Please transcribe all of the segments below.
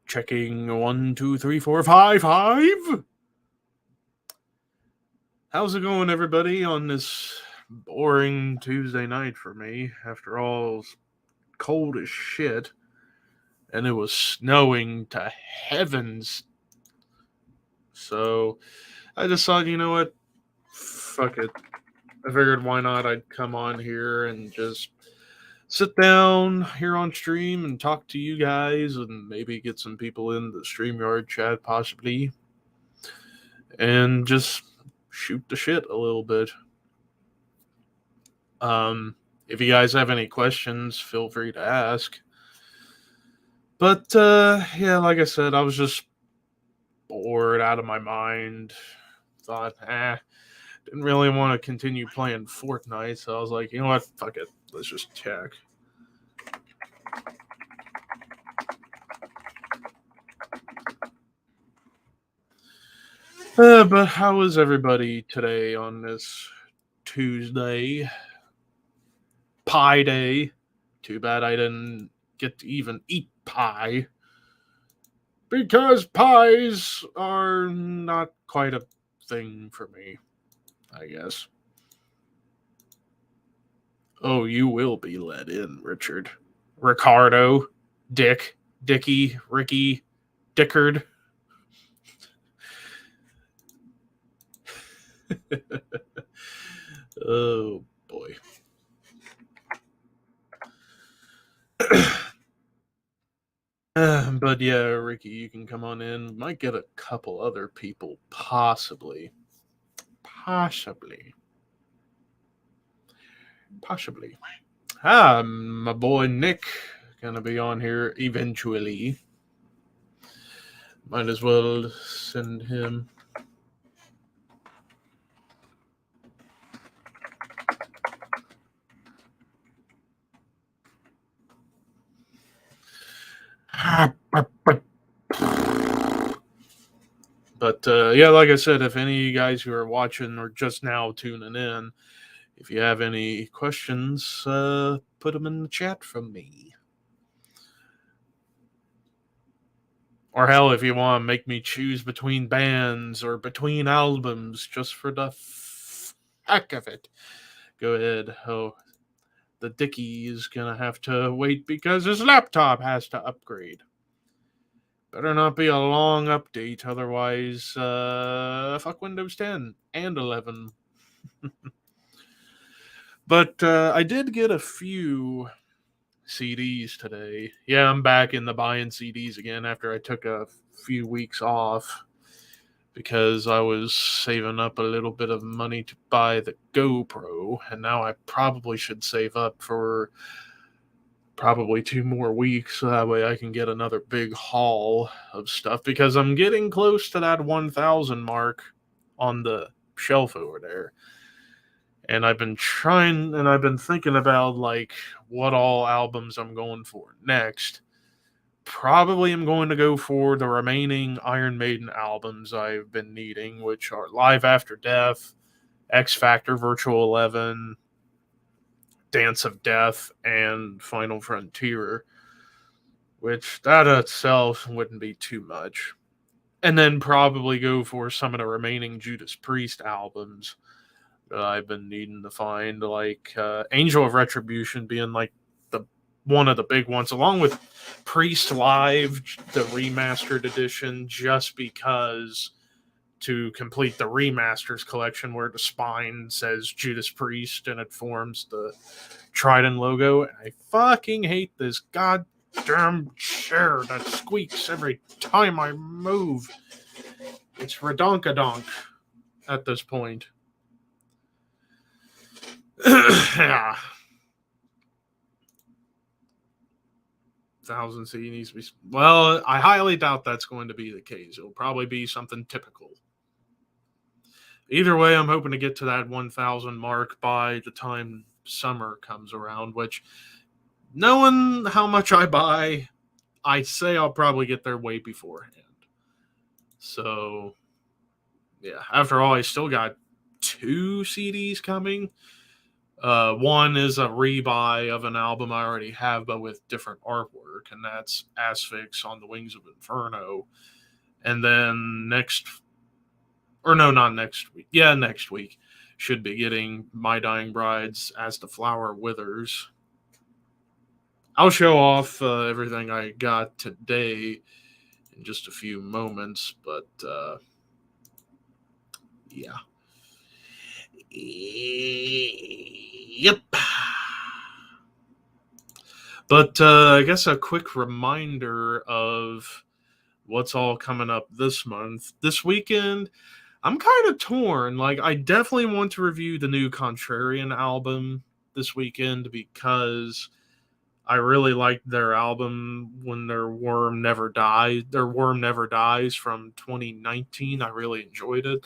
Checking 1, 2, 3, 4, 5, 5. How's it going, everybody, on this boring Tuesday night for me? After all, it's cold as shit, and it was snowing to heavens. So I decided, you know what? Fuck it. I figured why not? I'd come on here and just sit down here on stream and talk to you guys and maybe get some people in the StreamYard chat possibly and just shoot the shit a little bit. If you guys have any questions, feel free to ask. But yeah, like I said, I was just bored out of my mind. Thought, didn't really want to continue playing Fortnite, so I was like, you know what, fuck it, let's just check. But how is everybody today on this Tuesday? Pie Day. Too bad I didn't get to even eat pie. Because pies are not quite a thing for me, I guess. Oh, you will be let in, Richard. Ricardo, Dick, Dickie, Ricky, Dickard. Oh, boy. But yeah, Ricky, you can come on in. Might get a couple other people, possibly. Possibly. My boy Nick gonna be on here eventually. Might as well send him. But yeah, like I said, if any of you guys who are watching or just now tuning in, if you have any questions, put them in the chat from me. Or hell, if you want to make me choose between bands or between albums just for the heck of it, go ahead. Oh, the Dickie is going to have to wait because his laptop has to upgrade. Better not be a long update, otherwise, fuck Windows 10 and 11. But I did get a few CDs today. Yeah, I'm back in the buying CDs again after I took a few weeks off because I was saving up a little bit of money to buy the GoPro, and now I probably should save up for probably 2 more weeks so that way I can get another big haul of stuff because I'm getting close to that 1,000 mark on the shelf over there. And I've been thinking about like what all albums I'm going for next. Probably I'm going to go for the remaining Iron Maiden albums I've been needing, which are Live After Death, X Factor Virtual 11, Dance of Death, and Final Frontier, which that itself wouldn't be too much. And then probably go for some of the remaining Judas Priest albums that I've been needing to find, like Angel of Retribution being like one of the big ones, along with Priest Live, the remastered edition, just because to complete the remasters collection where the spine says Judas Priest and it forms the Trident logo. I fucking hate this goddamn chair that squeaks every time I move. It's redonkadonk at this point. Yeah. 1,000 CDs. Well, I highly doubt that's going to be the case. It'll probably be something typical. Either way, I'm hoping to get to that 1,000 mark by the time summer comes around, which, knowing how much I buy, I'd say I'll probably get there way beforehand. So, yeah. After all, I still got 2 CDs coming. One is a rebuy of an album I already have, but with different artwork, and that's Asphyx on the Wings of Inferno. And then next week. Yeah, next week should be getting My Dying Brides As the Flower Withers. I'll show off everything I got today in just a few moments, but yeah. Yep. But I guess a quick reminder of what's all coming up this month. This weekend, I'm kind of torn. Like, I definitely want to review the new Contrarian album this weekend because I really liked their album when Their Worm Never Dies from 2019. I really enjoyed it.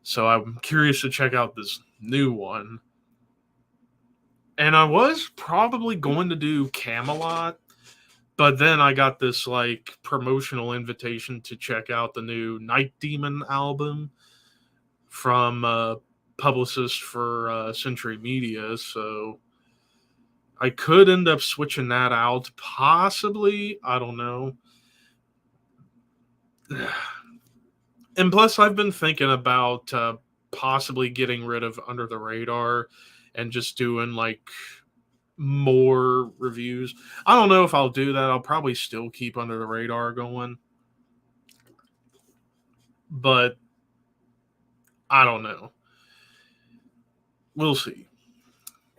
So I'm curious to check out this new one. And I was probably going to do Camelot, but then I got this like promotional invitation to check out the new Night Demon album from a publicist for Century Media. So I could end up switching that out, possibly. I don't know. And plus, I've been thinking about possibly getting rid of Under the Radar and just doing like more reviews. I don't know if I'll do that. I'll probably still keep Under the Radar going. But I don't know. We'll see.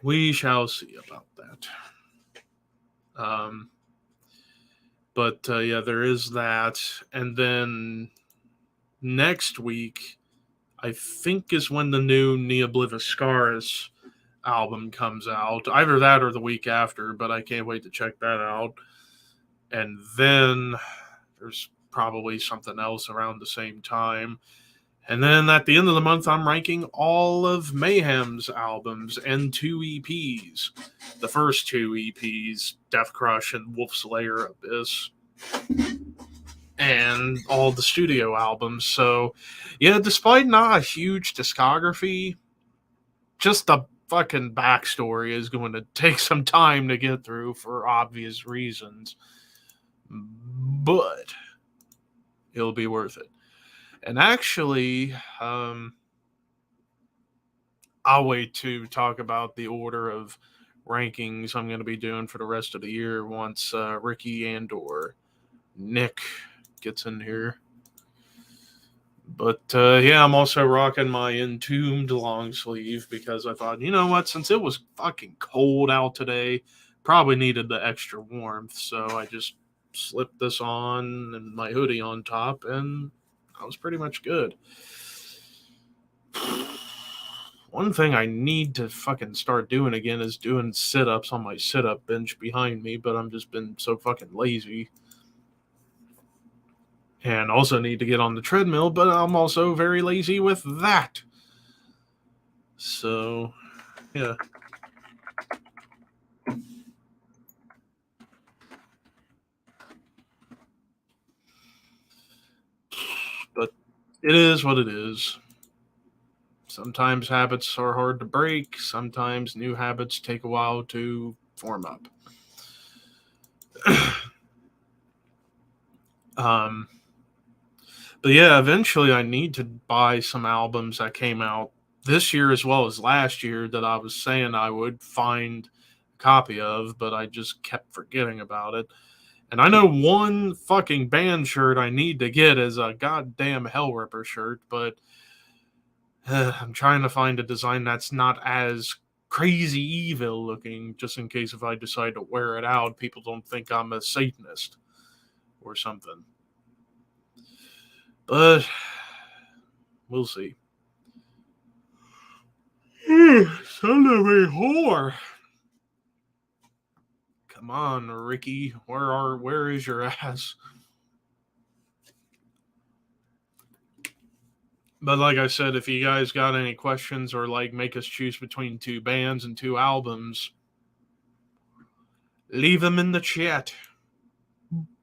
We shall see about that. But yeah, there is that. And then next week, I think, is when the new Neobliviscaris album comes out. Either that or the week after, but I can't wait to check that out. And then there's probably something else around the same time. And then at the end of the month, I'm ranking all of Mayhem's albums and 2 EPs. The first 2 EPs, Death Crush and Wolf Slayer Abyss. And all the studio albums. So, yeah, despite not a huge discography, just the fucking backstory is going to take some time to get through for obvious reasons. But it'll be worth it. And actually, I'll wait to talk about the order of rankings I'm going to be doing for the rest of the year once Ricky and or Nick gets in here. But yeah, I'm also rocking my Entombed long sleeve because I thought, you know what, since it was fucking cold out today, probably needed the extra warmth. So I just slipped this on and my hoodie on top, and I was pretty much good. One thing I need to fucking start doing again is doing sit-ups on my sit-up bench behind me, but I'm just been so fucking lazy. And also need to get on the treadmill, but I'm also very lazy with that. So, yeah. But it is what it is. Sometimes habits are hard to break. Sometimes new habits take a while to form up. But yeah, eventually I need to buy some albums that came out this year as well as last year that I was saying I would find a copy of, but I just kept forgetting about it. And I know one fucking band shirt I need to get is a goddamn Hellripper shirt, but I'm trying to find a design that's not as crazy evil looking, just in case if I decide to wear it out, people don't think I'm a Satanist or something. But we'll see. Son of a whore. Come on, Ricky. Where is your ass? But like I said, if you guys got any questions or like make us choose between 2 bands and 2 albums, leave them in the chat.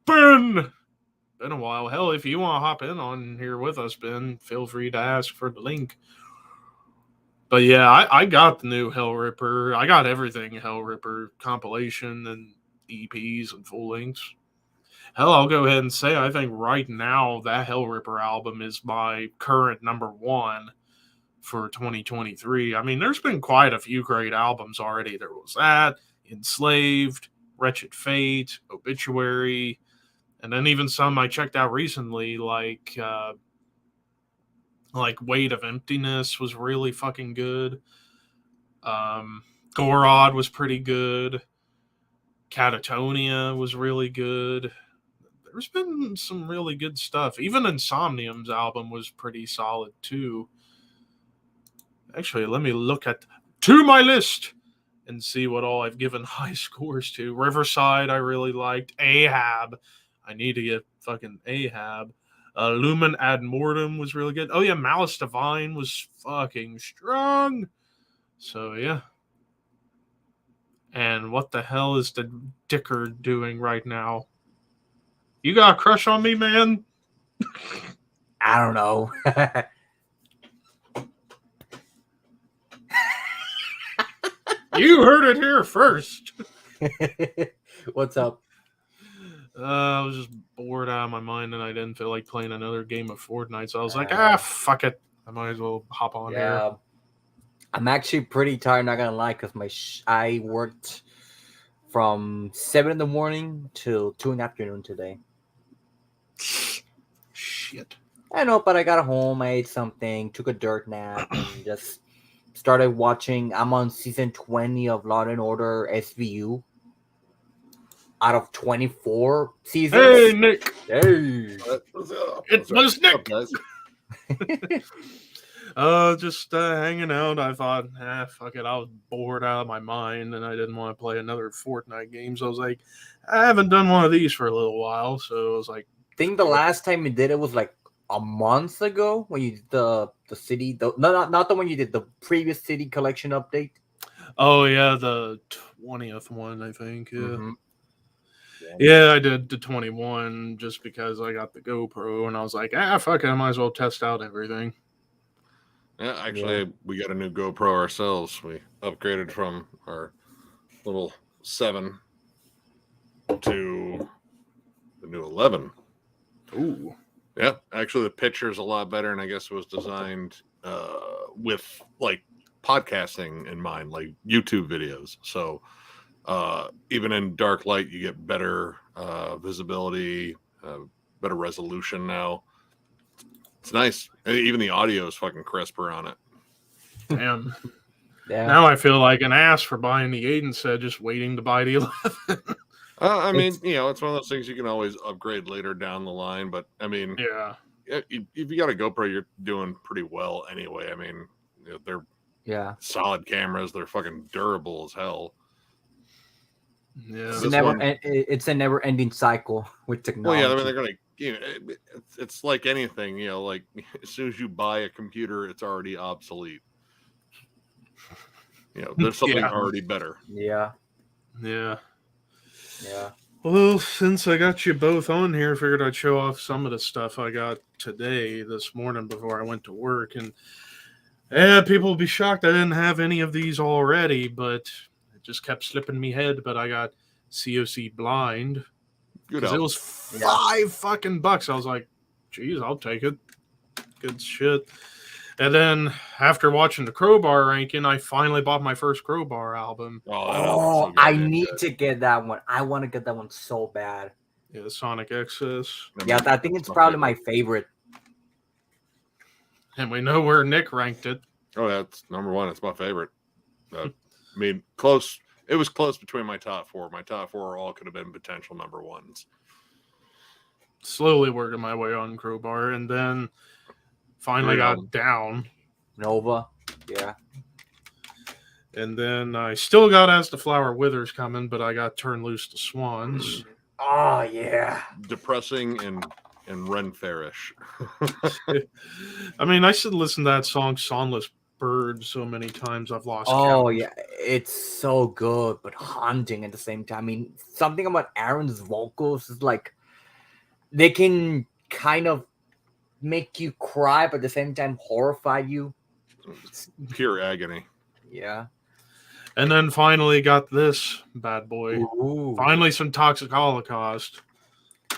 Ben! Been a while. Hell, if you want to hop in on here with us, Ben, feel free to ask for the link. But yeah, I got the new Hell Ripper. I got everything Hell Ripper compilation and EPs and full lengths. Hell, I'll go ahead and say I think right now that Hell Ripper album is my current number one for 2023. I mean, there's been quite a few great albums already. There was that, Enslaved, Wretched Fate, Obituary, and then even some I checked out recently, like Weight of Emptiness was really fucking good. Gorod was pretty good. Catatonia was really good. There's been some really good stuff. Even Insomnium's album was pretty solid too. Actually, let me look to my list and see what all I've given high scores to. Riverside, I really liked. Ahab, I need to get fucking Ahab. Lumen Ad Mortem was really good. Oh yeah, Malice Divine was fucking strong. So yeah. And what the hell is the Dicker doing right now? You got a crush on me, man? I don't know. You heard it here first. What's up? I was just bored out of my mind and I didn't feel like playing another game of Fortnite. So I was like, fuck it. I might as well hop on here. I'm actually pretty tired, not gonna lie, because I worked from 7 in the morning till 2 in the afternoon today. Shit. I know, but I got home, I ate something, took a dirt nap, and just started watching. I'm on season 20 of Law and Order SVU. Out of 24 seasons. Hey, Nick. Hey. It was Nick. Guys. Just hanging out. I thought, fuck it. I was bored out of my mind and I didn't want to play another Fortnite game. So I was like, I haven't done one of these for a little while. So I was like, I think the last time you did it was like a month ago when you did the city. Not the one you did, the previous city collection update. Oh, yeah. The 20th one, I think. Yeah. Mm-hmm. Yeah, I did the 21 just because I got the GoPro and I was like, fuck it, I might as well test out everything. Yeah, actually, we got a new GoPro ourselves. We upgraded from our little 7 to the new 11. Ooh. Yeah, actually, the picture's a lot better, and I guess it was designed with, like, podcasting in mind, like YouTube videos. So even in dark light, you get better visibility, better resolution now. It's nice. Even the audio is fucking crisper on it. Damn. Yeah. Now I feel like an ass for buying the 8 instead of just waiting to buy the 11. I mean, it's one of those things you can always upgrade later down the line. But, I mean, yeah, if you got a GoPro, you're doing pretty well anyway. I mean, they're solid cameras. They're fucking durable as hell. Yeah, it's a never-ending cycle with technology. Well, yeah, I mean, they're gonna, it's like anything, like as soon as you buy a computer, it's already obsolete. There's something already better. Yeah. Well, since I got you both on here, I figured I'd show off some of the stuff I got this morning before I went to work, and people will be shocked I didn't have any of these already, but just kept slipping me head, but I got COC Blind because it was $5 fucking bucks. I was like, geez, I'll take it. Good shit. And then after watching the Crowbar ranking, I finally bought my first Crowbar album. Oh, I need to get that one. I want to get that one so bad. Yeah, Sonic Excess. Yeah, I think it's probably my favorite. And we know where Nick ranked it. Oh, that's number one. It's my favorite. I mean, close. It was close between my top 4. My top 4 all could have been potential number ones. Slowly working my way on Crowbar, and then finally got Down. Nova, yeah. And then I still got As the Flower Withers coming, but I got Turn Loose the Swans. Oh, yeah. Depressing and Ren Fairish. I mean, I should listen to that song Songless Bird so many times I've lost count. Oh, yeah. It's so good, but haunting at the same time. I mean, something about Aaron's vocals is like they can kind of make you cry, but at the same time horrify you. It's pure agony. Yeah. And then finally got this bad boy. Ooh. Finally, some Toxic Holocaust.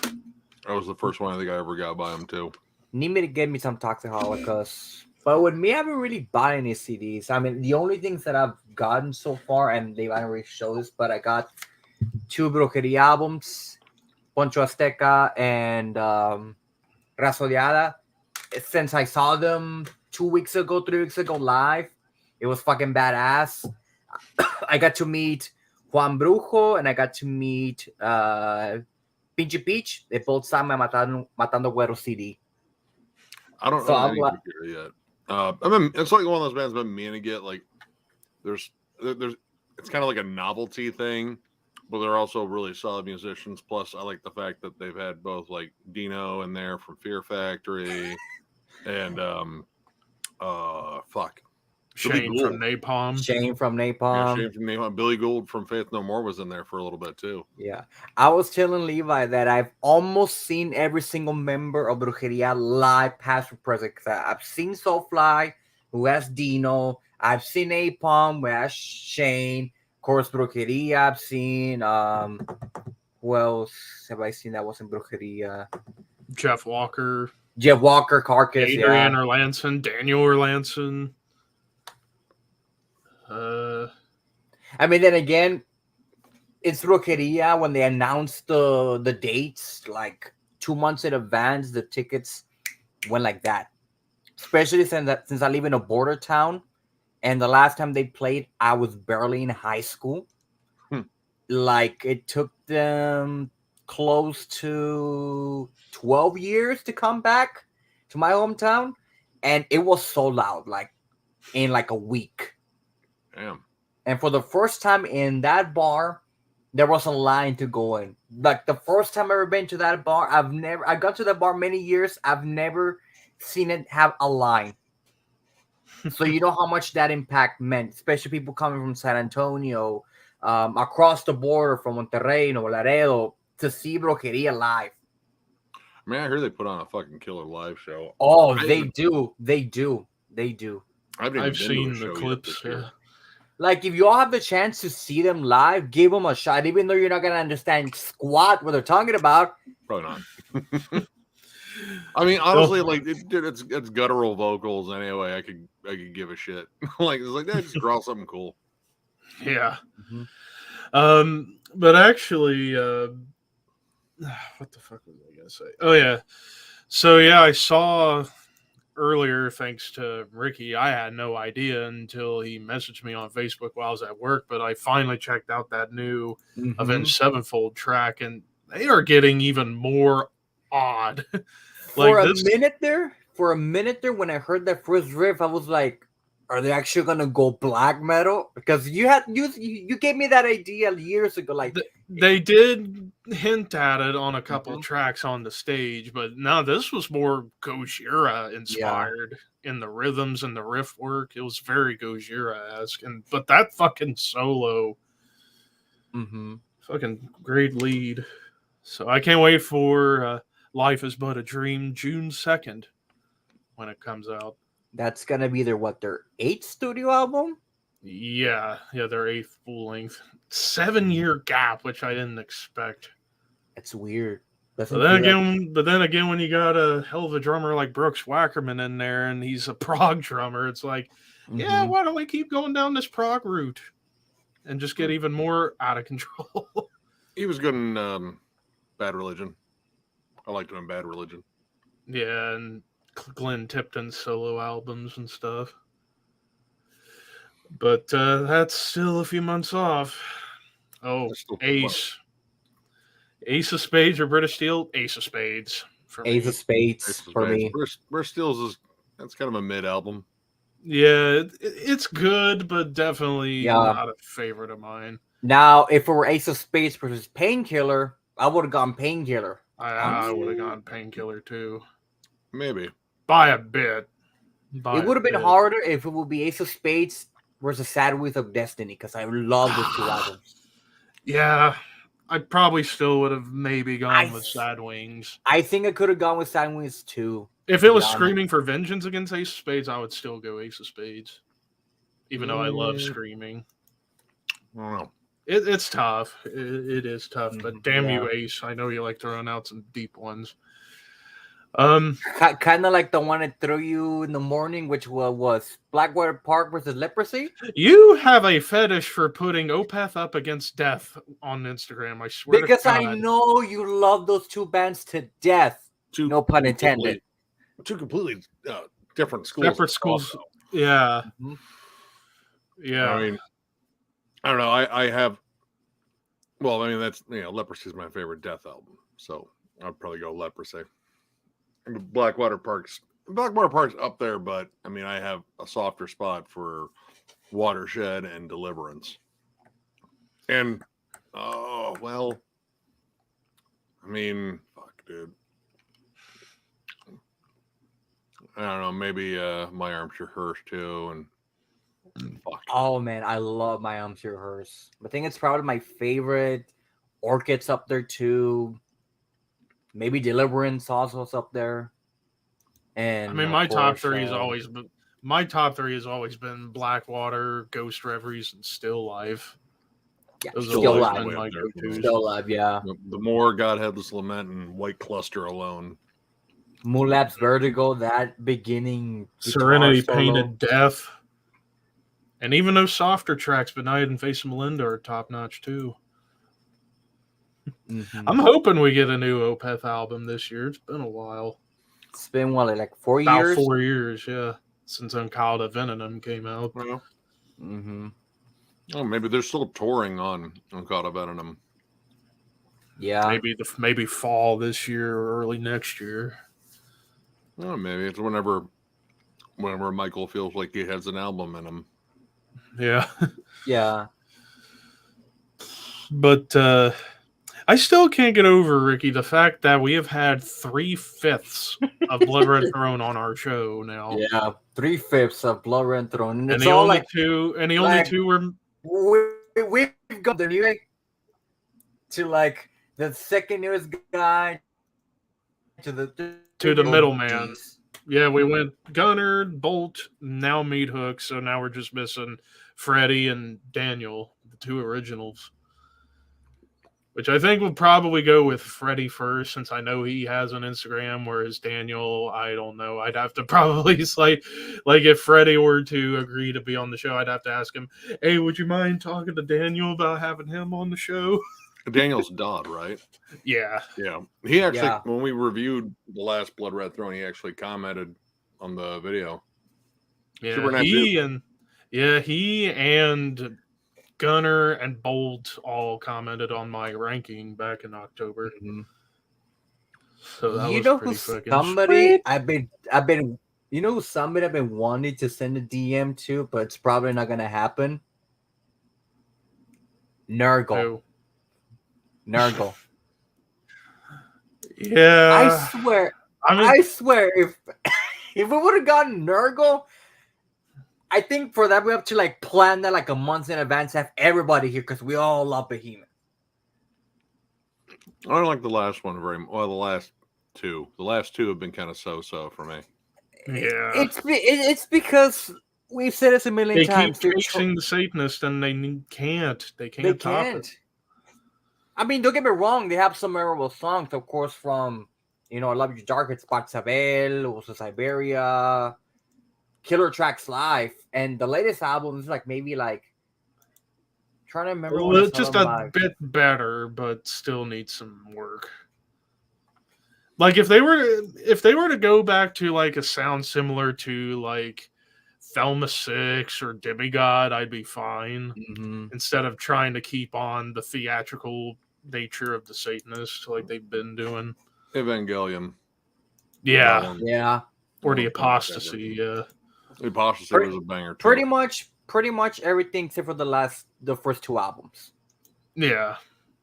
That was the first one I think I ever got by him too. Need me to get me some Toxic Holocaust. But with me, I haven't really bought any CDs. I mean, the only things that I've gotten so far, and they haven't really show this, but I got 2 Brujeria albums, Poncho Azteca and Rasoleada. Since I saw them 3 weeks ago live, it was fucking badass. I got to meet Juan Brujo and I got to meet Pinche Peach. They both signed my Matando Güero CD. I don't know any Brujeria yet. It's like one of those bands I've been meaning to get. Like, there's, it's kind of like a novelty thing, but they're also really solid musicians. Plus, I like the fact that they've had both like Dino in there from Fear Factory, and Shane from Napalm. Shane from Yeah, Napalm. Shane from Napalm. Billy Gould from Faith No More was in there for a little bit too. Yeah. I was telling Levi that I've almost seen every single member of Brujeria live, past or present. I've seen Soulfly, who has Dino. I've seen Napalm, who has Shane. Of course, Brujeria. I've seen who else have I seen that wasn't Brujeria? Jeff Walker. Carcass, Adrian Erlandson, Daniel Erlandson. I mean, then again, it's Brujeria. When they announced the dates, like 2 months in advance, the tickets went like that. Especially since I live in a border town, and the last time they played, I was barely in high school. Like, it took them close to 12 years to come back to my hometown, and it was sold out like in like a week. Damn. And for the first time in that bar, there was a line to go in. Like, the first time I've ever been to that bar, I got to that bar many years. I've never seen it have a line. So you know how much that impact meant, especially people coming from San Antonio, across the border from Monterrey, Nuevo Laredo, to see Brujeria live. I mean, I heard they put on a fucking killer live show. Oh, they do. I've seen the clips. Yeah. Like, if you all have the chance to see them live, give them a shot. Even though you're not gonna understand squat what they're talking about. Probably not. I mean, honestly, like, it's guttural vocals anyway. I could give a shit. Like, it's like, just draw something cool. Yeah. But actually, what the fuck was I gonna say? Oh yeah. So yeah, I saw earlier, thanks to Ricky, I had no idea until he messaged me on Facebook while I was at work, but I finally checked out that new Avenged Sevenfold track, and they are getting even more odd. For a minute there, when I heard that first riff, I was like, are they actually gonna go black metal? Because you gave me that idea years ago. Like, they did hint at it on a couple tracks on the stage, but no, this was more Gojira inspired in the rhythms and the riff work. It was very Gojira-esque, but that fucking solo, fucking great lead. So I can't wait for Life Is But a Dream, June 2nd, when it comes out. That's gonna be their 8th studio album? Yeah, their 8th full length. 7-year gap, which I didn't expect. It's weird. But then again, when you got a hell of a drummer like Brooks Wackerman in there, and he's a prog drummer, it's like, yeah, why don't we keep going down this prog route and just get even more out of control? He was good in Bad Religion. I liked him in Bad Religion. Yeah, and Glenn Tipton's solo albums and stuff. But that's still a few months off. Oh, Ace. Ace of Spades or British Steel? Ace of Spades. Ace of Spades for me. British Steel's that's kind of a mid album. Yeah, it's good, but definitely not a favorite of mine. Now, if it were Ace of Spades versus Painkiller, I would have gone Painkiller. I would have gone Painkiller too. Maybe. By a bit. It would have been harder if it would be Ace of Spades versus Sad Wheels of Destiny, because I love those two albums. Yeah, I probably still would have maybe gone with Sad Wings. I think I could have gone with Sad Wings too. If it was Yeah, Screaming for Vengeance against Ace of Spades, I would still go Ace of Spades. Even though I love Screaming. I don't know. It's tough. It is tough, but damn yeah. you, Ace. I know you like throwing out some deep ones. Kind of like the one I threw you in the morning, which was Blackwater Park versus Leprosy. You have a fetish for putting Opeth up against Death on Instagram. I swear Because to God. I know you love those two bands to death. No pun intended. Two completely different schools. Separate schools. Yeah. Mm-hmm. Yeah. I mean, I don't know. I have. Well, I mean, that's Leprosy is my favorite Death album, so I'd probably go Leprosy. And Blackwater Park's up there, but I mean, I have a softer spot for Watershed and Deliverance. And I mean, fuck, dude. I don't know. Maybe My Armchair Hearse too, and fuck. Oh man, I love My Armchair Hearse. I think it's probably my favorite. Orchid's up there too. Maybe Deliverance also's up there. And I mean, my top three has always been Blackwater, Ghost Reveries, and Still Life. Yeah, Those Still have Live. always been my go-tos. Still Live, yeah. The more God Headless Lament and White Cluster Alone. Moonlapse Vertigo, that beginning. Serenity, solo. Painted Death. And even those softer tracks, Benighted and Face of Melinda, are top-notch too. Mm-hmm. I'm hoping we get a new Opeth album this year. It's been a while. It's been like 4 About years? 4 years, yeah. Since Uncalled Venom came out. Well, Mm-hmm. oh, maybe they're still touring on Uncaught Venom. Yeah. Maybe fall this year or early next year. Oh, maybe it's whenever Michael feels like he has an album in him. Yeah. Yeah. But I still can't get over, Ricky, the fact that we have had 3/5 of Blood Red Throne on our show now. Yeah. 3/5 of Blood Red Throne. And it's the all only like two were we've got the new to like the second newest guy to the middleman. Yeah, we went Gunner, Bolt, now Meat Hook, so now we're just missing Freddie and Daniel, the two originals. Which I think we'll probably go with Freddie first, since I know he has an Instagram, whereas Daniel, I don't know. I'd have to probably like if Freddie were to agree to be on the show, I'd have to ask him, hey, would you mind talking to Daniel about having him on the show? Daniel's Dodd, right? Yeah. Yeah. He actually, when we reviewed the last Blood Red Throne, he actually commented on the video. Yeah, he and Gunner and Bolt all commented on my ranking back in October. Mm-hmm. So that was pretty fucking somebody sweet. I've been somebody I've been wanting to send a DM to, but it's probably not gonna happen. Nurgle. Nurgle. Yeah. I swear if we would have gotten Nurgle, I think for that we have to like plan that like a month in advance, have everybody here because we all love Behemoth. I don't like the last one very well. The last two have been kind of so for me. Yeah, it's because we've said this a million times. They keep chasing the Satanist, and they can't. They can't top it. I mean, don't get me wrong. They have some memorable songs, of course, from I Love You Dark, it's Paxabel, also Siberia, Killer Tracks Live, and the latest album is like maybe like trying to remember. Well, it's just a bit better, but still needs some work. Like if they were to go back to like a sound similar to like Thelma 6 or Demigod, I'd be fine. Mm-hmm. Instead of trying to keep on the theatrical nature of the Satanist like they've been doing. Evangelion. Yeah. Or the Apostasy, yeah. The Apostasy was a banger too. Pretty much everything except for the first two albums. Yeah.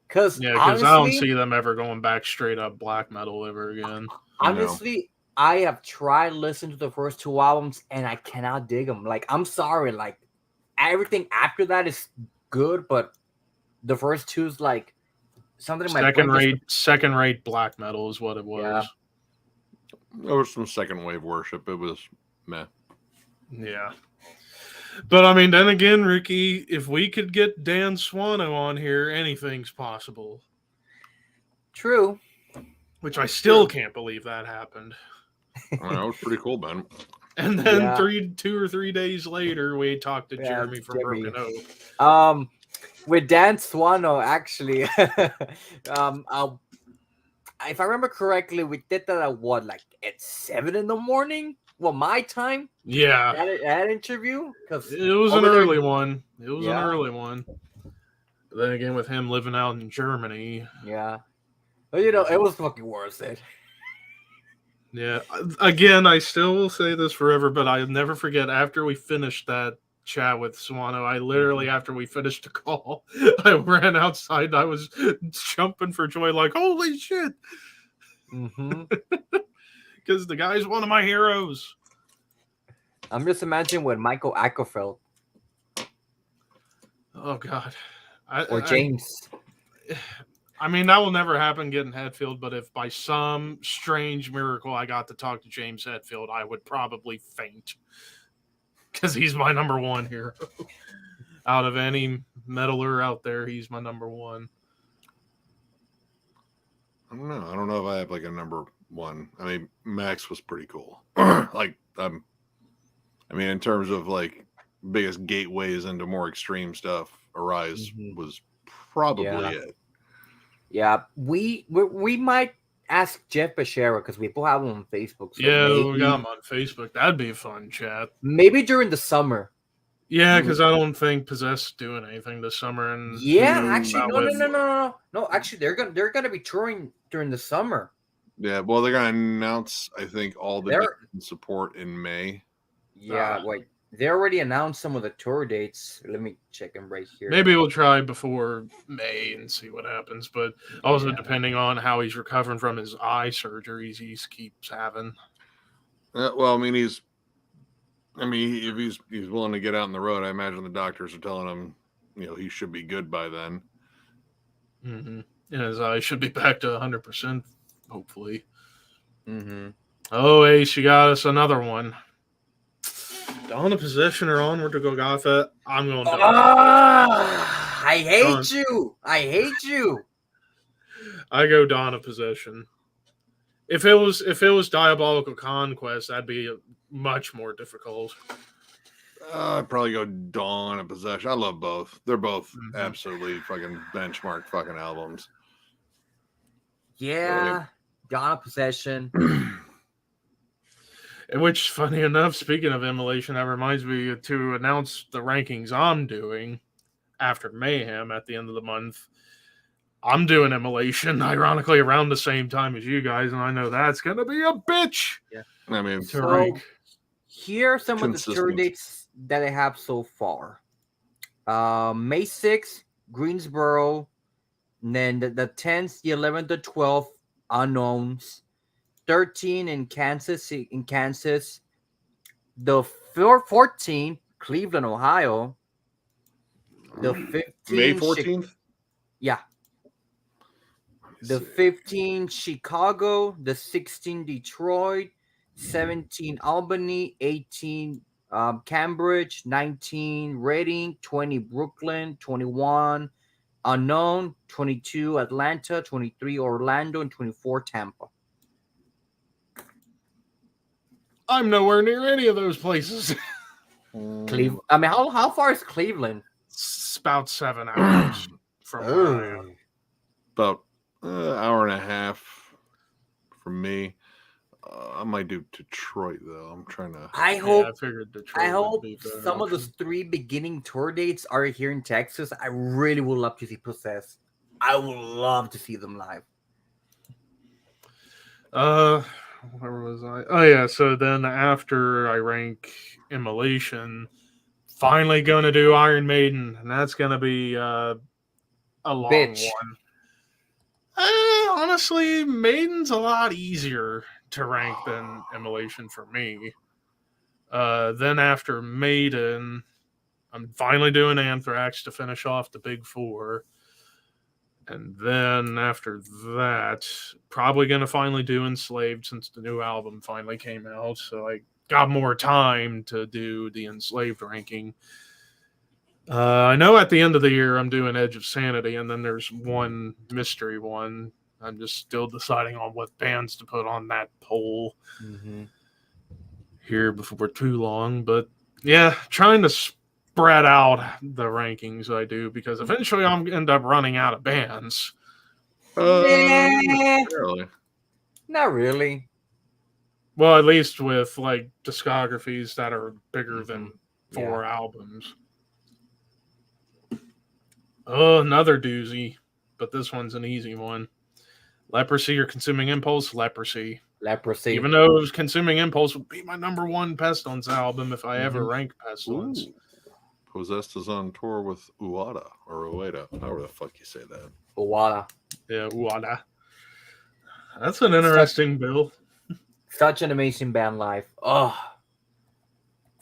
Because I don't see them ever going back straight up black metal ever again. Honestly, I have tried listening to the first two albums and I cannot dig them. Like, I'm sorry, like everything after that is good, but the first two is like something. Second rate black metal is what it was. There was some second wave worship. It was meh. Yeah. But I mean, then again, Ricky, if we could get Dan Swano on here, anything's possible. True. Which I still can't believe that happened. That was pretty cool, Ben. And then Yeah. 2 or 3 days later, we talked to Jeremy from Broken Oak. With Dan Swano, actually, if I remember correctly, we did that at what, like at 7 in the morning? Well, my time. Yeah, that interview, because it was an early one. It was an Yeah. early one. But then again, with him living out in Germany, Yeah, but you know, it was fucking worth it. yeah. Again, I still will say this forever, but I'll never forget. After we finished that chat with Swano, I literally, after we finished the call, I ran outside. And I was jumping for joy, like, "Holy shit!" Because the guy's one of my heroes. I'm just imagining what Michael Acker felt, Oh God, or James. I mean, that will never happen getting Hetfield, but if by some strange miracle I got to talk to James Hetfield, I would probably faint. Because he's my number one hero. Out of any metaler out there, he's my number one. I don't know. I don't know if I have like a number one. I mean, Max was pretty cool. I mean, in terms of like biggest gateways into more extreme stuff, Arise was probably it. Yeah, we might ask Jeff Bashara because we both have him on Facebook. So Yeah, maybe, we got him on Facebook. That'd be a fun chat. Maybe during the summer. Yeah, because I don't think Possessed doing anything this summer. And Actually, no. Actually, they're gonna be touring during the summer. Yeah, well, they're gonna announce, I think, all the support in May. Yeah, wait. They already announced some of the tour dates. Let me check them right here. Maybe we'll try before May and see what happens. But also depending on how he's recovering from his eye surgeries he keeps having. Well, I mean, if he's willing to get out on the road, I imagine the doctors are telling him, he should be good by then. Mm-hmm. And his eye should be back to 100%, hopefully. Mm-hmm. Oh, Ace, you got us another one. Dawn of Possession or Onward to Golgotha? I'm going to. I hate you. I hate you. I go Dawn of Possession. If it was Diabolical Conquest, that'd be much more difficult. I'd probably go Dawn of Possession. I love both. They're both absolutely fucking benchmark fucking albums. Yeah, Dawn of Possession. Which, funny enough, speaking of immolation, that reminds me to announce the rankings I'm doing after Mayhem at the end of the month. I'm doing immolation, ironically, around the same time as you guys, and I know that's going to be a bitch. Yeah. I mean, rank. Here are some of the tour dates that I have so far. May 6th, Greensboro. And then the 10th, the 11th, the 12th, unknowns. 13 in Kansas. The 14th, Cleveland, Ohio. The 15th, May 14th? Yeah. The 15th, Chicago. The 16th, Detroit. 17, Albany. 18, Cambridge. 19, Reading. 20, Brooklyn. 21, unknown. 22, Atlanta. 23, Orlando. And 24, Tampa. I'm nowhere near any of those places. Cleveland. I mean, how far is Cleveland? It's about 7 hours from where I am. About an hour and a half from me. I might do Detroit though. I'm trying to. I hope be some of those 3 beginning tour dates are here in Texas. I really would love to see Possessed. I would love to see them live. Where was I? Oh yeah. So then after I rank Immolation, finally going to do Iron Maiden, and that's going to be a long one. Honestly, Maiden's a lot easier to rank than Immolation for me. Then after Maiden, I'm finally doing Anthrax to finish off the big 4. And then after that, probably going to finally do Enslaved since the new album finally came out. So I got more time to do the Enslaved ranking. I know at the end of the year I'm doing Edge of Sanity, and then there's one mystery one. I'm just still deciding on what bands to put on that poll here before too long. But yeah, trying to spread out the rankings I do, because eventually I'm going to end up running out of bands. Not really. Well, at least with like discographies that are bigger than 4 albums. Oh, another doozy, but this one's an easy one. Leprosy or Consuming Impulse? Leprosy. Even though it was Consuming Impulse would be my #1 Pestilence album if I ever rank Pestilence. Ooh. Possessed is on tour with Uada or Ueda, however the fuck you say that. Uada. Yeah, Uada. That's an interesting bill. Such an amazing band live. Oh,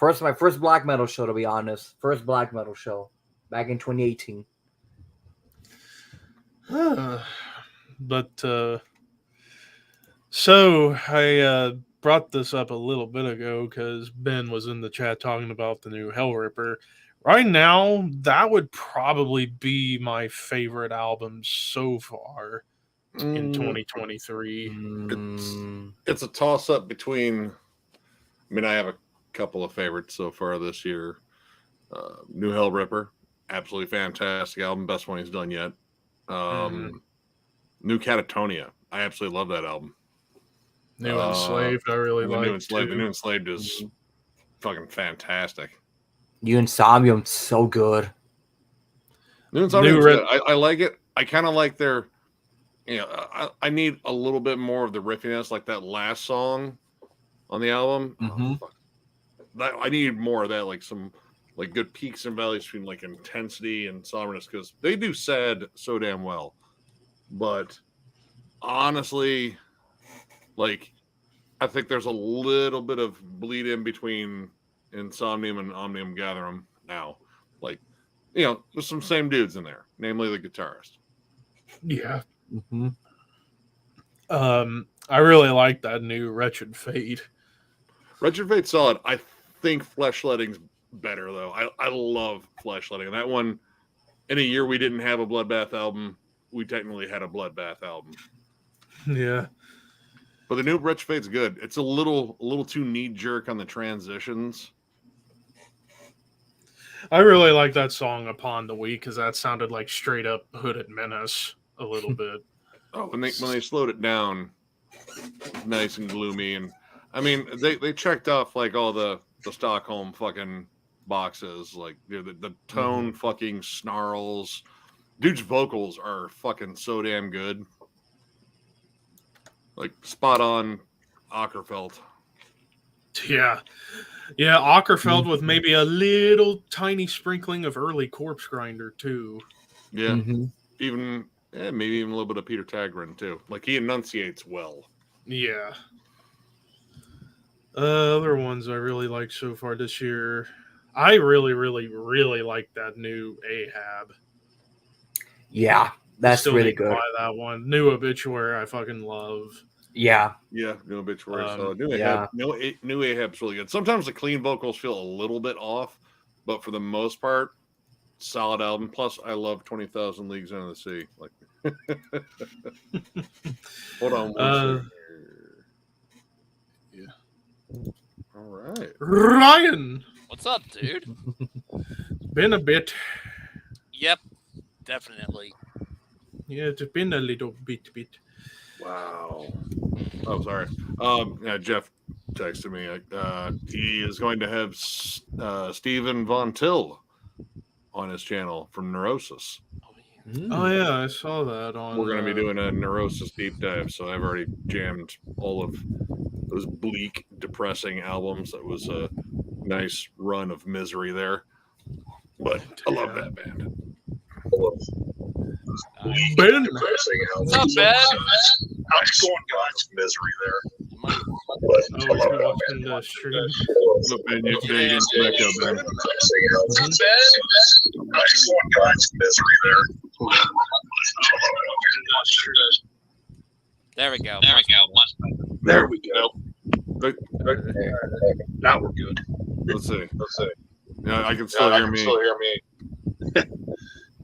my first black metal show, to be honest. First black metal show back in 2018. But so I brought this up a little bit ago because Ben was in the chat talking about the new Hellripper. Right now, that would probably be my favorite album so far in 2023. It's a toss-up between... I mean, I have a couple of favorites so far this year. New Hellripper, absolutely fantastic album, best one he's done yet. New Catatonia, I absolutely love that album. New Enslaved, I really like. The New Enslaved is fucking fantastic. New Insomnium, so good. New Insomnium, good. I like it. I kind of like their... I need a little bit more of the riffiness, like that last song on the album. I need more of that, like some like good peaks and valleys between like intensity and somberness, because they do sad so damn well. But honestly, like I think there's a little bit of bleed in between Insomnium and Omnium Gatherum now. Like, there's some same dudes in there, namely the guitarist. Yeah. I really like that new Wretched Fate. Wretched Fate's solid. I think Fleshletting's better, though. I love Fleshletting. And that one, in a year we didn't have a Bloodbath album, we technically had a Bloodbath album. Yeah. But the new Wretched Fate's good. It's a little too knee-jerk on the transitions. I really like that song Upon the Week, because that sounded like straight up Hooded Menace a little bit. Oh, when they slowed it down, nice and gloomy, and I mean they checked off like all the Stockholm fucking boxes, like the tone fucking snarls. Dude's vocals are fucking so damn good, like spot on Ockerfeld. Yeah, Ockerfeld with maybe a little tiny sprinkling of early Corpse Grinder too. Yeah, even. Yeah, maybe even a little bit of Peter Tagrin, too. Like, he enunciates well. Yeah. Other ones I really like so far this year. I really, really, really like that new Ahab. Yeah, that's really good. Buy that one. New Obituary, I fucking love. Yeah. Yeah, New Obituary. New Ahab's really good. Sometimes the clean vocals feel a little bit off, but for the most part, solid album. Plus, I love 20,000 Leagues Under the Sea. Like, hold on. Yeah. All right. Ryan. What's up, dude? Been a bit. Yep, definitely. Yeah, it's been a little bit. Wow. Oh, sorry. Jeff texted me. He is going to have Stephen Von Till on his channel from Neurosis. Oh yeah, I saw that on. We're going to be doing a Neurosis deep dive, so I've already jammed all of those bleak, depressing albums. That was a nice run of misery there, but I love that band. Ben, what's up, Ben? How's going, guys? Misery there. watching the stream. Look, Ben, you're big into Echo, Ben. How's going, guys? Misery there. There we go. There we go. But, Now we're good. let's see. Yeah, I can still hear me.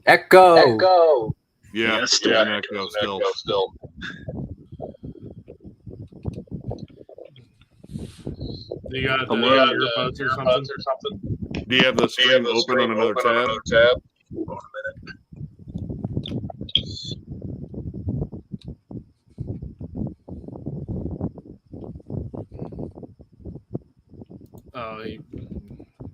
Echo. Yeah, still an echo still. You got earbuds or something? Do you have the screen open on another tab? Hold on a minute. Oh, he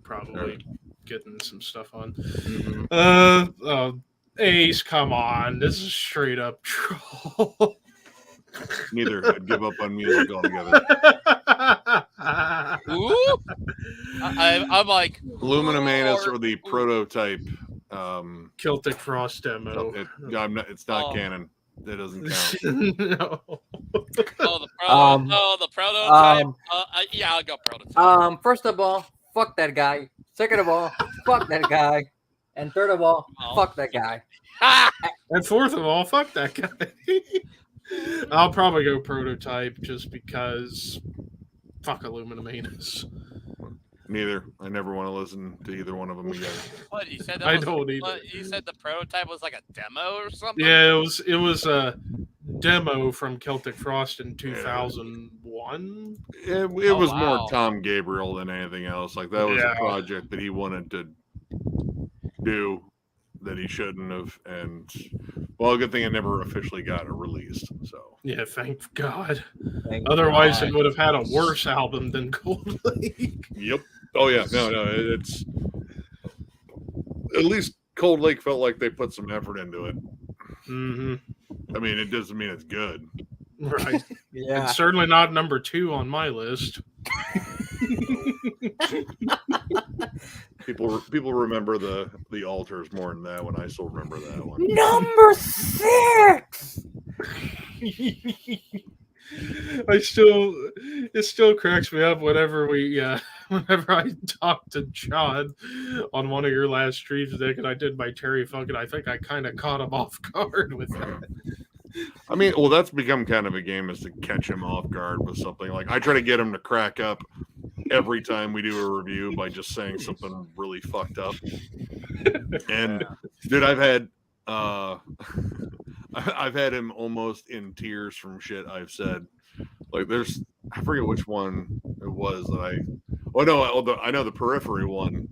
probably getting some stuff on. Mm-hmm. Ace, come on. This is straight up troll. Neither. I'd give up on music altogether. Ooh. I'm like Aluminum Anus or the prototype. Celtic Frost demo. It's not canon. That doesn't count. No. the prototype. Yeah, I'll go prototype. First of all, fuck that guy. Second of all, fuck that guy. And third of all, fuck that guy. And fourth of all, fuck that guy. I'll probably go prototype just because fuck Aluminum Anus. Neither. I never want to listen to either one of them again. What you said? I don't either. What, you said the prototype was like a demo or something? Yeah, it was a demo from Celtic Frost in 2001. It was more Tom Gabriel than anything else. Like that was a project that he wanted to do that he shouldn't have, and well, good thing it never officially got released. So yeah, thank God. Otherwise, it would have had a worse album than Cold Lake. Yep. Oh yeah. No. It's at least Cold Lake felt like they put some effort into it. Mm-hmm. I mean, it doesn't mean it's good. Right. Yeah. It's certainly not number 2 on my list. People remember the altars more than that one. I still remember that one. Number 6. It still cracks me up whenever I talk to John on one of your last streams, Nick, and I did my Terry Funk, and I think I kind of caught him off guard with that. I mean, well, that's become kind of a game, is to catch him off guard with something. Like I try to get him to crack up every time we do a review by just saying something really fucked up. And dude, I've had him almost in tears from shit I've said. Like I forget which one it was that I know the Periphery one.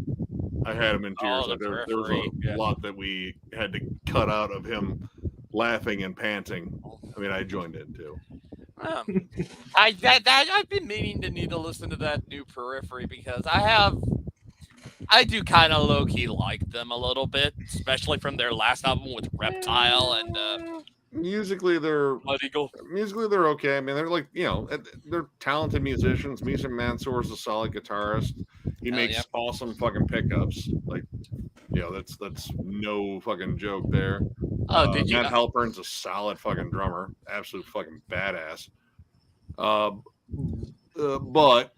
I had him in tears. Oh, there was a lot that we had to cut out of him laughing and panting. I mean, I joined in too. I've been meaning to need to listen to that new Periphery because I do kind of low key like them a little bit, especially from their last album with Reptile and musically they're okay. I mean, they're like, they're talented musicians. Misha Mansour is a solid guitarist. He makes awesome fucking pickups. Like, that's no fucking joke there. Oh, did you? Matt Halpern's a solid fucking drummer, absolute fucking badass. But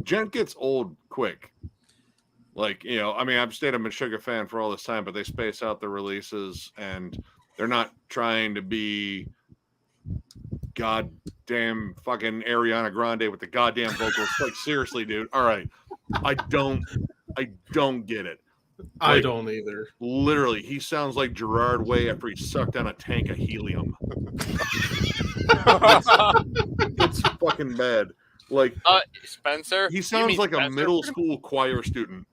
gent gets old quick. Like, I mean, I've stayed a Meshuggah fan for all this time, but they space out the releases and they're not trying to be goddamn fucking Ariana Grande with the goddamn vocals. Like, seriously, dude. All right. I don't get it. I don't either. Literally, he sounds like Gerard Way after he sucked down a tank of helium. It's fucking bad. Like, Spencer? He sounds like a middle school choir student.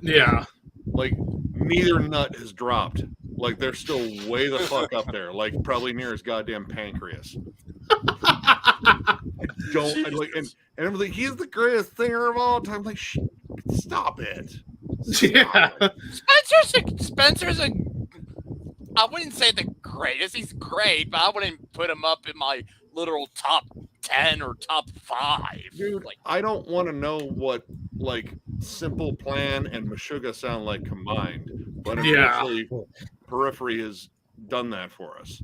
Yeah. Like, neither nut has dropped. Like, they're still way the fuck up there. Like, probably near his goddamn pancreas. And I'm like, he's the greatest singer of all time. Like, stop it. Yeah. Spencer's I wouldn't say the greatest. He's great, but I wouldn't put him up in my literal top 10 or top 5. Dude, I don't want to know what Simple Plan and Meshuggah sound like combined, but unfortunately, Periphery has done that for us.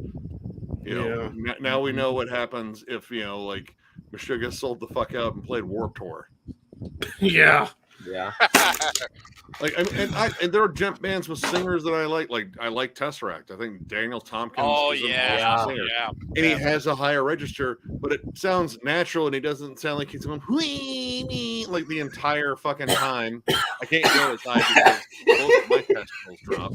Now we know what happens if Meshuggah sold the fuck out and played Warped Tour. Yeah. Yeah. Like, and there are gent bands with singers that I like. Like, I like Tesseract. I think Daniel Tompkins Oh is an yeah, awesome singer. yeah. And he has a higher register, but it sounds natural, and he doesn't sound like he's going "Whee!" like the entire fucking time. I can't go as high because both my testicles drop.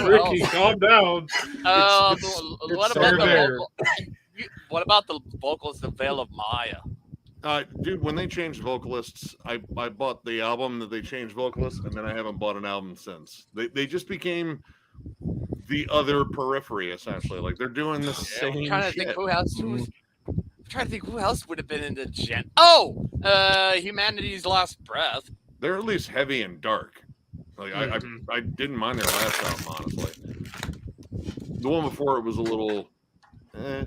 Ricky, calm down. What it's about the there. what about the vocals, The Veil of Maya? Dude, when they changed vocalists, I bought the album that they changed vocalists, and then I haven't bought an album since. They just became the other Periphery, essentially. Like, they're doing the same I'm trying to shit. think who else. I'm trying to think who else would have been in the gen. Oh, Humanity's Last Breath. They're at least heavy and dark. Like, I didn't mind their last album, honestly. The one before it was a little. I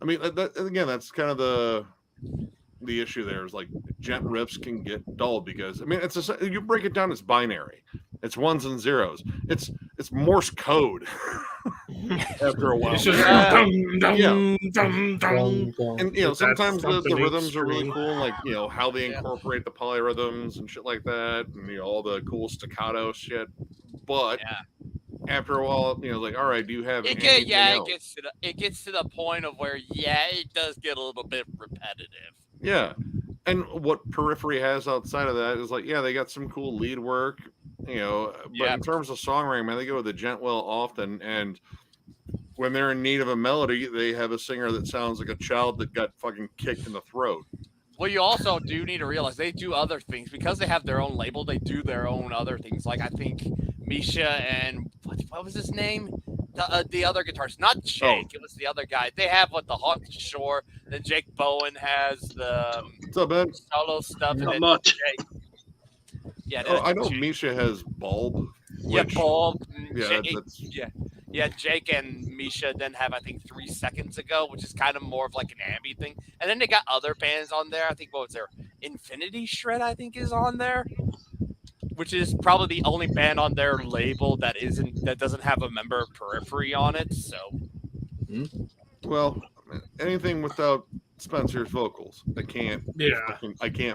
mean, again, that's kind of the issue there is like gent riffs can get dull because I mean you break it down, it's binary, it's ones and zeros, it's Morse code. After a while, It's just dum, dum. And sometimes the rhythms are really cool, like how they incorporate the polyrhythms and shit like that, and all the cool staccato shit. But after a while, like, all right, do you have anything else? It gets to the point of where it does get a little bit repetitive. Yeah. And what Periphery has outside of that is like, they got some cool lead work, but in terms of songwriting, man, they go with the gent well often. And when they're in need of a melody, they have a singer that sounds like a child that got fucking kicked in the throat. Well, you also do need to realize they do other things because they have their own label. They do their own other things. Like I think Misha and what was his name? The other guitarist, not Jake. It was the other guy. They have the Hawk Shore. Then Jake Bowen has the What's up, man? solo stuff. Not much. Yeah. I know Misha has Bulb. Bulb. Yeah, Yeah, Jake and Misha then have, I think, 3 seconds ago, which is kind of more of like an ambient thing. And then they got other bands on there. I think, what was there? Infinity Shred, I think, is on there, which is probably the only band on their label that doesn't have a member of Periphery on it. So, well, anything without Spencer's vocals, I can't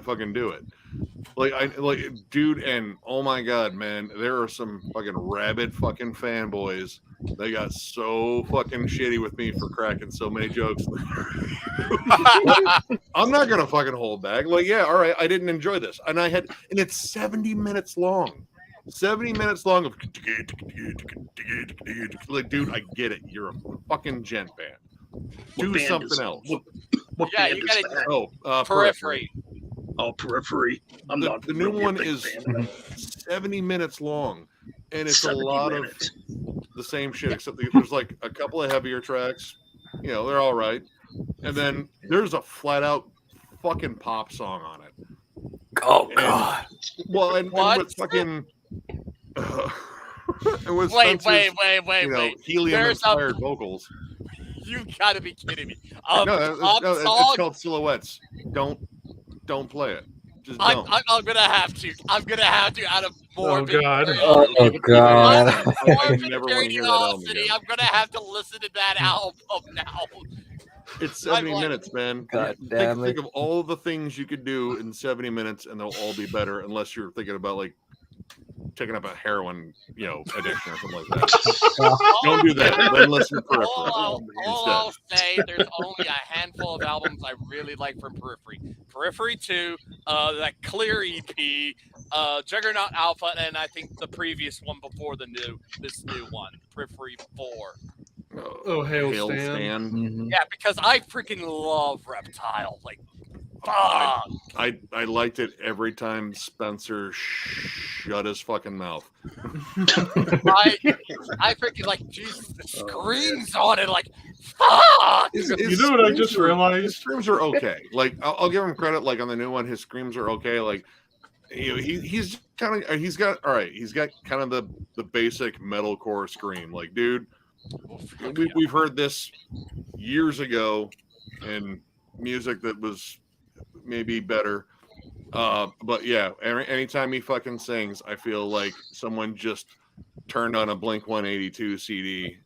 fucking do it. Dude, and oh my god, man, there are some fucking rabid fucking fanboys. They got so fucking shitty with me for cracking so many jokes. I'm not gonna fucking hold back. Like, all right, I didn't enjoy this, and it's 70 minutes long. 70 minutes long of like, dude, I get it. You're a fucking gent band. Do something else. What band is that? Periphery. Oh, Periphery. The new one is 70 minutes long, and it's a lot of the same shit, except there's like a couple of heavier tracks. They're all right, and then there's a flat out fucking pop song on it. Oh god. Well, and with fucking. Wait. Helium-inspired vocals. You gotta be kidding me. It's called Silhouettes. Don't play it. Just don't. I'm gonna have to. Out of more. Oh god. Oh god. I never want to hear that album again. I'm gonna have to listen to that album now. It's 70 minutes, man. God damn it. Think of all the things you could do in 70 minutes, and they'll all be better, unless you're thinking about like taking up a heroin, addiction or something like that. Don't do that. Then listen to Periphery. All I'll say, there's only a handful of albums I really like from Periphery. Periphery 2, that Clear EP, Juggernaut Alpha, and I think the previous one before this new one, Periphery 4. Hail Stan. Mm-hmm. Yeah, because I freaking love Reptile. Like, fuck. I liked it every time Spencer shut his fucking mouth. I freaking like, Jesus, the screams on it, like, fuck. You know what I just realized? His screams are okay. Like, I'll give him credit. Like on the new one, his screams are okay. Like, he's got kind of the basic metalcore scream. Like, dude, we've heard this years ago in music that was maybe better. But yeah, anytime he fucking sings, I feel like someone just turned on a Blink 182 CD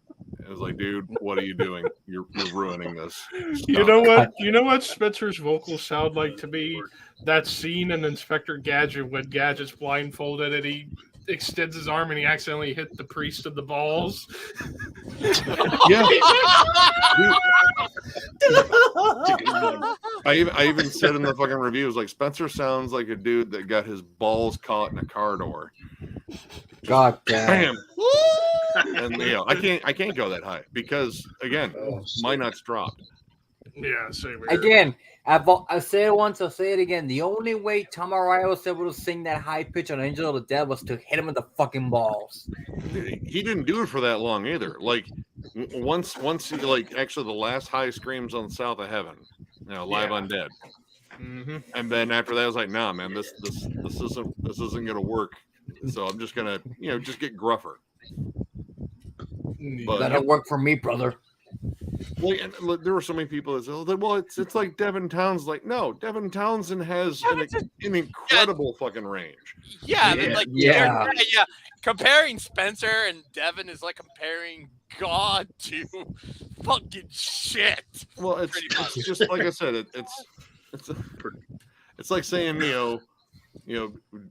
It was like, dude, what are you doing? You're ruining this. Stop. You know what? You know what Spencer's vocals sound like to me? That scene in Inspector Gadget when Gadget's blindfolded and he extends his arm and he accidentally hit the priest in the balls. Yeah. I even said in the fucking reviews, like, Spencer sounds like a dude that got his balls caught in a car door. God damn. Bam. And I can't go that high because again, my nuts dropped. Yeah, same here. Again, I've said it once, I'll say it again. The only way Tom Araya was able to sing that high pitch on Angel of the Dead was to hit him in the fucking balls. He didn't do it for that long either. Like once he, like, actually the last high screams on South of Heaven, Live Undead. Mm-hmm. And then after that I was like, nah, man, this isn't gonna work. So I'm just gonna just get gruffer. But that'll work for me, brother. Well, and there were so many people that said, well, it's like Devin Townsend. Like, no, Devin Townsend has an incredible fucking range. Yeah. Comparing Spencer and Devin is like comparing God to fucking shit. Well, it's just like I said, it's like saying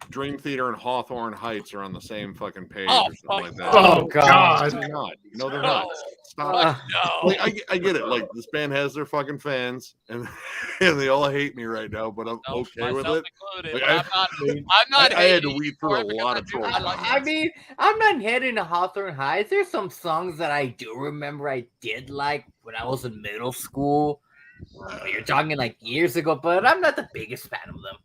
Dream Theater and Hawthorne Heights are on the same fucking page or something like that. Oh God! They're not. No, they're not. Stop. No. Like, I get it. Like, this band has their fucking fans, and they all hate me right now, but I'm okay with it. Like, I'm not. I had to weed through a lot of trolls. I mean, I'm not heading to Hawthorne Heights. There's some songs that I do remember I did like when I was in middle school. You're talking like years ago, but I'm not the biggest fan of them.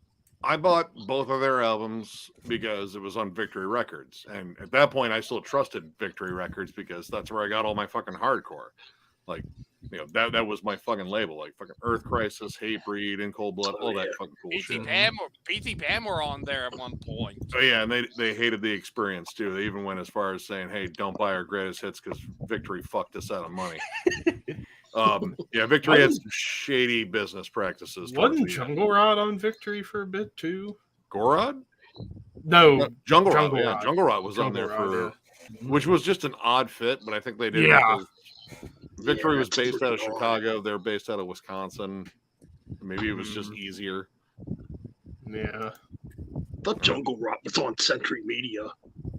I bought both of their albums because it was on Victory Records. And at that point, I still trusted Victory Records because that's where I got all my fucking hardcore. Like, that was my fucking label. Like, fucking Earth Crisis, Hatebreed, In Cold Blood, all that fucking cool shit. PT Pam were on there at one point. Oh, yeah, and they hated the experience, too. They even went as far as saying, hey, don't buy our greatest hits because Victory fucked us out of money. Victory had some shady business practices. Wasn't Jungle Rod on Victory for a bit too? Gorod? No, Jungle Rod. Yeah, Jungle Rod was on there which was just an odd fit, but I think they did. Yeah. Victory was based out of Chicago. They're based out of Wisconsin. Maybe it was just easier. Yeah. The Jungle Rod was on Century Media.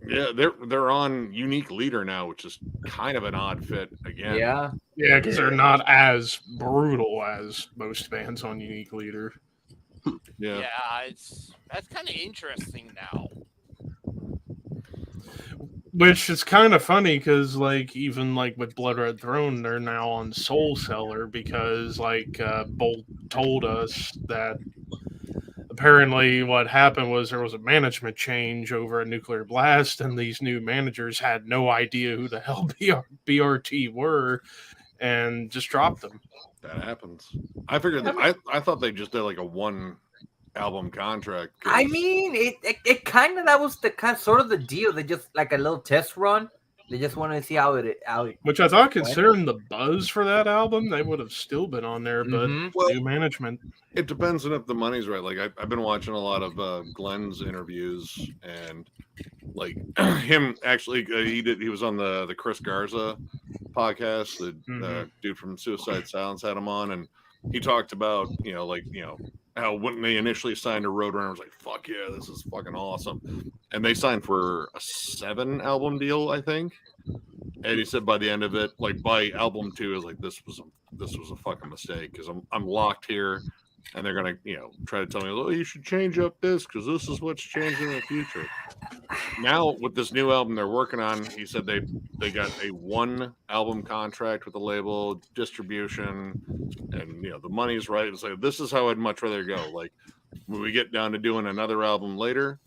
Yeah, they're on Unique Leader now, which is kind of an odd fit again. Yeah, because they're not as brutal as most bands on Unique Leader. Yeah, that's kind of interesting now. Which is kind of funny because, like, even like with Blood Red Throne, they're now on Soul Seller because, like, Bolt told us that apparently what happened was there was a management change over at Nuclear Blast, and these new managers had no idea who the hell BRT were and just dropped them. That happens. I figured that I thought they just did like a one album contract. I mean, it kind of, that was the kind sort of the deal. They just like a little test run. They just wanted to see how it which I thought, considering the buzz for that album, they would have still been on there, but new management. It depends on if the money's right. Like, I've been watching a lot of Glenn's interviews, and like him actually, he was on the Chris Garza podcast. The dude from Suicide Silence had him on, and he talked about how when they initially signed to Roadrunner, I was like, fuck yeah, this is fucking awesome. And they signed for a 7 album deal, I think. And he said by the end of it, like by album 2, is like, this was a fucking mistake because I'm locked here, and they're gonna try to tell me, oh, you should change up this because this is what's changing in the future. Now with this new album they're working on, he said they got a 1 album contract with the label, distribution, and the money's right. It's like, this is how I'd much rather go. Like, when we get down to doing another album later,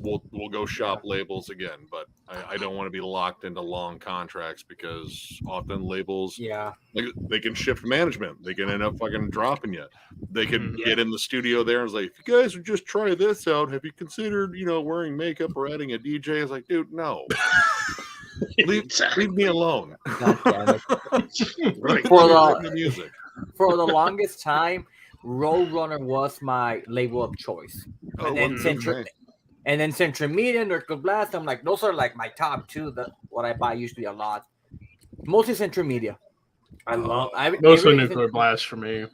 we'll go shop labels again, but I don't want to be locked into long contracts because often labels, they can shift management. They can end up fucking dropping you. They can get in the studio there and it's like, if you guys would just try this out, have you considered wearing makeup or adding a DJ? It's like, dude, no. Leave me alone. God damn it. Right. For the longest time, Roadrunner was my label of choice. And then Century Media, Nuclear Blast, I'm like, those are like my top 2, what I buy usually a lot. Mostly Century Media. I love. Mostly Nuclear Blast for me.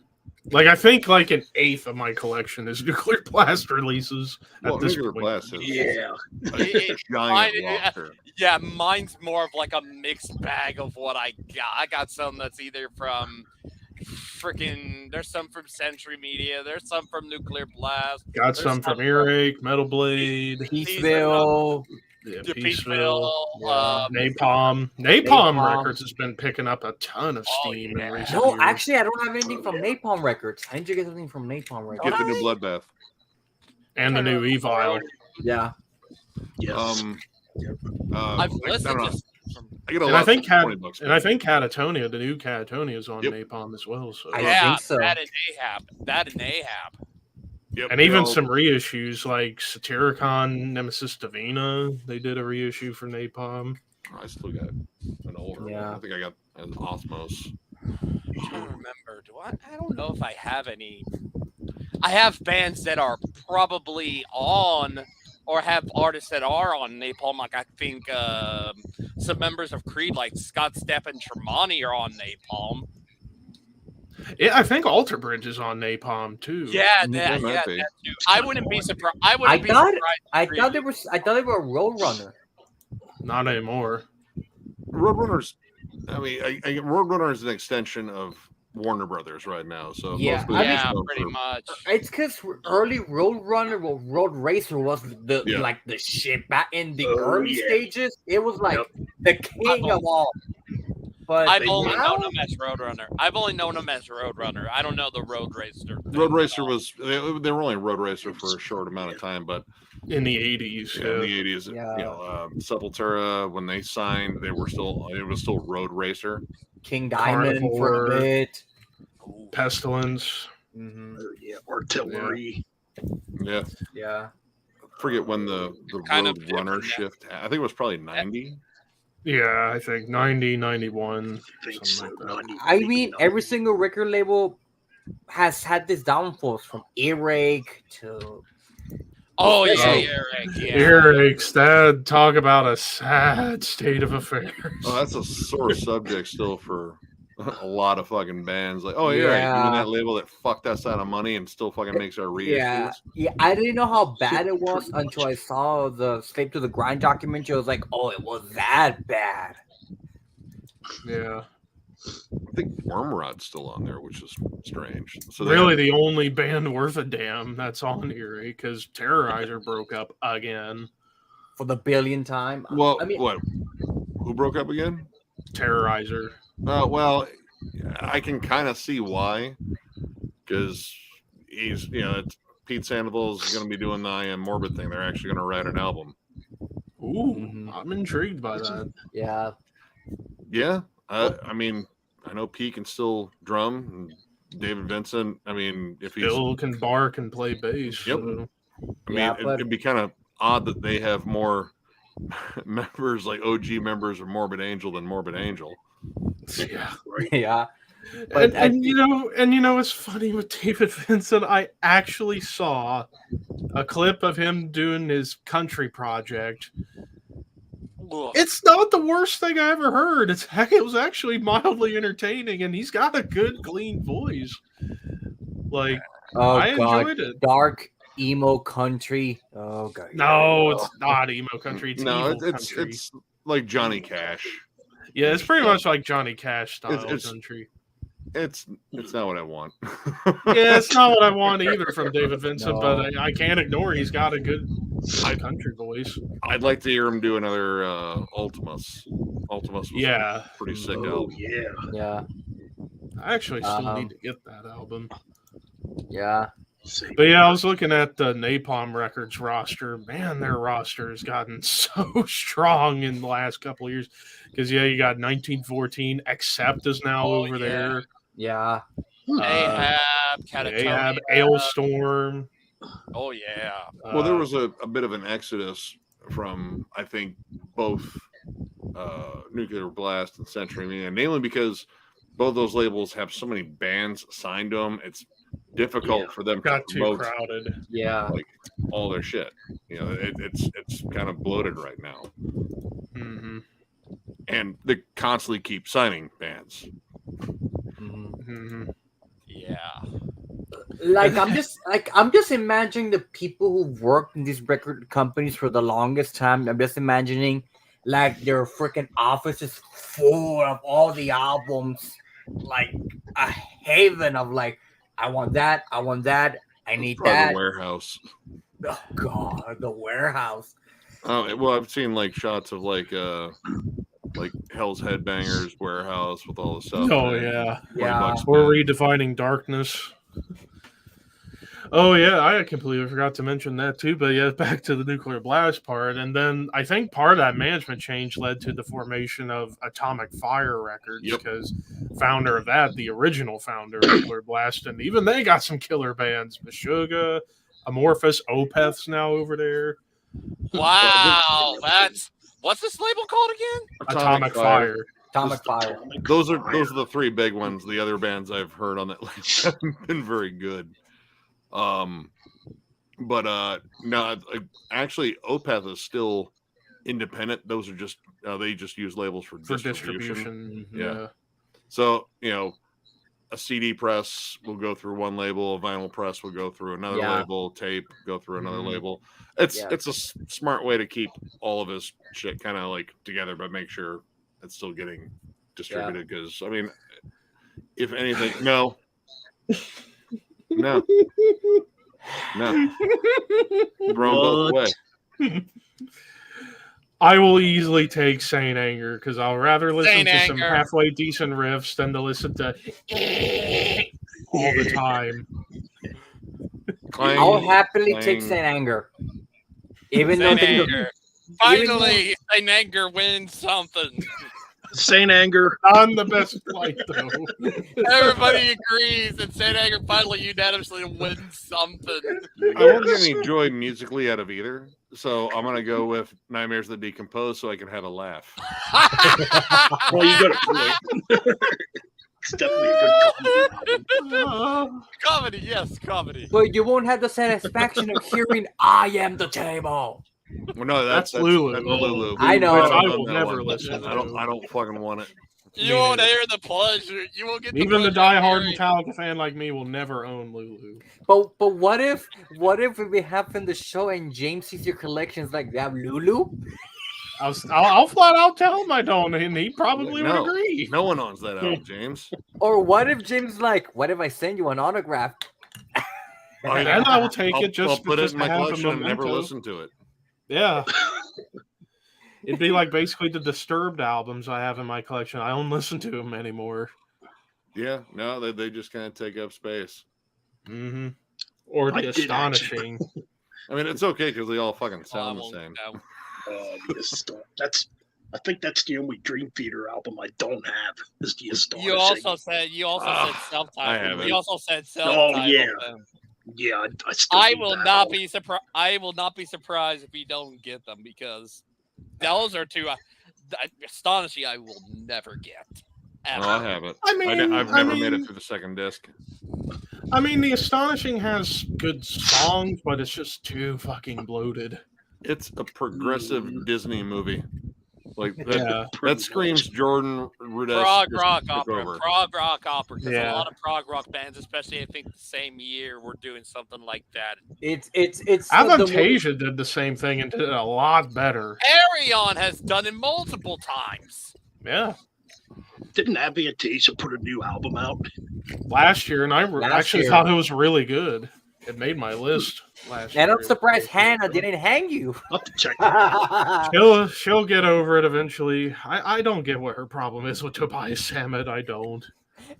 Like, I think like an eighth of my collection is Nuclear Blast releases at this Nuclear point. Blast is Yeah. a giant roster. Yeah, mine's more of like a mixed bag of what I got. I got some that's either from there's some from Century Media, there's some from Nuclear Blast. Got some from Earache, Metal Blade, Peaceville. Yeah, Peaceville, Napalm Records has been picking up a ton of steam in recent years. No, actually, I don't have anything from Napalm Records. I need to get something from Napalm Records. Get the new Bloodbath. And the new Evil. Yeah. Yes. I've listened to some. I get a And lot I think of $20. and I think Catatonia, the new Catatonia, is on Yep. Napalm as well. So I Yeah, think so. that and Ahab. Yep, and they even all- some reissues like Satyricon, Nemesis Divina, they did a reissue for Napalm. I still got an older one. Yeah. I think I got an Osmos. I'm trying to remember. I don't know if I have any. I have bands that are probably on, or have artists that are on Napalm. Like I think some members of Creed, like Scott Stepp and Tremonti, are on Napalm. Yeah, I think Alter Bridge is on Napalm too. Yeah, They might be. that too. I wouldn't be surprised. I wouldn't be thought- surprised. I thought they were Roadrunner. Not anymore. Roadrunners. I mean, Roadrunner is an extension of Warner Brothers right now. So Yeah, mostly I mean- it's Yeah, known pretty for- much. It's because early Roadrunner, well, Road Racer was the Yeah. like the shit back in the Oh, early yeah. stages. It was like Yep. the king of all. But I've only now, known him as Roadrunner. I don't know the Road Racer. thing Road Racer at all. was they were only Road Racer for a short amount of time, but In the 80s. in the 80s, Yeah. Sepultura when they signed, it was still Road Racer. King Diamond for Carnivore. a bit. Pestilence. Mm-hmm. Yeah. Artillery. Yeah, Yeah. forget when the Kind of Road Runner different, shift. I think it was probably 90. Yeah, I think 90, 91. I think something so. like that. 90, I mean, every 90. single record label has had this downfalls from Earache to Oh yeah, Oh. Eric. Yeah. Earaches, that talk about a sad state of affairs. Oh, that's a sore subject still for a lot of fucking bands. Like, oh yeah, Yeah. even that label that fucked us out of money and still fucking makes our reissues. yeah. I didn't know how bad it was until I saw the Slave to the Grind documentary. I was like, oh, it was that bad. Yeah. I think Wormrod's still on there, which is strange. So they Really have- the only band worth a damn that's on Earache because Terrorizer broke up again. For the billionth time. well, I mean, what? Who broke up again? Terrorizer. Well, I can kind of see why, because he's it's Pete Sandoval's going to be doing the I Am Morbid thing. They're actually going to write an album. Ooh, Mhm. I'm intrigued by that. yeah. Yeah, I mean, I know Pete can still drum. And David Vincent. I mean, if he's, Bill can bark and play bass. Yep. so- I mean, Yeah, but- it'd be kind of odd that they have more members, like OG members of Morbid Angel than Morbid Angel. Yeah. yeah. But And you know what's funny with David Vincent? I actually saw a clip of him doing his country project. Ugh. It's not the worst thing I ever heard. It was actually mildly entertaining, and he's got a good, clean voice. Like Oh, I God. enjoyed it. Dark emo country. Oh, God. No, it's not emo country. It's No, evil it's country. it's like Johnny Cash. Yeah, it's pretty much like Johnny Cash style It's- country. It's not what I want. Yeah, it's not what I want either from David Vincent, No. but I can't ignore he's got a good country voice. I'd like to hear him do another Ultimus. Ultimus was Yeah. a pretty sick Oh album. yeah. Yeah. I actually still Um, need to get that album. Yeah. Same. But yeah, I was looking at the Napalm Records roster. Man, their roster has gotten so strong in the last couple of years. Because yeah, you got 1914. Accept is now Oh, over yeah. there. Yeah. Ahab, Catatonia. Ahab, Ailstorm. Oh yeah. Well, there was a bit of an exodus from, I think, both Nuclear Blast and Century Media, namely because both those labels have so many bands signed to them. It's difficult Yeah. for them to got too promote crowded. Yeah. all their shit. It's kind of bloated right now. Hmm. and they constantly keep signing bands. Mhm. Yeah. I'm just imagining the people who worked in these record companies for the longest time. I'm just imagining like their freaking office is full of all the albums, like a haven of like, I want that, I need Probably that. the warehouse. Oh God, the warehouse. Oh well, I've seen like shots of like Hell's Headbangers warehouse with all the stuff. Oh in it. yeah, 20 bucks a we're bit. redefining darkness. Oh yeah, I completely forgot to mention that too. But yeah, back to the nuclear blast part, and then I think part of that management change led to the formation of Atomic Fire Records, Yep. because founder of that, the original founder of Nuclear Blast, and even they got some killer bands: Meshuggah, Amorphous, Opeth's now over there. Wow, that's what's this label called again? Atomic Fire. Atomic Fire. Those are the three big ones. The other bands I've heard on that list haven't been very good. But no, actually, Opeth is still independent. Those are just they just use labels for distribution. Yeah. So a CD press will go through one label, a vinyl press will go through another label, tape go through another label. It's a smart way to keep all of his shit kind of like together, but make sure it's still getting distributed. Because I mean, if anything, no. Wrong both way. I will easily take Saint Anger because I'll rather listen Saint to some Anger. halfway decent riffs than to listen to all the time. Clang, I'll happily clang. take Saint Anger. Even though Saint they Anger. Finally, Saint Anger wins something. Saint Anger. On the best flight, though. Everybody agrees that Saint Anger finally unanimously wins something. I won't get any joy musically out of either, so I'm gonna go with Nightmares That Decompose so I can have a laugh. Well, you got a point. It's definitely a good comedy. Comedy, yes, comedy. But you won't have the satisfaction of hearing "I am the table." Well, no, that's Lulu. That's Lulu. I know. Which I I've will done that never one. listen to. I don't fucking want it. You won't hear the pleasure. You won't get the Even the pleasure of diehard hearing- Metallica fan like me will never own Lulu. But what if we happen the show and James sees your collections like that, Lulu? I'll flat out tell him I don't, and he probably would No. agree. No one owns that album, James. Or what if James is like, what if I send you an autograph? And I will take it just I'll put because it in my I have a collection and never memento. listen to it. Yeah. It'd be like basically the Disturbed albums I have in my collection. I don't listen to them anymore. Yeah, no, they just kind of take up space. Mm-hmm. Or I the did Astonishing. I mean, it's okay because they all fucking Oh, I sound the won't- same. I think that's the only Dream Theater album I don't have. Is the Astonishing. You also said I self-titled. haven't. You also said self-titled. yeah. then. Yeah, I still. I need will that not album. be surprised. I will not be surprised if we don't get them because those are two astonishing. I will never get. Ever. No, I haven't. I mean, I've never made it through the second disc. I mean, the Astonishing has good songs, but it's just too fucking bloated. It's a progressive Disney movie. Like that, Yeah. that screams Jordan Rudess. Prog just rock took opera. over. Prog rock opera. Because Yeah. a lot of prog rock bands, especially I think the same year, were doing something like that. It's Avantasia did the same thing and did it a lot better. Arion has done it multiple times. Yeah. Didn't Avantasia put a new album out? Last year, and I actually year. thought it was really good. It made my list last year. And I'm surprised Hannah didn't hang you. I'll have to check that out. She'll get over it eventually. I don't get what her problem is with Tobias Sammet. I don't.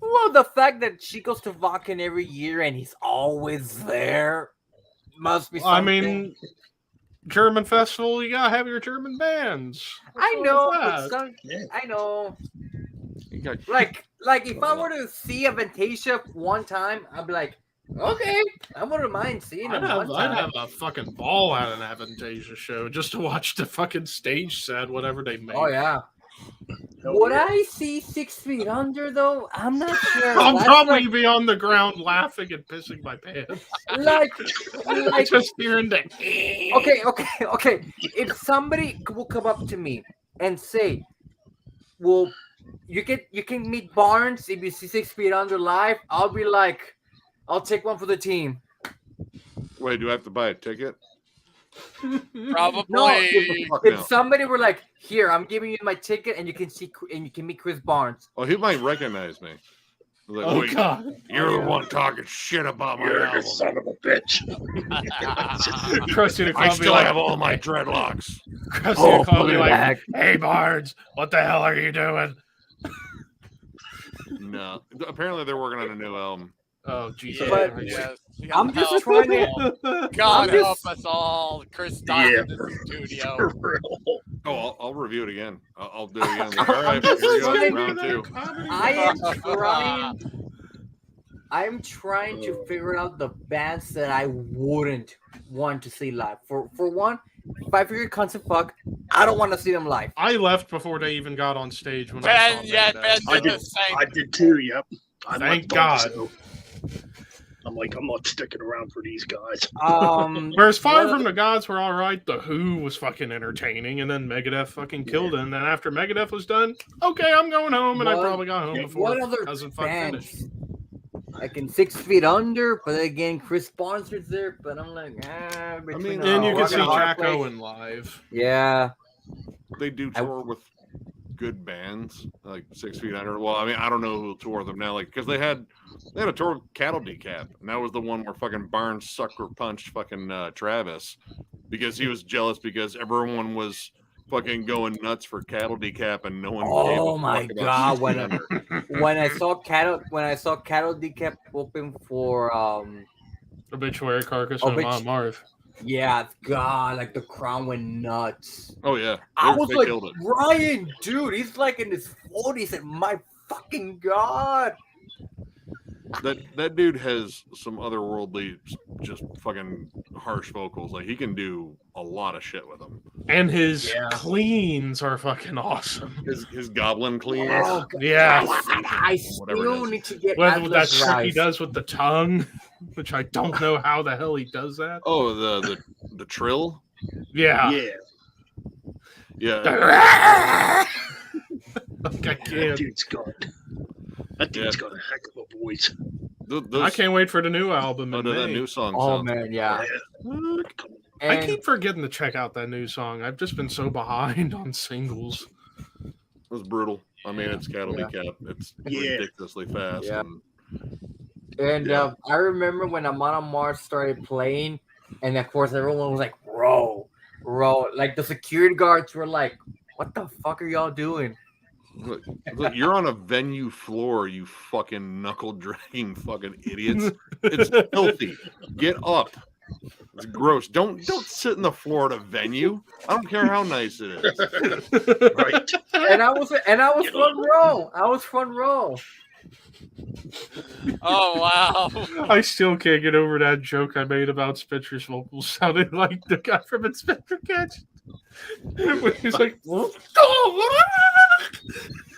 Well, the fact that she goes to Vakken every year and he's always there must be something. I mean, German festival, you gotta have your German bands. I What's know, wrong with but that? I know. You got- Like if I were to see Avantasia one time, I'd be like, okay, I wouldn't mind seeing him one I'd time. have a fucking ball at an Avantasia show just to watch the fucking stage set, whatever they make. Oh yeah. Hell Would yeah. I see 6 Feet Under though? I'm not sure. I'll That's probably be on the ground laughing and pissing my pants. like Just hearing the okay. If somebody will come up to me and say, well, you can meet Barnes if you see 6 Feet Under live. I'll be like, I'll take one for the team. Wait, do I have to buy a ticket? Probably. No, Fuck if no. somebody were like, here, I'm giving you my ticket, and you can meet Chris Barnes. Oh, he might recognize me. Like, Oh wait, God! you're the one talking shit about my You're the album. son of a bitch. Krusty the I Clown be still like, have all my dreadlocks. Krusty the Clown put be it like, back. "Hey Barnes, what the hell are you doing?" No, apparently they're working on a new album. Oh Jesus! But- Christ. Yes. I'm just Help trying to- us all. God I'm just- help us all. Chris died Yeah, in the studio. For real. Oh, I'll review it again. I'll do it again. Like, I'm all right, just here we go. trying- Round two. I'm trying to figure out the bands that I wouldn't want to see live. For one, if I figure concept fuck, I don't want to see them live. I left before they even got on stage when I Ben, saw yeah, Megadeth. Ben I did did. the same. I did too. Yep. I Thank left God. also. I'm like, I'm not sticking around for these guys. Whereas Fire one of from the Gods were all right, The Who was fucking entertaining, and then Megadeth fucking killed it. And then after Megadeth was done, okay, I'm going home, and I What- probably got home before what other Cousin Fuck finished. bands? Like in 6 Feet Under, but again, Chris Barnes is there. But I'm like, between mean, And you Rock can see and a Hard Jack Place- Owen live. Yeah, They do tour with good bands like 6 Feet Under. Well, I mean, I don't know who'll tour with them now, like because they had a tour with Cattle Decap, and that was the one where fucking Barnes sucker punched fucking Travis because he was jealous because everyone was fucking going nuts for Cattle Decap and no one. gave Oh a my fuck about God, 6 Feet Under. when I saw Cattle Decap open for Obituary Carcass and Mom Marv. yeah, God, like the crowd went nuts. Oh yeah, I was they like, killed it. Ryan, dude, he's like in his 40s, and my fucking God. That dude has some otherworldly, just fucking harsh vocals. Like he can do a lot of shit with them. And his Yeah. cleans are fucking awesome. His goblin clean. Oh, God. Yeah. I Whatever it still is. need to get With that Atlas trick he Rise. does with the tongue, which I don't know how the hell he does that. Oh, the trill. Yeah. Yeah. Yeah. Like, I That can't. dude's got a heck of a voice. I can't wait for the new album in That May. new song. Oh sounds- man, yeah. I And keep forgetting to check out that new song. I've just been so behind on singles. It was brutal. I mean, it's Cattle Yeah. Decap. It's Yeah. ridiculously fast. Yeah. And And I remember when Amon Mars started playing, and of course everyone was like, "Bro, like the security guards were like, "What the fuck are y'all doing?" look, you're on a venue floor, you fucking knuckle dragging fucking idiots. It's filthy. Get up. It's gross. Don't sit in the floor at a venue. I don't care how nice it is. Right. And I was front row. I was front row. Oh wow. I still can't get over that joke I made about Spencer's vocals sounding like the guy from Inspector Gadget. He's like,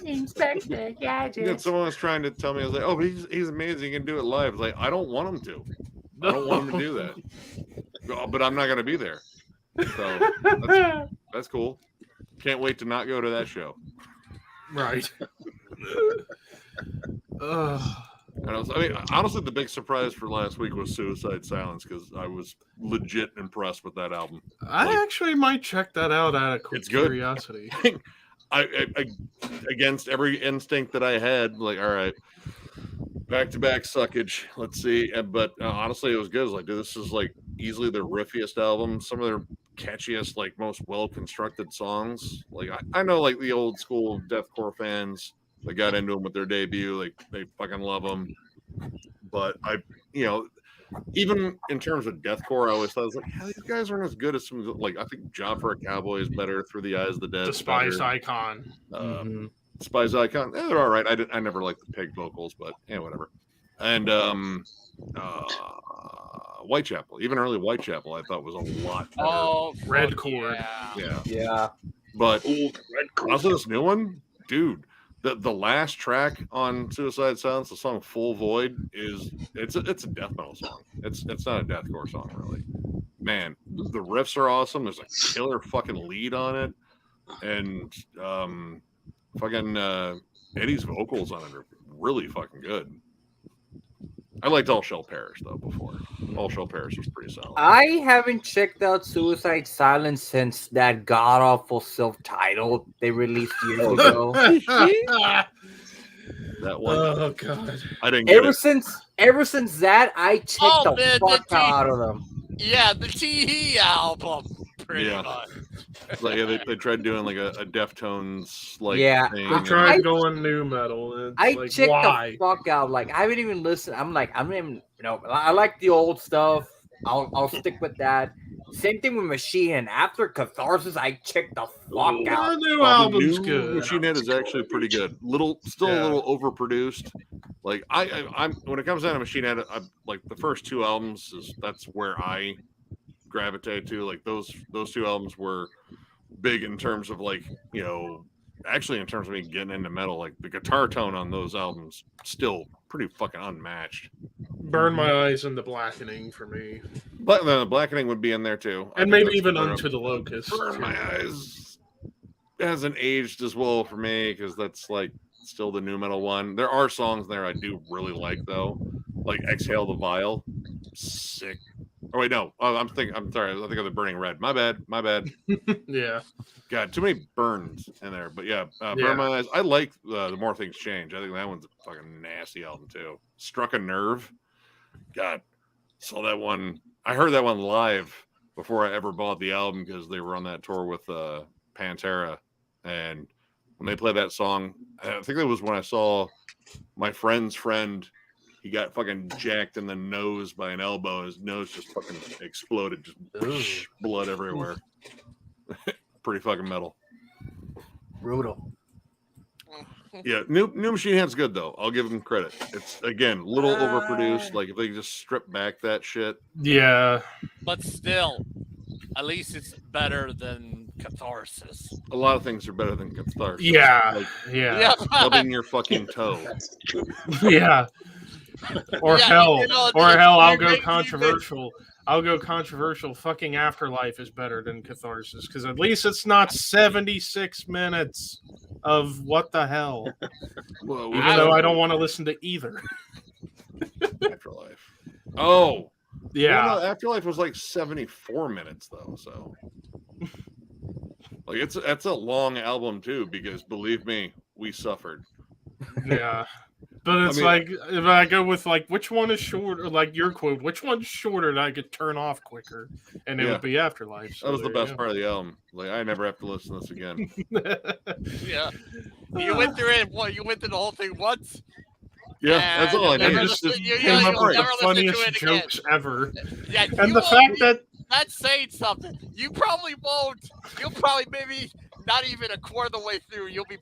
Inspector Gadget. Someone was trying to tell me, I was like, oh, but he's amazing. He can do it live. It's like, I don't want him to. I don't want him to do that. But I'm not going to be there. So that's cool. Can't wait to not go to that show. Right. And I mean, honestly, the big surprise for last week was Suicide Silence because I was legit impressed with that album. I actually might check that out out of It's good. curiosity. I against every instinct that I had, like, all right, back-to-back suckage. Let's see. But honestly, it was good. It was like, dude, this is like easily their riffiest album. Some of their catchiest, like most well-constructed songs. Like I know, like the old school deathcore fans that got into them with their debut, like they fucking love them. But even in terms of deathcore, I always thought, I was like, hell, these guys aren't as good as some. Like I think Job for a Cowboy is better. Through the Eyes of the Dead, Despised better. Icon. Spies Icon, they're all right. I never liked the pig vocals, but whatever. And Whitechapel, even early Whitechapel, I thought was a lot better. Oh, Red fuck Chord. Yeah. Yeah. But Old red also this new one, dude. The last track on Suicide Silence, the song "Full Void," it's a death metal song. It's not a deathcore song, really. Man, the riffs are awesome. There's a killer fucking lead on it, and fucking Eddie's vocals on it are really fucking good. I liked All Shall Perish though before. All Shall Perish was pretty solid. I haven't checked out Suicide Silence since that god awful self-titled they released years ago. That one. Oh god. I didn't get it. Ever since that, I checked the fuck out of them. Yeah, the TE album. Pretty Yeah. much. Like, yeah, they tried doing like a Deftones like thing. They tried going new metal. And I like, checked why? the fuck out. Like, I haven't even listened. I'm not even, I like the old stuff. I'll stick with that. Same thing with Machine Head. After Catharsis, I checked the fuck out. The new album's the new good. Machine Head is actually pretty good. A little overproduced. Like I'm when it comes down to Machine Head, like the first two albums that's where I gravitate to. Like those two albums were big in terms of like, actually in terms of me getting into metal. Like the guitar tone on those albums still pretty fucking unmatched. Burn My Eyes and The Blackening for me. But the Blackening would be in there too. And maybe even Unto the Locust. Burn My Eyes hasn't aged as well for me because that's like still the new metal one. There are songs there I do really like though, like Exhale the Vial, sick. Oh wait, no, I'm sorry. I think of the Burning Red. My bad. Yeah. God, too many burns in there. But yeah, Burn My Eyes. I like the More Things Change. I think that one's a fucking nasty album too. Struck a Nerve. God, saw that one. I heard that one live before I ever bought the album because they were on that tour with Pantera, and when they played that song, I think it was when I saw my friend's friend. He got fucking jacked in the nose by an elbow. His nose just fucking exploded, just blood everywhere. Pretty fucking metal. Brutal. Yeah, new Machine Head's good though. I'll give them credit. It's again a little overproduced. Like if they just strip back that shit. Yeah. But still, at least it's better than Catharsis. A lot of things are better than Catharsis. Yeah. Like Yeah. rubbing your fucking toe. Yeah. Or hell. I'll go makes controversial. I'll go controversial. Fucking Afterlife is better than Catharsis because at least it's not 76 minutes of what the hell. Well, Even though I don't want to listen to either. Afterlife. Oh. Yeah. Well, no, Afterlife was like 74 minutes though, so like that's a long album too, because believe me, we suffered. Yeah. But it's like if I go with like which one is shorter, like your quote, which one's shorter that I could turn off quicker, and it would be Afterlife. So that was the best part of the album. Like I never have to listen to this again. Yeah, you went through it. What, you went through the whole thing once? Yeah, that's all I And need. just you came up with never the listen to funniest it again. jokes ever. Yeah, And the fact that that's saying something. You probably won't. You'll probably maybe not even a quarter of the way through. You'll be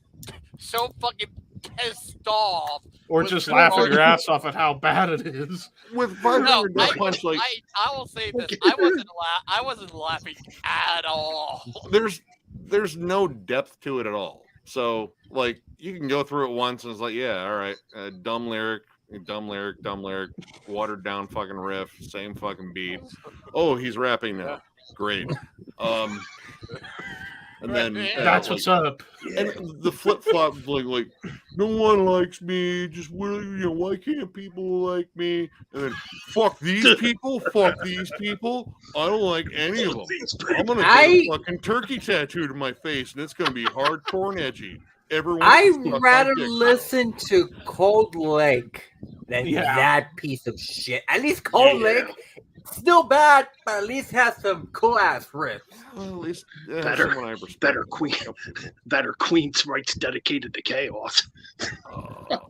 so fucking pissed off. or just laughing your ass off at how bad it is. With 500 No, punch, like I will say this. I wasn't laughing at all. there's no depth to it at all. So like you can go through it once and it's like, yeah, all right, dumb lyric, watered down fucking riff, same fucking beat. Oh, he's rapping now. Great. And then That's what's up. and the flip flop, like no one likes me. Just why can't people like me? And then fuck these people. I don't like any of them. I'm gonna get a fucking turkey tattooed in my face, and it's gonna be hardcore and edgy. Everyone, I'd rather listen to Cold Lake than that piece of shit. At least Cold Lake, still bad, but at least has some cool ass riffs. Well, at least better Queen's rights dedicated to chaos.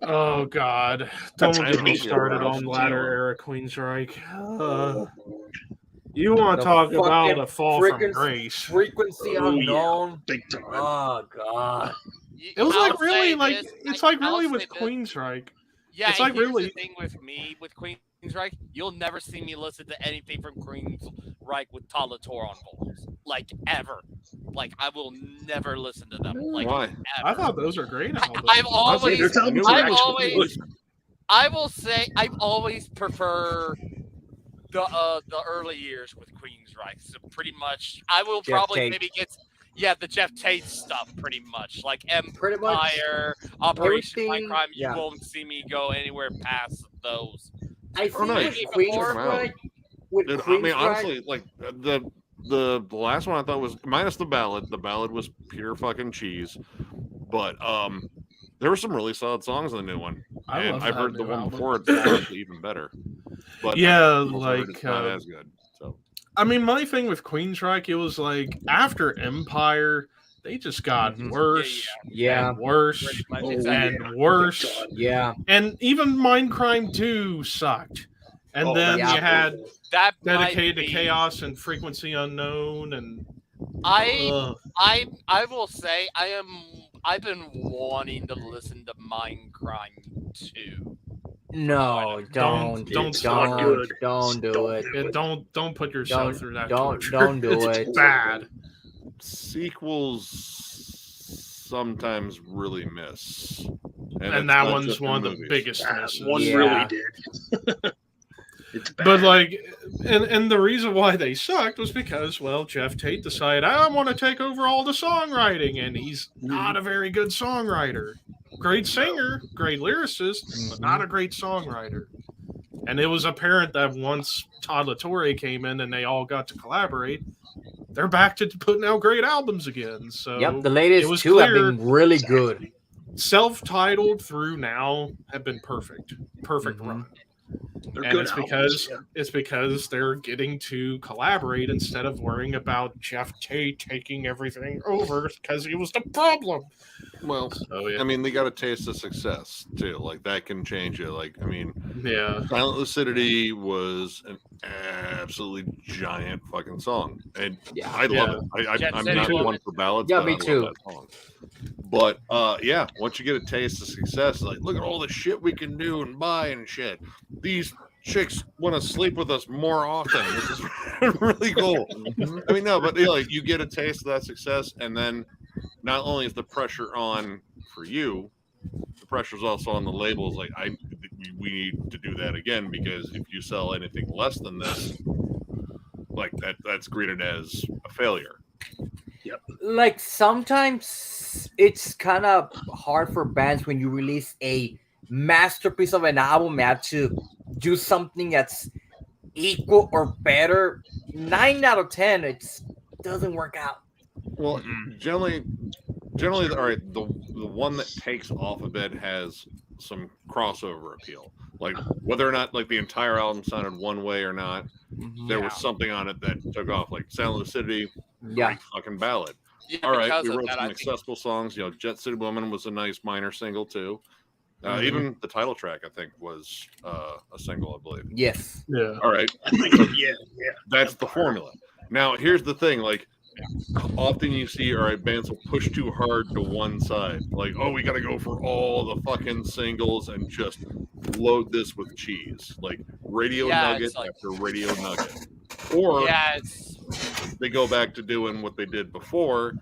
Oh God! Don't get me started on too. latter era Queensryche. You want to talk about a fall from grace? Frequency unknown. Big time. Oh God! It was I'll like really say like this, it's I- like really I'll with say this. Queensryche. Yeah, It's like here's really- the thing with me with Queensryche. You'll never see me listen to anything from Queensryche with Talator on vocals, like ever. Like I will never listen to them. Like Why? ever. I thought those are great albums. I've always, Their albums are actually good. I will say, I've always prefer the early years with Queensryche. So pretty much, I will Jeff probably Tate. maybe get. Yeah, the Jeff Tate stuff, pretty much. Like Pretty much Empire, Operation everything- Mindcrime, you yeah. won't see me go anywhere past those. I think nice. with Maybe Queen before. Strike, with Dude, I Queen mean, Strike, honestly, like the last one I thought was minus the ballad. The ballad was pure fucking cheese, but there were some really solid songs in the new one, I love I've that heard the new one album. before it's honestly even better. But Yeah, I've also heard like, it's not as good. So I mean, my thing with Queensryche, it was like after Empire, they just got Mhm. worse yeah, and worse Pretty much, Oh, exactly. and worse. God. yeah, And even Mindcrime 2 sucked. And Oh, then yeah. you had That might Dedicated to be- Chaos and Frequency Unknown and I will say I've been wanting to listen to Mindcrime 2. no, don't Don't don't start don't, good. don't do Don't it. do yeah, don't put yourself Don't through that don't torture. don't do It's it. bad. sequels sometimes really miss, And it's that not one's just in one of the movies. biggest That misses. one Yeah. really did. It's bad. But like, and the reason why they sucked was because, well, Jeff Tate decided I want to take over all the songwriting, and he's not a very good songwriter. Great singer, great lyricist, but not a great songwriter. And it was apparent that once Todd LaTorre came in and they all got to collaborate, they're back to putting out great albums again. So Yep, the it latest was two have clear- been really good. self-titled through now have been perfect Mhm. run. They're And good it's albums, because they're getting to collaborate instead of worrying about Jeff Tate taking everything over because he was the problem. Well, Oh yeah, I mean, they got a taste of success too. Like that can change it. Like, I mean, yeah, Silent Lucidity was an absolutely giant fucking song, and Yeah. I love it. Jet I'm Set not Woman. one for ballads. Yeah, but me I too. Love that song. But yeah, once you get a taste of success, like look at all the shit we can do and buy and shit. These chicks want to sleep with us more often. This is really cool. I mean, no, but like you get a taste of that success, and then not only is the pressure on for you, the pressure's also on the labels. Like we need to do that again, because if you sell anything less than this, like that's greeted as a failure. Like sometimes it's kind of hard for bands when you release a masterpiece of an album and have to do something that's equal or better. 9 out of 10, it doesn't work out. Well, generally, all right. The one that takes off a bit has some crossover appeal. Like whether or not like the entire album sounded one way or not, there was something on it that took off. Like Silent Lucidity, Yeah. great fucking ballad. Yeah, All right, because we of wrote that, some I think- accessible songs. You know, Jet City Woman was a nice minor single too. Mhm. Even the title track, I think, was a single, I believe. Yes. yeah. All right, I think, yeah. that's the formula. Now, here's the thing: like, often you see, all right, bands will push too hard to one side. Like, oh, we got to go for all the fucking singles and just load this with cheese, like radio Yeah, nugget it's like- after radio nugget. Or Yeah, it's they go back to doing what they did before,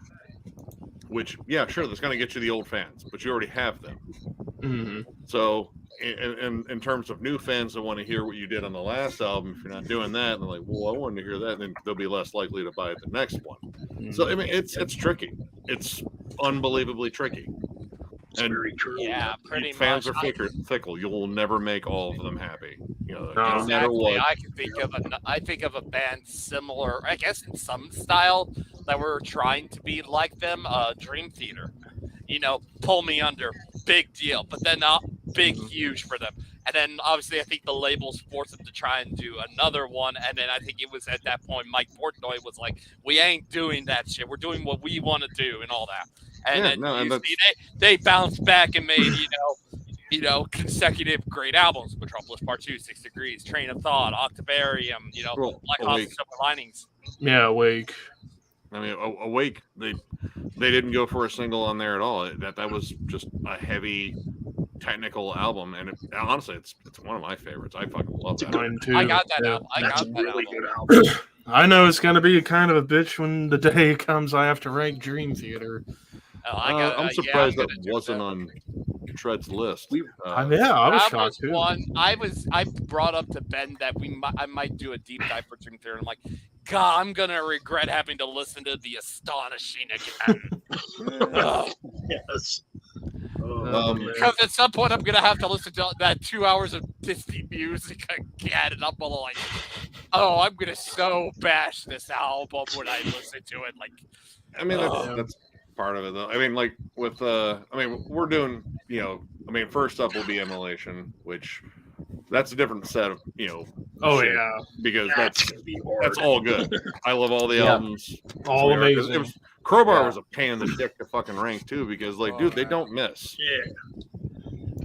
which, yeah, sure, that's going to get you the old fans, but you already have them. hmm So, in terms of new fans that want to hear what you did on the last album, if you're not doing that, they're like, well, I wanted to hear that, then they'll be less likely to buy the next one. So, I mean, it's tricky. It's unbelievably tricky. It's And very true. yeah, pretty fans much. are fickle. You'll never make all of them happy. You know, No. no matter Exactly. what. I think of a band similar, I guess, in some style that were trying to be like them. Dream Theater. You know, Pull Me Under, big deal, but then not big, huge for them. And then obviously, I think the labels forced them to try and do another one. And then I think it was at that point Mike Portnoy was like, "We ain't doing that shit. We're doing what we want to do," and all that. And Yeah, then no, and you see, they bounced back and made consecutive great albums: Metropolis Part 2, 6 Degrees, Train of Thought, Octavarium. Well, Black Hawk, Awake. Silver Linings. Yeah, Awake. I mean, Awake, they didn't go for a single on there at all. That was just a heavy technical album, and honestly, it's one of my favorites. I fucking love that. Mine too. I got that Yeah. album. I That's got a that really album. good album. I know it's going to be kind of a bitch when the day comes I have to rank Dream Theater. I'm surprised I'm that gonna do wasn't that. on Shred's list. I was That shocked was too. one. I brought up to Ben that I might do a deep dive for Dream Theater. I'm like, God, I'm gonna regret having to listen to the Astonishing again. Ugh. Yes. Because at some point I'm gonna have to listen to that 2 hours of Disney music again, and I'm gonna like, oh, I'm gonna so bash this album when I listen to it. Like, I mean, that's part of it, though. I mean, like with we're doing, first up will be Immolation, which that's a different set of, Oh shit, yeah, because That's gonna be hard. that's all good. I love all the Yeah. albums. all It amazing. was, Crowbar Yeah. was a pain in the dick to fucking rank too, because dude, they don't miss. Yeah.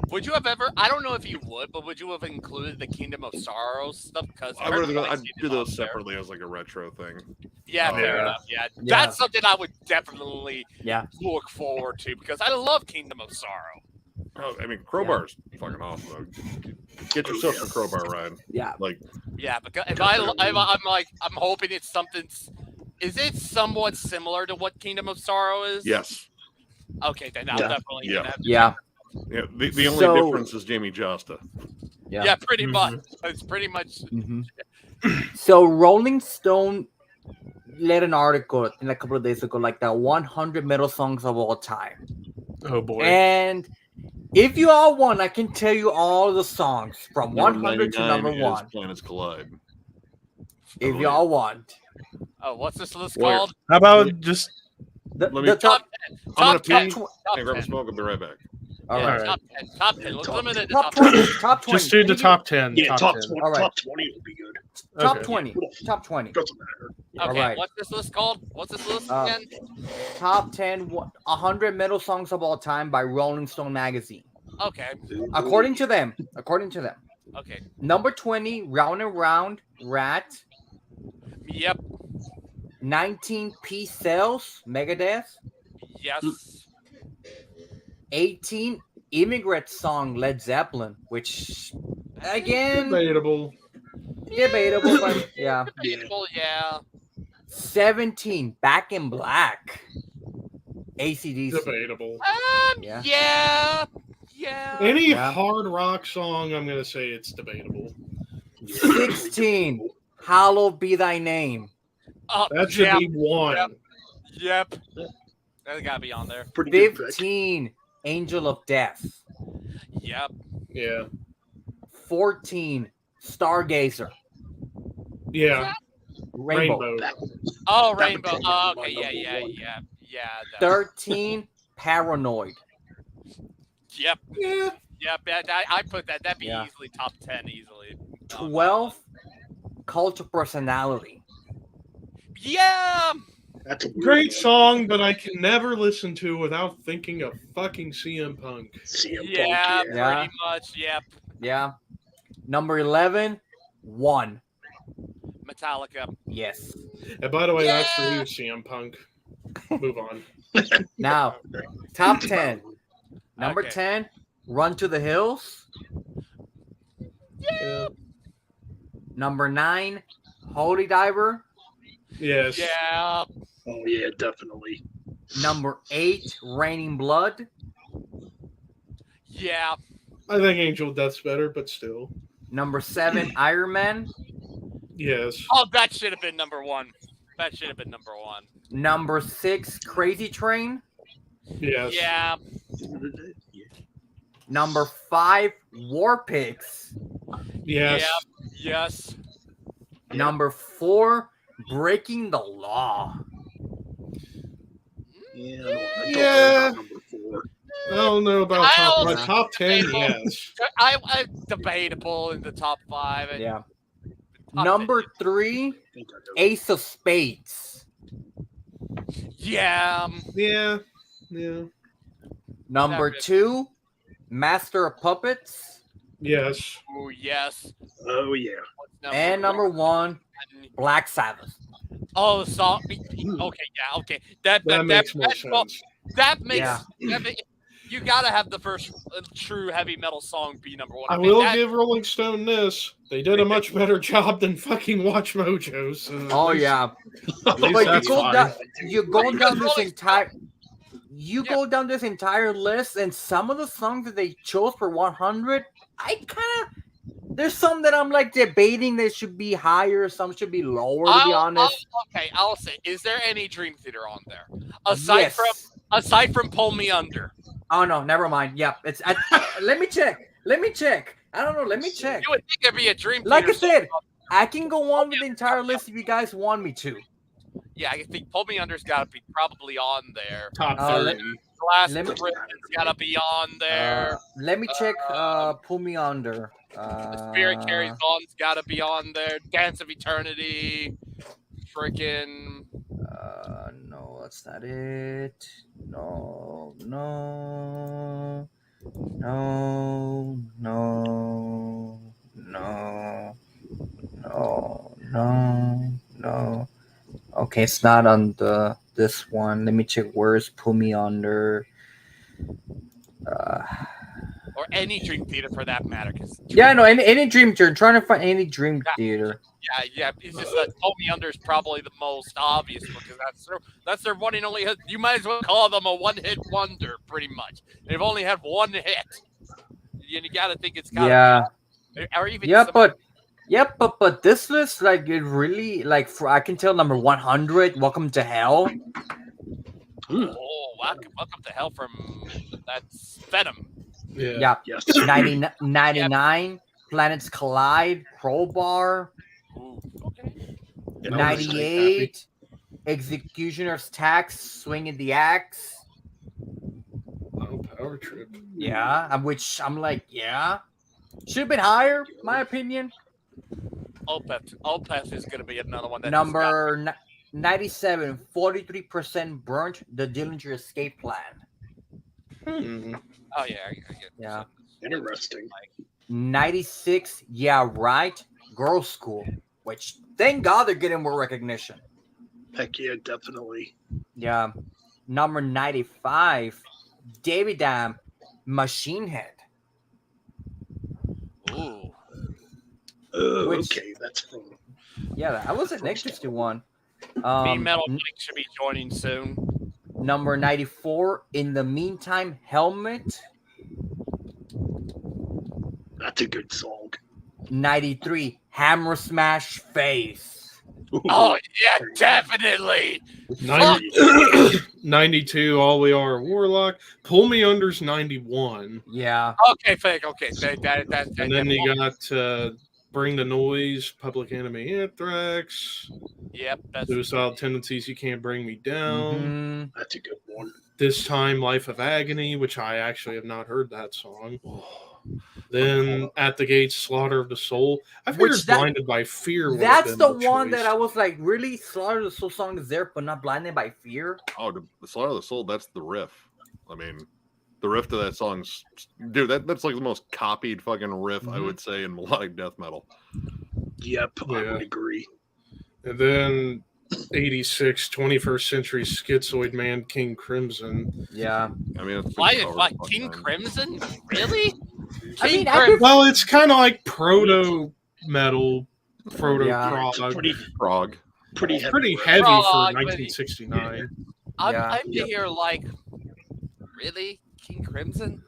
would you have ever? I don't know if you would, but would you have included the Kingdom of Sorrow stuff? Because I'd do those separately as like a retro thing. Yeah, fair Yeah. enough. Yeah, Yeah. that's something I would definitely Yeah. look forward to because I love Kingdom of Sorrow. Oh, I mean, Crowbar's fucking awesome. Though. Get yourself a Crowbar ride. Yeah. Yeah, because I'm hoping it's something. Is it somewhat similar to what Kingdom of Sorrow is? Yes. Okay, then I'll Yeah. definitely. Yeah. Have to Yeah. Yeah. The only So- difference is Jamie Josta. Yeah, pretty Mhm. much. It's pretty much. Mhm. So Rolling Stone let an article in a couple of days ago, like the 100 metal songs of all time. Oh boy. And if you all want, I can tell you all the songs from 100 to number 99 is 1. Planets Collide. If you all want. Oh, what's this list Warrior. called? How about just Let me- The top, Top 10. I'm gonna Top 10. pee Top and grab a 10. smoke. I'll be right back. all Yeah, right. top 10. Top 10. Let's Top limit it to Top top 20. Top 20. just do the top 10. Yeah, top 10. 20. All right. Top 20 will be good. Top Okay. 20. Top 20. Doesn't matter. Okay, Alright. what's this list called? What's this list Uh, again? Top 10 100 metal songs of all time by Rolling Stone magazine. Okay, According to them. okay. Number 20, Round and Round, Rat. Yep. 19, Peace Cells, Megadeth. Yes. 18, Immigrant Song, Led Zeppelin, which, again, Debatable. debatable, but yeah. Debatable, yeah. 17, Back in Black, AC/DC. Debatable. Yeah. Yeah. Yeah. Any Yeah. hard rock song, I'm gonna say it's debatable. 16, Hallowed Be Thy Name. That should yep. be one. Yep. That gotta be on there. Pretty good pick. 15, Angel of Death. Yep. Yeah. 14, Stargazer. Yeah. Rainbow. Oh, That Rainbow. would Oh, probably okay, be yeah. my number one. 13, Paranoid. Yep. Yeah. Yep. I put that. That'd be Yeah. easily top 10, easily. 12, Cult of Personality. Yeah. That's a weird Great one. song, but I can never listen to without thinking of fucking CM Punk. CM Punk, Yeah, Yeah. pretty much. Yep. Yeah. Number 11, One. Metallica. Yes. And by the way, that's for Yeah. you, CM Punk. Move on. Now, top 10. Number Okay. 10, Run to the Hills. Yeah. Number 9, Holy Diver. Yes. Yeah. Oh yeah, definitely. Number 8, Raining Blood. Yeah. I think Angel Death's better, but still. Number 7, Iron Man. Yes. Oh, that should have been number 1. That should have been number 1. Number 6, Crazy Train. Yes. Yeah. Number 5, War Pigs. Yes. Yep. Yes. Number 4, Breaking the Law. Yeah. I don't Yeah. know about number 4. I don't know about I top, also- but top 10, yes. I debatable in the top 5. and Yeah. top Number 3, I think I know. Ace of Spades. 10. Yeah. Yeah. Yeah. Number That- 2, Master of Puppets. Yes. Oh, yes. Oh yeah. What's And number 1, Black Sabbath. Oh, the song. Okay, yeah, okay. That makes more well, sense. that makes. Yeah. You gotta have the first true heavy metal song be number 1. I mean, will that- give Rolling Stone this. They did a much better job than fucking Watch Mojo. So Oh yeah. at least But that's fine. you go down this Rolling entire Yeah. go down this entire list, and some of the songs that they chose for 100, I kind of There's some that I'm like debating that should be higher, some should be lower. To be honest, I'll say, is there any Dream Theater on there aside from Pull Me Under? Oh no, never mind. Yeah, it's. Let me check. I don't know. Let me check. You would think it'd be a Dream Theater. Like I said, I can go on with the entire list if you guys want me to. Yeah, I think Pull Me Under's got to be probably on there. Top 30. Glass Ribbon's got to be on there. Let me check. Pull Me Under. The Spirit Carries On's got to be on there. Dance of Eternity. Freaking. No, that's not it. No. Okay, it's not on this one. Let me check. Where's Pull Me Under? Or any Dream Theater for that matter. Any Dream Theater. I'm trying to find any Dream Theater. Yeah. It's just that Pull Me Under is probably the most obvious because that's their one and only hit. You might as well call them a one-hit wonder, pretty much. They've only had one hit. You got to think it's got to be. Or even but this list, like, it really, like, I can tell number 100, Welcome to Hell. Oh, welcome to Hell from that's Venom. Yeah. Yes. 99, Planets Collide, Crowbar. Ooh, okay. 98, Executioner's Tax, Swinging the Axe. Oh, Power Trip. Yeah, which I'm like, should have been higher, my opinion. Opeth is going to be another one. That Number 97, 43% burnt, the Dillinger Escape Plan. Mm-hmm. Oh, yeah. I get Yeah. Interesting. 96, Girls School, which thank God they're getting more recognition. Heck yeah, definitely. Yeah. Number 95, David Dam, Machine Head. Ooh. Okay, that's fun. Yeah, that was an interesting one. Metal Mike should be joining soon. Number 94, In the Meantime, Helmet. That's a good song. 93, Hammer Smash Face. Oh, yeah, definitely. 92, All We Are Warlock. Pull Me Under's 91. Yeah. Okay, fake. Okay. And then you got Bring the Noise, Public Enemy Anthrax. Yep. That's Suicidal Tendencies, You Can't Bring Me Down. That's a good one. This Time, Life of Agony, which I actually have not heard that song. Then At the Gates, Slaughter of the Soul. I figured Blinded by Fear. That's the one that I was like, really? Slaughter of the Soul song is there, but not Blinded by Fear? Oh, the Slaughter of the Soul, that's the riff. I mean, the riff to that song's... Dude, that's like the most copied fucking riff, I would say, in melodic death metal. Yep, I would agree. And then 86, 21st Century Schizoid Man, King Crimson. Yeah. I mean, why King Crimson? Really? Well, it's kind of like proto metal, proto prog. Pretty heavy for 1969. I'm here like, really? King Crimson?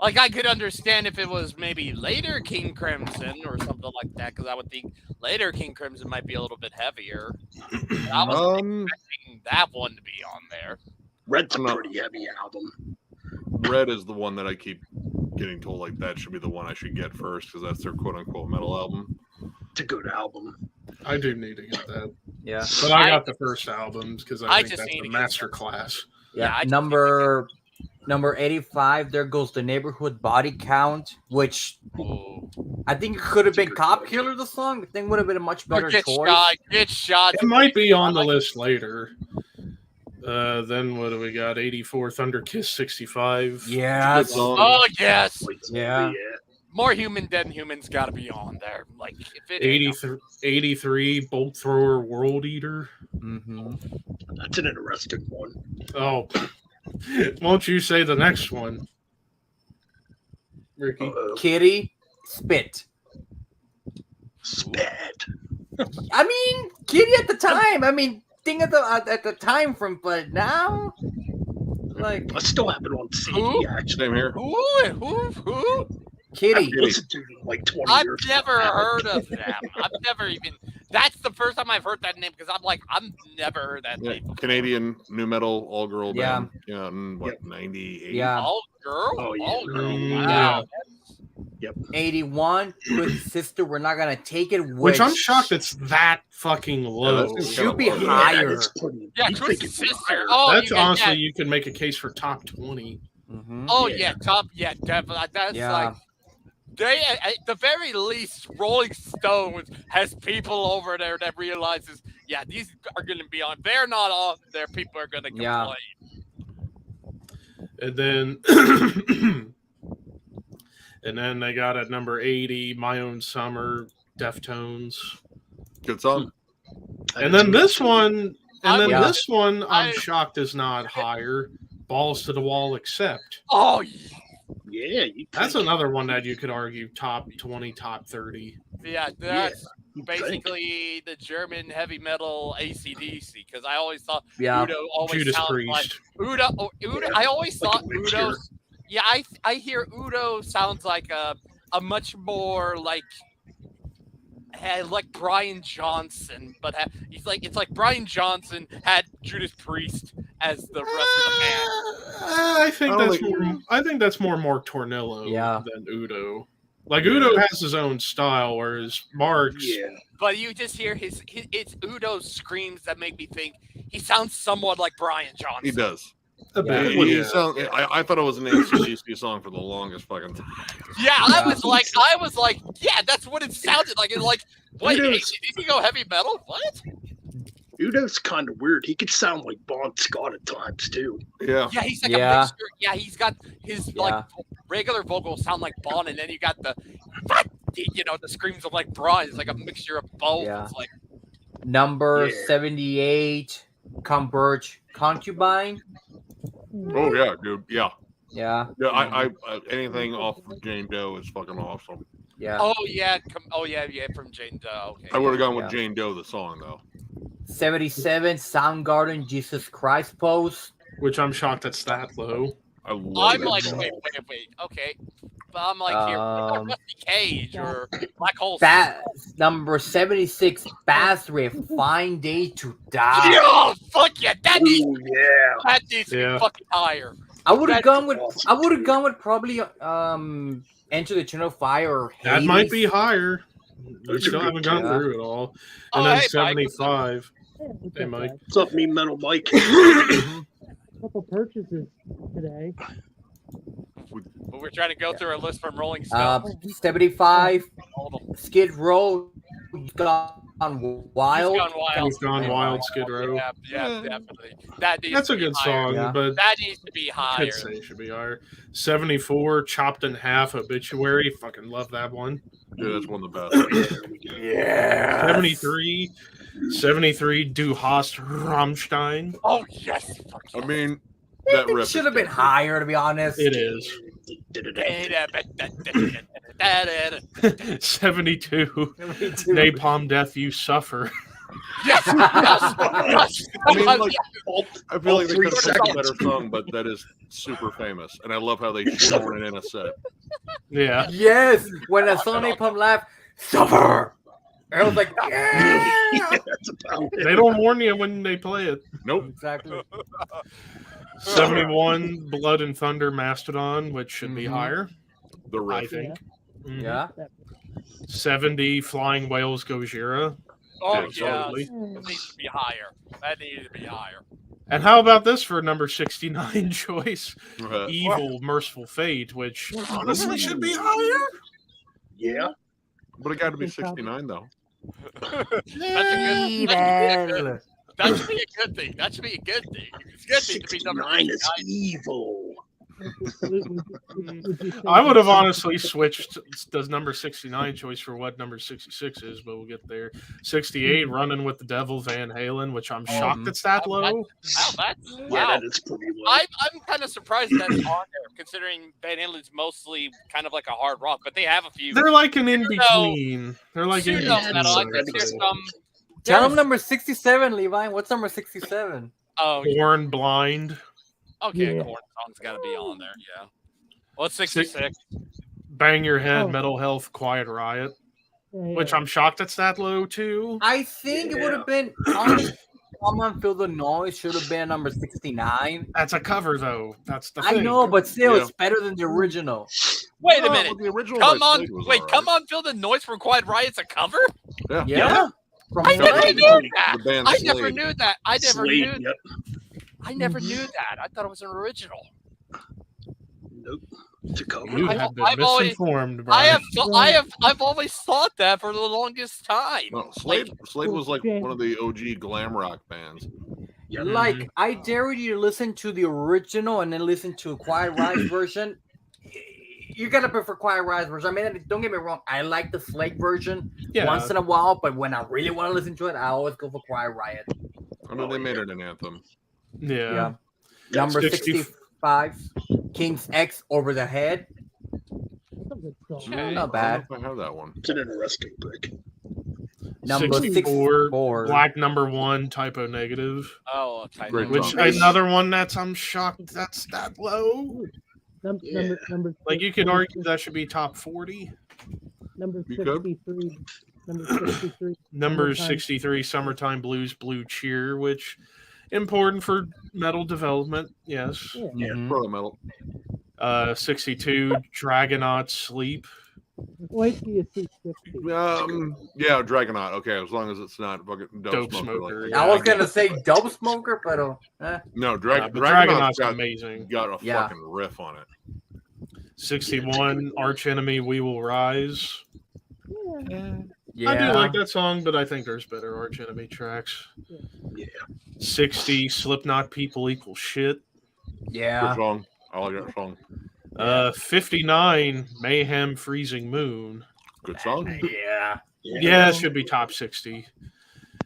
Like, I could understand if it was maybe later King Crimson or something like that, because I would think later King Crimson might be a little bit heavier. I was expecting that one to be on there. Red's a pretty heavy album. Red is the one that I keep getting told like that should be the one I should get first because that's their quote-unquote metal album. It's a good album. I do need to get that. Yeah. But I got the first albums because I think that's a master class. Yeah. Number 85, There Goes the Neighborhood Body Count, which I think it could have been Cop Killer, the song. I think it would have been a much better choice. Get shot. It might be on the list later. Then what do we got? 84, Thunder Kiss 65. Yeah. Oh, yes. Yeah. More Human Than Human's got to be on there. Like, if it 83, Bolt Thrower World Eater. Mm-hmm. That's an interesting one. Oh. Won't you say the next one, Ricky? Kitty, Spit. I mean, Kitty at the time. I mean, thing at the time but now, like, I still have it on CD. Actually, Same here. Who? Kitty. Listened to them like 20 I've years never ago. heard of them. I've never even. That's the first time I've heard that name because I'm like, I've never heard that Yeah, name before. Canadian new metal all girl Yeah. band. Yeah, in what 98? Yeah. All girl. Oh, yeah. All girl. Mm, Wow. 81, Twisted Sister, We're Not Gonna Take It. Which I'm shocked it's that fucking Yeah, low. that's Should be kinda low. higher. It's pretty, Yeah, you think Twisted it's Sister. higher. Oh, That's honestly, yeah. you can make a case for top 20. Mhm. Oh Yeah. yeah, top. Yeah, definitely. That's Yeah. like. They, at the very least, Rolling Stones has people over there that realizes, yeah, these are going to be on. They're not on there. People are going to complain. Yeah. And then and then they got at number 80, My Own Summer, Deftones. Good song. And then this one, Yeah. this one, I'm I- shocked is not higher. Balls to the Wall, Except. Oh Yeah, you That's think. another one that you could argue top 20, top 30. yeah, that's You'd think. basically the German heavy metal AC/DC. Because I always thought Yeah. Udo always Judas sounded like Priest. Udo. Oh, Udo. Yeah, I always like a thought mixture. Udo. Yeah, I hear Udo sounds like a much more like Brian Johnson, but it's like Brian Johnson had Judas Priest as the rest of the band. I think I don't that's think- more. I think that's more Tornillo Yeah. than Udo. Like Udo has his own style, whereas Mark's. Yeah. But you just hear it's Udo's screams that make me think he sounds somewhat like Brian Johnson. He does. A Yeah. bit. He Yeah. sound, I thought it was an AC/DC song for the longest fucking time. Yeah, I Yeah. was like, yeah, that's what it sounded like. It's like, wait, Udo's- did he go heavy metal? What? Udo's kind of weird. He could sound like Bon Scott at times, too. Yeah. Yeah, he's like Yeah. a mixture. Yeah, he's got his like regular vocals sound like Bon, and then you got the screams of like Brian. It's like a mixture of both. Yeah. It's like, Number Yeah. 78, Converge Concubine. Oh yeah, dude. Yeah. Yeah. Yeah. I anything off of Jane Doe is fucking awesome. Yeah. oh yeah, from Jane Doe. Okay. I would have gone with Yeah. Jane Doe, the song though. 77, Soundgarden Jesus Christ Pose. Which I'm shocked that's that low. I love I'm that like, song. wait. Okay. But I'm like, here, what about Rusty Cage or Black Hole? Number 76, Bass Riff, Fine Day to Die. Yeah, fuck yeah, that needs, Ooh, yeah. that needs to Yeah. be fucking higher. I would have That's gone with awesome, probably Enter the Eternal Fire or That Hades. might be higher. We Those still are haven't good, gone yeah. through it all. Oh, And then hey, Mike. 75. Hey, Mike. What's up, me metal Mike? Couple purchases today. But we're trying to go through a list from Rolling Stone. 75, Hold on. Skid Row, Gone Wild. He's Gone Wild. He's Gone Wild, Skid Row. Yeah, definitely. That needs That's to a be good higher. song, Yeah. but That needs to be higher. I'd say it should be higher. 74, Chopped in Half, Obituary. Fucking love that one. Yeah, that's one of the best. Yeah. 73, Du Hast Rammstein. Oh yes. Fuck I yeah. mean, that It riff should is have been good. higher, to be honest. It is. 72, Napalm Death, You Suffer. Yes, yes. I mean, like, All- I feel all like they 3 could have picked a better seconds. song, but that is super famous, and I love how they shoehorn it in a set. Yeah. Yes, when I saw Napalm laugh, suffer. I was like, yeah. That's about it. They don't warn you when they play it. Nope. Exactly. 71, Blood and Thunder, Mastodon, which should be Mhm. higher, The I riff. think. Mhm. Yeah. 70, Flying Whales, Gojira. Oh yeah. Absolutely. It needs to be higher. That needs to be higher. And how about this for number 69 choice? Uh, Evil, Merciful Fate, which honestly should be higher. Yeah. but it got to be 69 though. That should be a good thing. That should be a good thing. It's a good thing to be number 69 is 69. evil. I would have honestly switched the number 69 choice for what number 66 is, but we'll get there. 68, Running with the Devil, Van Halen, which I'm shocked it's that low. Wow, that's Yeah, wow. that is pretty low. I'm kind of surprised that's on there, considering Van Halen's mostly kind of like a hard rock, but they have a few. They're like an in between. They're like in pseudo between. metal. I think there's some. Tell him number 67, Levi. What's number 67? Oh, Born Blind, okay. Yeah. Corn song's got to be on there. Yeah. What's 66? Bang Your Head, Oh. Metal Health, Quiet Riot, Yeah, which yeah. I'm shocked it's that low too. I think it would have been honestly. Come on, Feel the Noise should have been number 69. That's a cover though. That's the I thing. know, but still, Yeah. it's better than the original. Wait a Oh, minute. the original Come by on, Slade was wait, alright. come on, feel the noise from Quiet Riot's a cover? Yeah. Yeah. From I never Slade. knew that. The band I never Slade. knew that. I never Slade, knew. yep. I never knew that. I thought it was an original. Nope. It's a cover. You I've- have been I've always- misinformed, Brian. I've always thought that for the longest time. No, Slade was like one of the OG glam rock bands. Yep. Like, I dare you to listen to the original and then listen to a Quiet Riot version. You're gonna prefer Quiet Riot version. I mean, don't get me wrong. I like the Slate version Yeah. once in a while, but when I really want to listen to it, I always go for Quiet Riot. I mean, they made it an anthem. Yeah. Number 60 65, King's X, Over the Head. That's a good song. Okay. Not I bad. don't know if I have that one. It's an interesting pick. Number 64, 64. Black number 1, Typo Negative. Oh, okay. Great Which song. another one I'm shocked that's that low. Yeah. Number Like you could argue that should be top 40. number You could. 63. Number 63. Number Summertime. 63, Summertime Blues, Blue Cheer, which important for metal development. Yes. Yeah. Yeah. Mhm. Brother Metal. 62, Dragonaut Sleep. Wait till you see 60. Yeah, Dragonaut. Okay, as long as it's not fucking Dope dope Smoker, Like, yeah. I was gonna say Dope Smoker, but No, But Dragonaut's Dragonaut's got, amazing. got a Yeah. fucking riff on it. 61, Arch Enemy, We Will Rise. yeah. I do like that song, but I think there's better Arch Enemy tracks. Yeah. 60, Slipknot, People Equal Shit. Yeah. Good song. I like that song. 59, Mayhem, Freezing Moon. Good song. Yeah. Yeah, it should be top 60.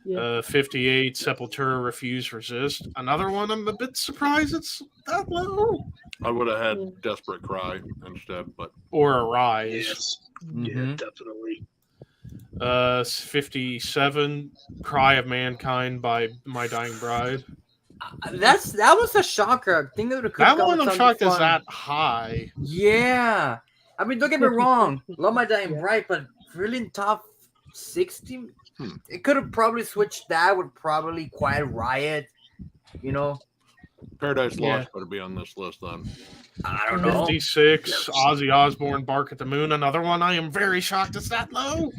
Yeah. 58, Sepultura, Refuse, Resist. Another one I'm a bit surprised it's that low. I would have had Desperate Cry instead, but Or Arise. Yes. Mhm. Yeah, definitely. 57, Cry of Mankind by My Dying Bride. That was a shocker. I think they would have That one I'm shocked is that high. Yeah. I mean, don't get me wrong. Love My Dying Bright, but really in top 60, it could have probably switched that with probably Quiet Riot. You know, Paradise Yeah. Lost better be on this list then. I don't know. 56, Ozzy Osbourne, Bark at the Moon. Another one I am very shocked it's that low.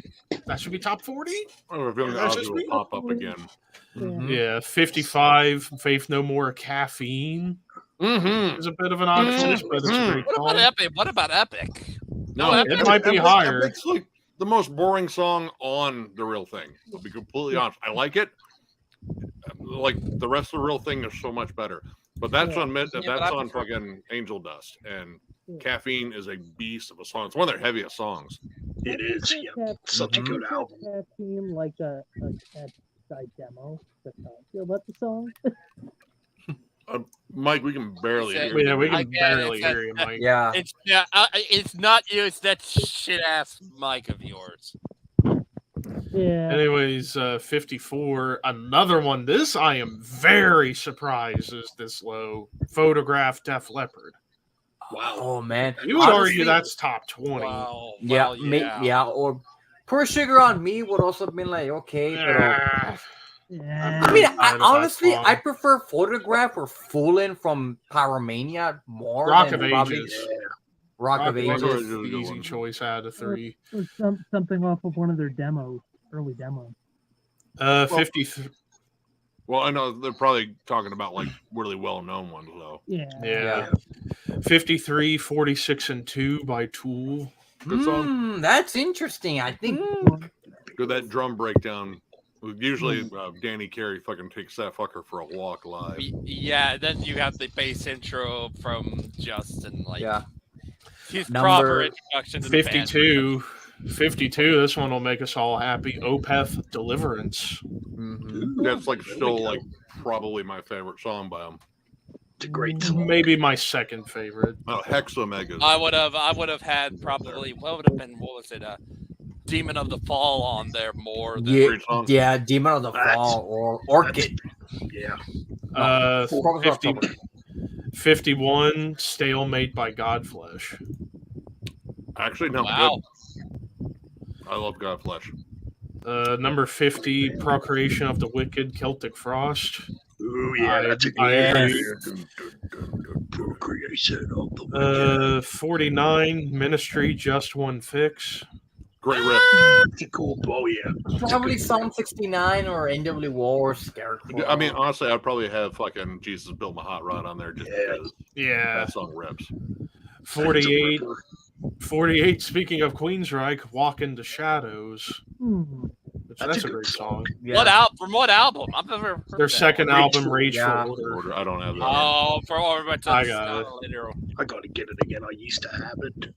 That should be top 40. I have a feeling That's Ozzy just will me. pop up again. Mhm. Yeah, 55, Faith No More, Caffeine. Mm-hmm. Is a bit of an odd choice, but it's a great What about song. Epic? What about Epic? No, Epic- It might be higher. Epic's like the most boring song on The Real Thing. I'll be completely honest. I like it. Like the rest of The Real Thing is so much better. But that's on but that's I on prefer- fucking Angel Dust, and Yeah. Caffeine is a beast of a song. It's one of their heaviest songs. It is. Yeah. Such a good album. Team like a side demo. That's how I feel about the song. Mike, we can barely Yeah, hear Yeah, you. we I can get it. barely It's hear you, Mike. Yeah. It's not you. It's that shit ass mic of yours. Yeah. Anyways, 54, another one. This I am very surprised is this low. Photograph, Def Leppard. Wow. Oh man. You would Honestly, argue that's top 20. Wow. Yeah, Well, yeah. Or Pour Sugar on Me would also have been like okay, but Ah, Yeah. I mean, Outside I of that honestly song. I prefer Photograph or Foolin' from Pyromania more Rock than of probably Ages. Rock of Ages Ages. is the easy choice out of 3. Or something off of one of their demos, early demos. 53. Well, I know they're probably talking about like really well-known ones though. Yeah. Yeah. 53, 46 and 2 by Tool. Good song. That's interesting. I think Good that drum breakdown. Usually, Danny Carey fucking takes that fucker for a walk live. Yeah. Then you have the bass intro from Justin. Like, yeah. his Number proper introduction to the band. 52. 52, this one will make us all happy. Opeth, Deliverance. Mhm. That's like There we still go. like probably my favorite song by him. It's a great song. Maybe my second favorite. Oh, Hexomegas. I would have had probably what would have been Demon of the Fall on there more than Yeah, Great song. yeah, Demon of the That's- Fall or Orchid. Yeah. 50, October. 51, Stalemate by Godflesh. Actually, no. Wow. Good. I love Godflesh. Number 50, Procreation of the Wicked, Celtic Frost. Ooh, yeah, that's a good Yes. Procreation of the wicked. 49, Ministry, Just One Fix. Great riff. It's a cool bow, yeah. Probably Psalm 69 or NW Wars character. I mean, honestly, I'd probably have fucking Jesus Built My Hot Rod on there just because Yeah. that song rips. 48, 48, speaking of Queensryche, Walk into Shadows. That's a great song. Yeah. From what album? I've never heard Their that. second album, Rage Yeah. for Order. I don't have that. Oh, for I got it. later. I gotta get it again. I used to have it.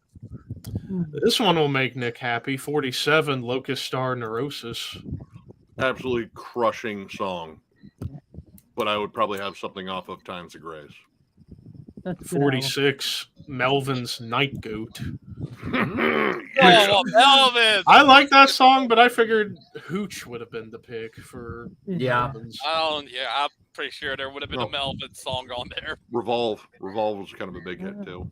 This one will make Nick happy. 47, Locust Star Neurosis. Absolutely crushing song. But I would probably have something off of Times of Grace. That's a good album. 46, Melvin's Night Goat. Oh, Elvis! I like that song, but I figured Hooch would have been the pick for Yeah. Melvin's. Yeah, I'm pretty sure there would have been a Melvin song on there. Revolve was kind of a big hit too.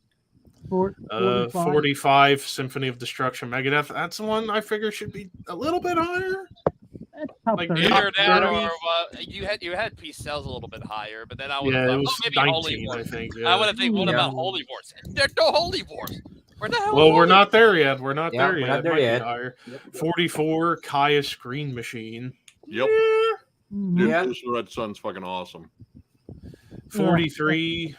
45. 45, Symphony of Destruction, Megadeth. That's the one I figure should be a little bit higher. That's top like, 30. yeah. Either that 30. or you had Peace Cells a little bit higher, but then I would Yeah, have it thought, was maybe Holy 19, I Wars. think. I Yeah. would have think, what Yeah. about Holy Wars? There's no Holy Wars. Where the hell? Well, is we're Holy not there yet. We're not Yeah, there we're yet. not It there might be yet. higher. 44, Kaya Screen Machine. Yep. Mhm. Dude, Yeah. This Red Sun's fucking awesome. 43.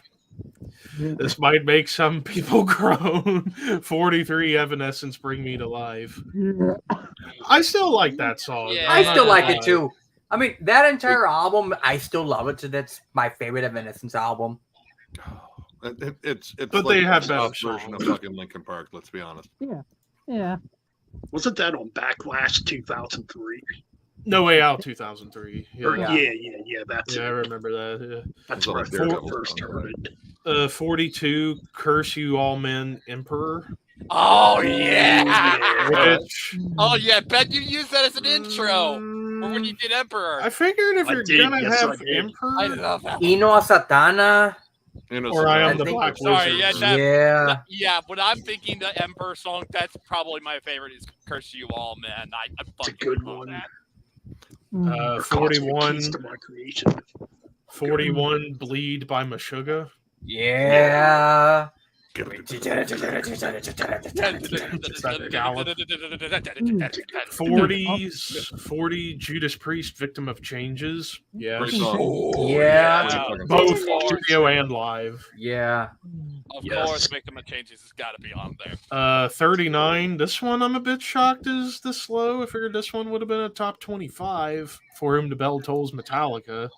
This might make some people groan. 43, Evanescence, Bring Me to Life. Yeah. I still like that song. Yeah. I still like Uh, it too. I mean, that entire album, I still love it. So that's my favorite Evanescence album. It's But like they the have better soft version of songs. fucking Linkin Park. Let's be honest. Yeah. Wasn't that on Backlash 2003? No Way Out 2003. Or, Yeah, yeah, that's yeah I it. remember that. That's It's when I like Daredevil first song, heard right? it. Yeah. 42, Curse You All Men, Emperor. Oh yeah! Which Oh yeah! Bet you used that as an intro or when you did Emperor. I figured if I you're did, gonna yes, have I did. Emperor I love that. Ino a Satana. or Eye on the think- Black Sorry, Wizard. yeah, that- Yeah. Yeah, when I'm thinking the Emperor song, that's probably my favorite. Is "Curse You All," man. I It's a fucking good love one. that. Or Cosmic 41, Keys to My Creation. 41, Bleed by Meshuggah. Yeah. Mm. 40, Judas Priest, Victim of Changes. Yes. Great song. Yeah. Fucking Both song. studio and live. Yeah. Of Yes. course, Victim of Changes has got to be on there. 39. This one I'm a bit shocked is this slow. I figured this one would have been a top 25. For Whom the Bell Tolls, Metallica.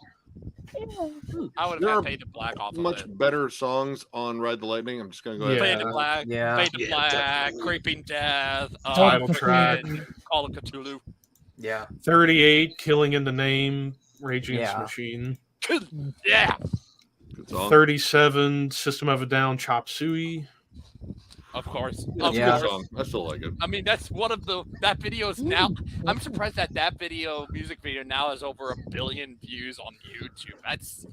I would There have are had Fade to Black off of Much it. better songs on Ride the Lightning. I'm just gonna go ahead. Fade Yeah. to Black, Yeah. Fade to Yeah, Black, definitely. Creeping Death, Title track. Call of Cthulhu. Yeah. 38, Killing in the Name, Rage Against the Yeah. Machine. Yeah, Good song. 37, System of a Down, Chop Suey. of course. It's Of a Yeah. good course. song. I still like it. I mean, that's one of that video is now. I'm surprised that music video now has over 1 billion views on YouTube. That's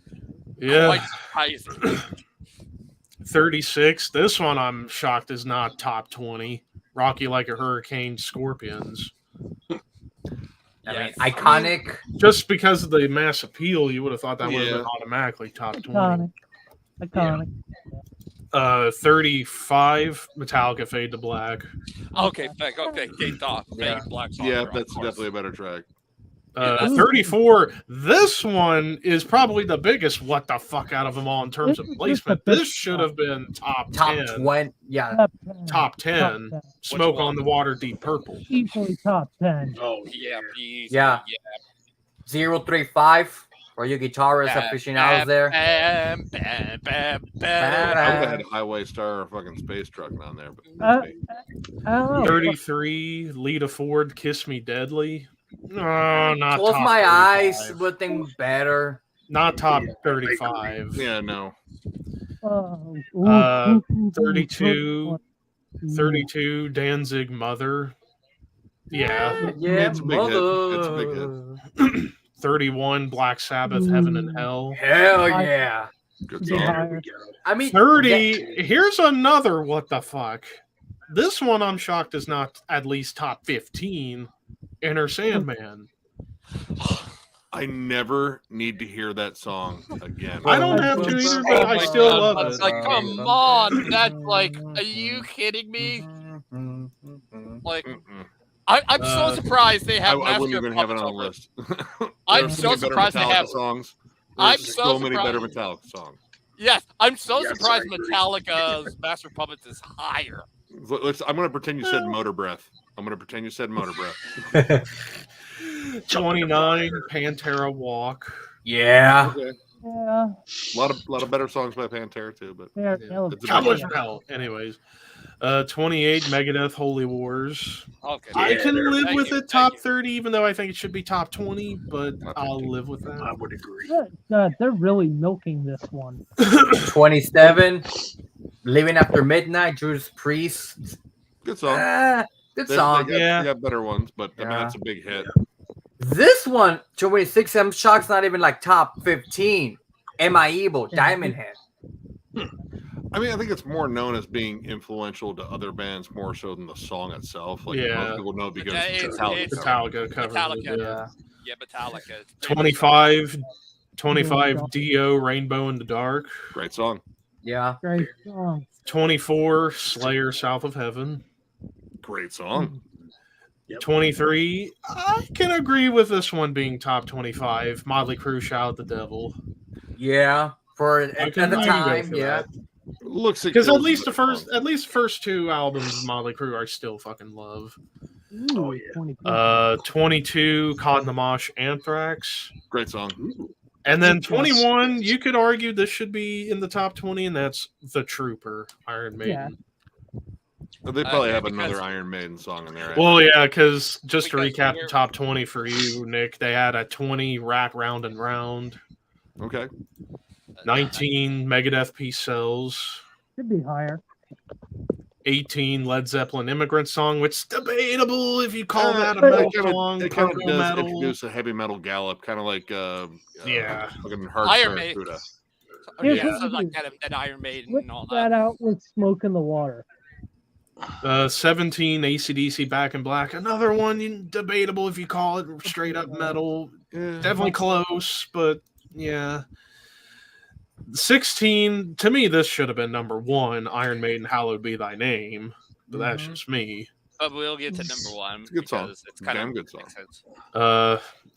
Yeah. quite surprising. 36, this one I'm shocked is not top 20. Rocky Like a Hurricane, Scorpions. I mean, Yes. iconic. Just because of the mass appeal, you would have thought that would have Yeah. been automatically top 20. Iconic. 35, Metallica, Fade to Black. Okay, Gate Off. Yeah. Black song Yeah, there, of that's course. definitely a better track. 34, this one is probably the biggest what the fuck out of them all in terms of This is placement. the best This should have been top Top 10. 20. Yeah. Top 10. Smoke on the Water, Deep Purple. Easily top 10. Oh, Yeah, Yeah. 035. For you guitarist aficionados there. Bam, bam, bam, Bam. bam. I would have had Highway Star or fucking Space Truck on there. But I don't know. 33, Lita Ford, Kiss Me Deadly. No, not Close top my 35. eyes. Would think better. Not top Yeah, I 35. yeah, no. 32, 32, Danzig Mother. Yeah. Yeah, It's a big hit. It's a big mother. 31, Black Sabbath, Heaven and Hell. Hell yeah. Good Yeah. song. there we go. I mean, 30, here's another what the fuck. this one I'm shocked is not at least top 15. Enter Sandman. I never need to hear that song again. I don't have to either, but I still love It's it. like, come on, that's like, are you kidding me? Like, Mm-mm. I'm so surprised they have. I wouldn't Master even of have it Puppets on the over it. list. I'm There's so many better surprised they Metallica have. songs. I'm There's so many better surprised. Metallica songs. Yes, I'm so Yes, surprised I agree. Metallica's Master of Puppets is higher. I'm going to pretend you said Motor Breath. I'm going to pretend you said Motor Breath. 29, Pantera Walk. Yeah. Okay. Yeah. A lot of better songs by Pantera too, but They're, Yeah. they'll- It's a How big much one. hell? Anyways. 28, Megadeth Holy Wars. Okay. I Yeah, can they're- live thank with you, it top thank you. 30, even though I think it should be top 20, but Top I'll 15. live with I that. would agree. they're really milking this one. 27. Living After Midnight, Judas Priest. good song. Good They song. Yeah. got better ones, but I mean Yeah. that's a big hit. This one, 26, I'm shocked it's not even like top 15. Am I Evil? Diamond Head. I mean, I think it's more known as being influential to other bands more so than the song itself. Like Yeah. most people know because It's- Metallica it's- covered Metallica covered Metallica. it, yeah. Yeah, Metallica. 25 Dio, Rainbow in the Dark. it. Great song. Yeah. Great song. 24, Slayer, South of Heaven. Great song. 23, I can agree with this one being top 25. Motley Crue, Shout at the Devil. Yeah. For I at can- the I can go time, for yeah. that. Looks Because at least the first two albums of Motley Crue I still fucking love. Ooh, Oh, yeah. 22. 22, Caught in the Mosh, Anthrax. great song. Ooh. And then Yes. 21, you could argue this should be in the top 20, and that's The Trooper, Iron Maiden. They probably have because- another Iron Maiden song in there. Well, yeah, because just to Because recap the we're- top 20 for you, Nick, they had a 20 Rack Round and Round, Okay. 19 Megadeth Peace Cells, Should be higher. 18 Led Zeppelin Immigrant Song, which is debatable if you call that a It metal kinda- song, It kind of purple does metal. introduce a heavy metal gallop, kind of like Yeah. fucking hard Iron Maiden. Barracuda. Here's Yeah, what so we like do. that Iron Maiden Whip and all that that. out with Smoke in the Water. 17 AC/DC Back in Black, another one debatable if you call it straight up metal. Yeah. Definitely close, but yeah. 16, to me, this should have been number 1, Iron Maiden, Hallowed Be Thy Name. But that's Mhm. just me. But we'll get to number one. It's a good song. because It's kind Damn of good song. makes sense.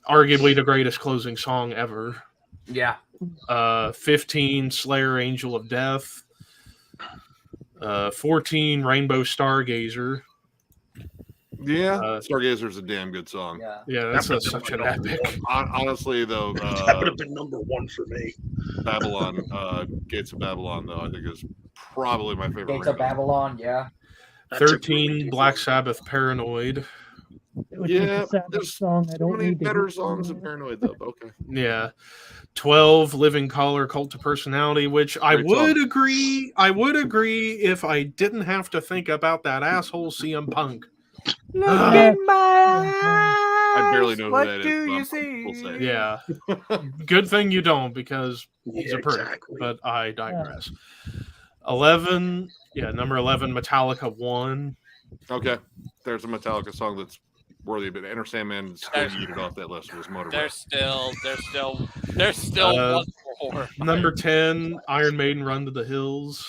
Arguably the greatest closing song ever. Yeah. 15, Slayer, Angel of Death. 14, Rainbow Stargazer. Yeah, Uh, Stargazer's a damn good song. Yeah. Yeah, that's That would've such been an my number epic. Honestly, though, That would have been number one for me. Babylon, Gates of Babylon, though, I think is probably my favorite. Gates of Rainbow. Babylon, yeah. That's a 13, really good Black one. Sabbath, Paranoid. Which is Yeah, a Sabbath there's song I so don't many need to better hear songs than anymore. Paranoid, though. But okay. Yeah. 12, Living Color, Cult of Personality, which I Great would song. agree. I would agree if I didn't have to think about that asshole CM Punk. Look Ah. in my eyes. I barely know who what that is, do but you I'm- see? we'll say. Yeah. Good thing you don't, because he's Yeah, a prick. exactly. But I digress. 11, number 11, Metallica 1. Okay, there's a Metallica song that's worthy, but Enter Sandman still There's- yeeted off that list. Was Motorboard. There's still Uh, one more. Number 10, Iron Maiden, Run to the Hills.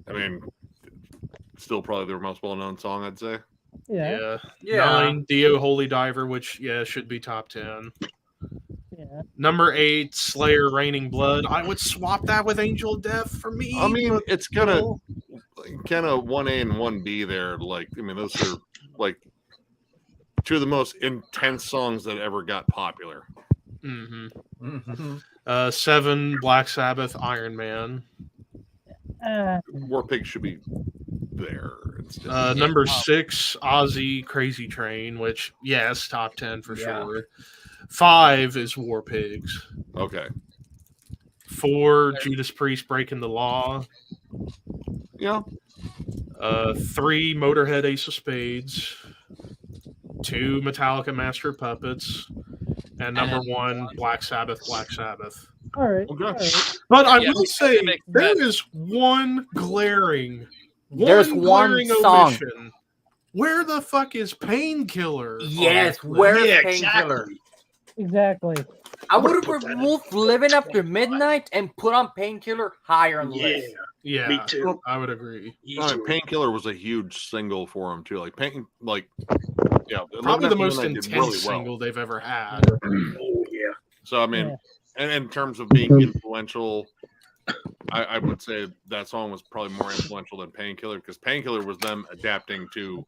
I mean, still probably their most well-known song, I'd say. Yeah. Yeah. 9, Dio, Holy Diver, which, should be top 10. Yeah. Number 8, Slayer, Raining Blood. I would swap that with Angel of Death for me. I mean, but, it's kind of 1A and 1B there. Like, I mean, those are like two of the most intense songs that ever got popular. Mhm. Mhm. 7, Black Sabbath, Iron Man. War Pigs should be there instead. Number 6, Ozzy, Crazy Train, which, yes, top 10 for Yeah. sure. 5 is War Pigs. Okay. 4, Judas Priest, Breaking the Law. Yeah. 3, Motorhead, Ace of Spades. 2, Metallica, Master of Puppets. And number 1, Black Sabbath, Black Sabbath. All right. Okay. All right. But I Yeah, will it say makes there sense. is one glaring There's one glaring song. omission. Where the fuck is Painkiller? on Yes, this where list? is Yeah, Painkiller? Exactly. I I would've would have put that in removed Living top After 25. Midnight and put on Painkiller higher on the Yeah, list. Yeah, me too. I would agree. Easily. Painkiller was a huge single for him too. Living Probably the After most Midnight did intense really well. single they've ever had. Oh yeah. So I mean, Yeah. and in terms of being influential, I would say that song was probably more influential than Painkiller because Painkiller was them adapting to,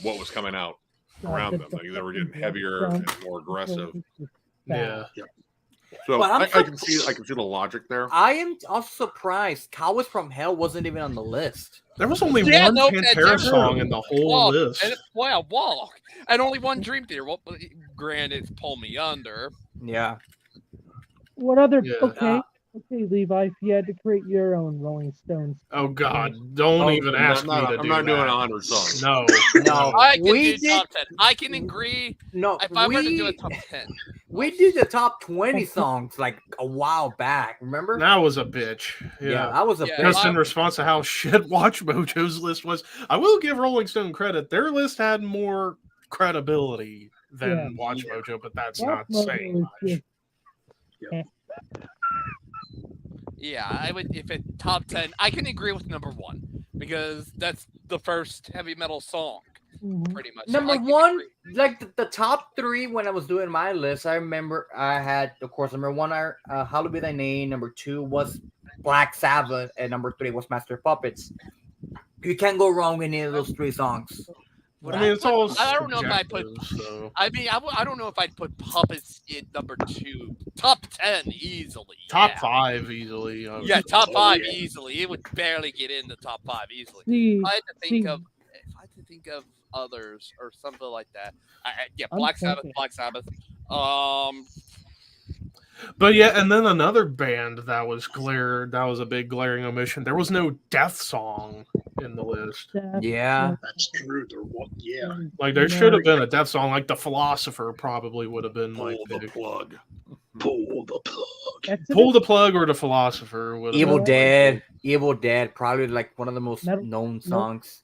what was coming out around them. Like they were getting heavier and more aggressive. Yeah. So But I'm I can see the logic there. I am also surprised Cowards from Hell wasn't even on the list. There was only Yeah, one no, Pantera that's song in the whole Walk, list. and Walk, and only one Dream Theater. Well, granted, it's Pull Me Under. Yeah. What other? Yeah. Okay, Levi. If you had to create your own Rolling Stones, Oh God! Don't even ask me to I'm do not doing that. 100 songs. No, No. I can We do did- top 10. I can agree. No, If I were to do a top 10, we did the top 20 songs like a while back. Remember? that was a bitch. Yeah, Yeah. that was a Yeah, big Just in response to how shit Watch Mojo's list was, I will give Rolling Stone credit. Their list had more credibility than Yeah. Watch Mojo, but that's Watch not Mojo saying is much. just- yeah, I would. If it top 10, I can agree with number 1 because that's the first heavy metal song, Mhm. pretty much. So Number I can one, agree. like the top 3 when I was doing my list, I remember I had, of course, number 1, Hallowed Be Thy Name. Number 2 was Black Sabbath, and number 3 was Master of Puppets. You can't go wrong with any of those 3 songs. Would I mean, it's all. I don't know if I put. subjective, So. I mean, I don't know if I'd put Puppets in number 2. Top 10 easily. Top yeah. 5 easily. I would Yeah, say. top Oh, 5 yeah. easily. It would barely get in the top 5 easily. See, If I had to see, think of others or something like that. Yeah, I'm Black Sabbath, thinking. Black Sabbath. But yeah, and then another band that was a big glaring omission. There was no death song in the list. Yeah. That's true. Yeah. Like there should have been a death song. Like The Philosopher probably would have been my Pull the pick. plug. Pull the plug. That's a Pull the Plug or The Philosopher would have Evil been my Dead. pick. Evil Dead, probably like one of the most Metal- known songs.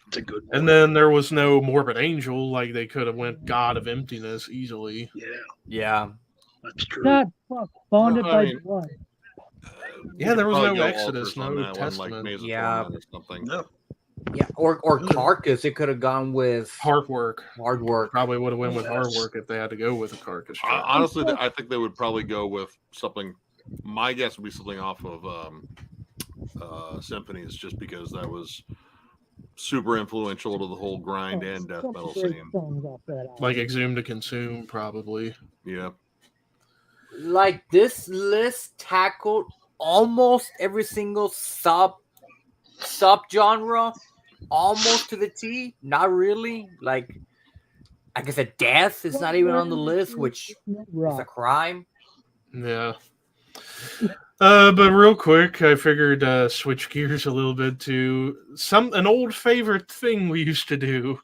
It's a good one. And then there was no Morbid Angel. Like they could have went God of Emptiness easily. Yeah, Yeah. that's true. God, fuck, bonded I by mean- blood. Yeah, there was Probably no go Exodus, Altars on no that one, Testament. like Maze of Yeah. Torment or something. No. Yeah. Or Carcass. It could have gone with Hard Work. Hard Work. Probably would have went with Hard Yes. Work if they had to go with a Carcass track. Honestly, I think they would probably go with something. My guess would be something off of Symphonies, just because that was super influential to the whole grind and death Some metal great scene. songs off that album. Like Exhumed to Consume, probably. Yeah, Like this list tackled almost every single sub genre, almost to the T. Not really. Like I said, death is not even on the list, which No is a rock. crime. Yeah. But real quick, I figured switch gears a little bit to an old favorite thing we used to do.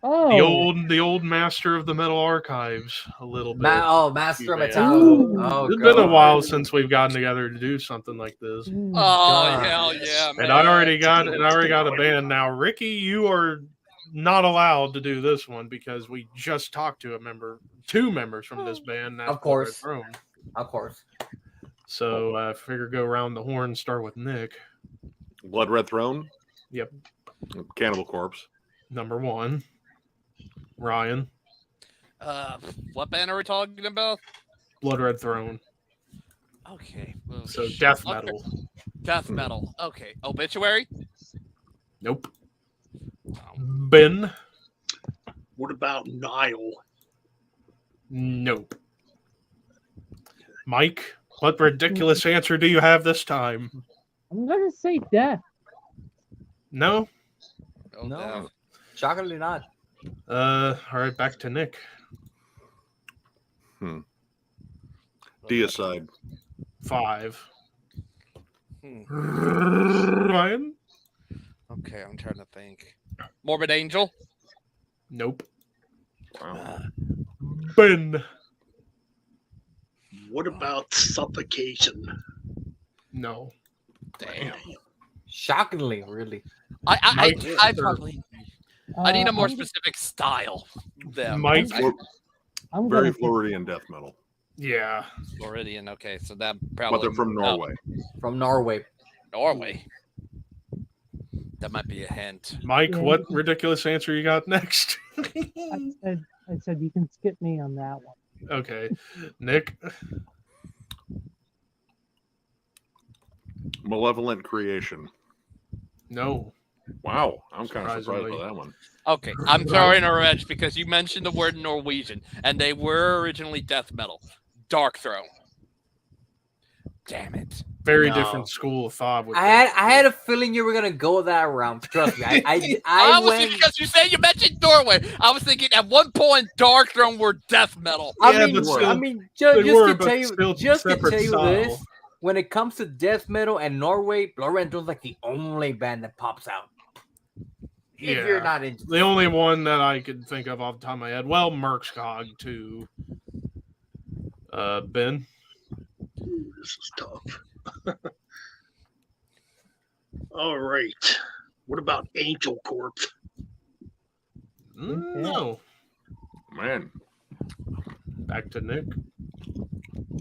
Oh, The old master of the metal archives a little bit. Master of Yeah. Metallica. Oh, It's been a God. while since we've gotten together to do something like this. mm, Oh God. hell yeah, man! And I already got a band now. Ricky, you are not allowed to do this one because we just talked to two members from this band. That's Of course. Blood Red Throne. Of course. So I figure go around the horn, start with Nick. Blood Red Throne. Yep. Cannibal Corpse. Number 1. Ryan, What band are we talking about? Blood Red Throne. Okay, well, So death okay. metal. Death metal. Okay, Obituary. Nope. Ben. What about Nile? Nope. Mike, what ridiculous answer do you have this time? I'm gonna say death. No? Oh, No. Death. Shockingly not. All right, back to Nick. Deicide. 5. Hmm. Ryan? Okay, I'm trying to think. Morbid Angel. Nope. Wow. Ben? What about Suffocation? No. Damn. Shockingly, really. I probably I need a more I'm specific style. Them. Mike, I'm Very gonna pick- Floridian death metal, yeah. Floridian. Okay, so that but probably they're from Norway. From Norway. Norway. That might be a hint. Mike, Yeah. what ridiculous answer you got next? I said you can skip me on that one. Okay. Nick? Malevolent Creation. No. Wow, I'm kind of surprised Surprisingly. by that one. Okay, I'm throwing a wrench because you mentioned the word Norwegian, and they were originally death metal. Dark Throne. Damn it. Very No. different school of thought. With I had a feeling you were gonna go that route. Trust me. I was went. because you said you mentioned Norway. I was thinking at one point Dark Throne were death metal. Yeah, I but still, mean, they just were, to but tell you, still just to separate tell you style. this, when it comes to death metal and Norway, Lorenzo's like the only band that pops out. If you're Yeah. not into The only one that I could think of off the top of my head. Well, Merckskog, too. Ben? Ooh, this is tough. All right. What about Angel Corpse? No. Man, Back to Nick.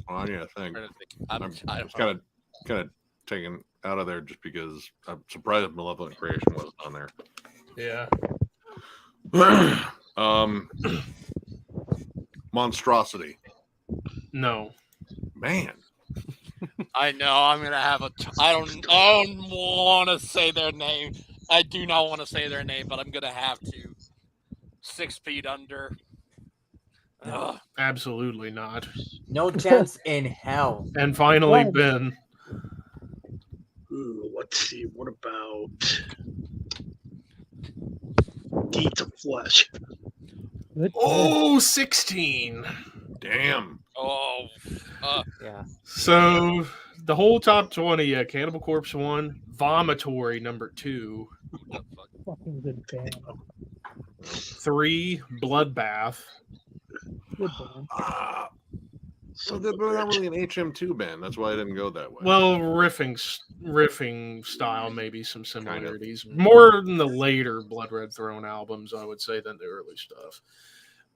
I need to think. I'm I'm kind of taken out of there just because I'm surprised Malevolent Creation wasn't on there. Yeah. Monstrosity. No. Man, I know I'm gonna have a. I don't want to say their name. I do not want to say their name, but I'm gonna have to. 6 feet under. Ugh. Absolutely not. no chance in hell. And finally, What? Ben. Ooh, let's see. What about Deeds of Flesh? Good. Oh, 16. damn. Oh. Yeah. So the whole top 20, yeah, Cannibal Corpse 1, Vomitory number 2, Fucking good band. 3, Bloodbath, Good band. So they're not really an HM2 band. That's why I didn't go that way. well, riffing style, maybe some similarities. More in the later Blood Red Throne albums, I would say, than the early stuff.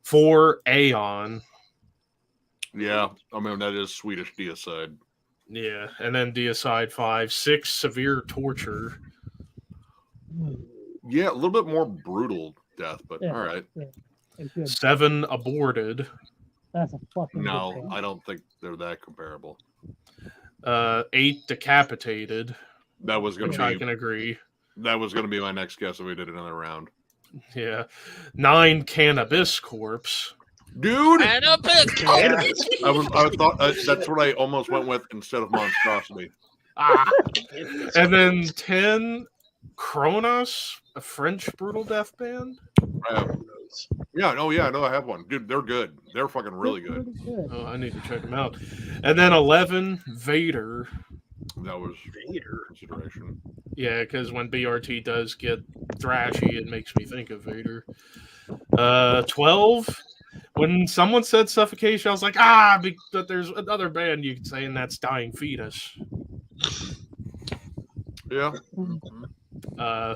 4, Aeon. yeah, I mean that is Swedish deicide. Yeah, and then Deicide 5, 6, Severe Torture, Yeah, a little bit more brutal death, but Yeah. all right. A good. 7, Aborted, That's a fucking No, good band. I don't think they're that comparable. 8, Decapitated, That was which I can agree. That was gonna be my next guess if we did another round. Yeah. 9, Cannabis Corpse. Dude, And a bit. I thought that's what I almost went with instead of Monstrosity. Ah. And then 10, Kronos, a French brutal death band. I have, yeah, no, I have one. Dude, they're good. They're fucking really They're good. pretty good. Oh, I need to check them out. And then 11, Vader. That was Vader. consideration. Yeah, because when BRT does get thrashy, it makes me think of Vader. 12, when someone said Suffocation, I was like, but there's another band you could say, and that's Dying Fetus. Yeah.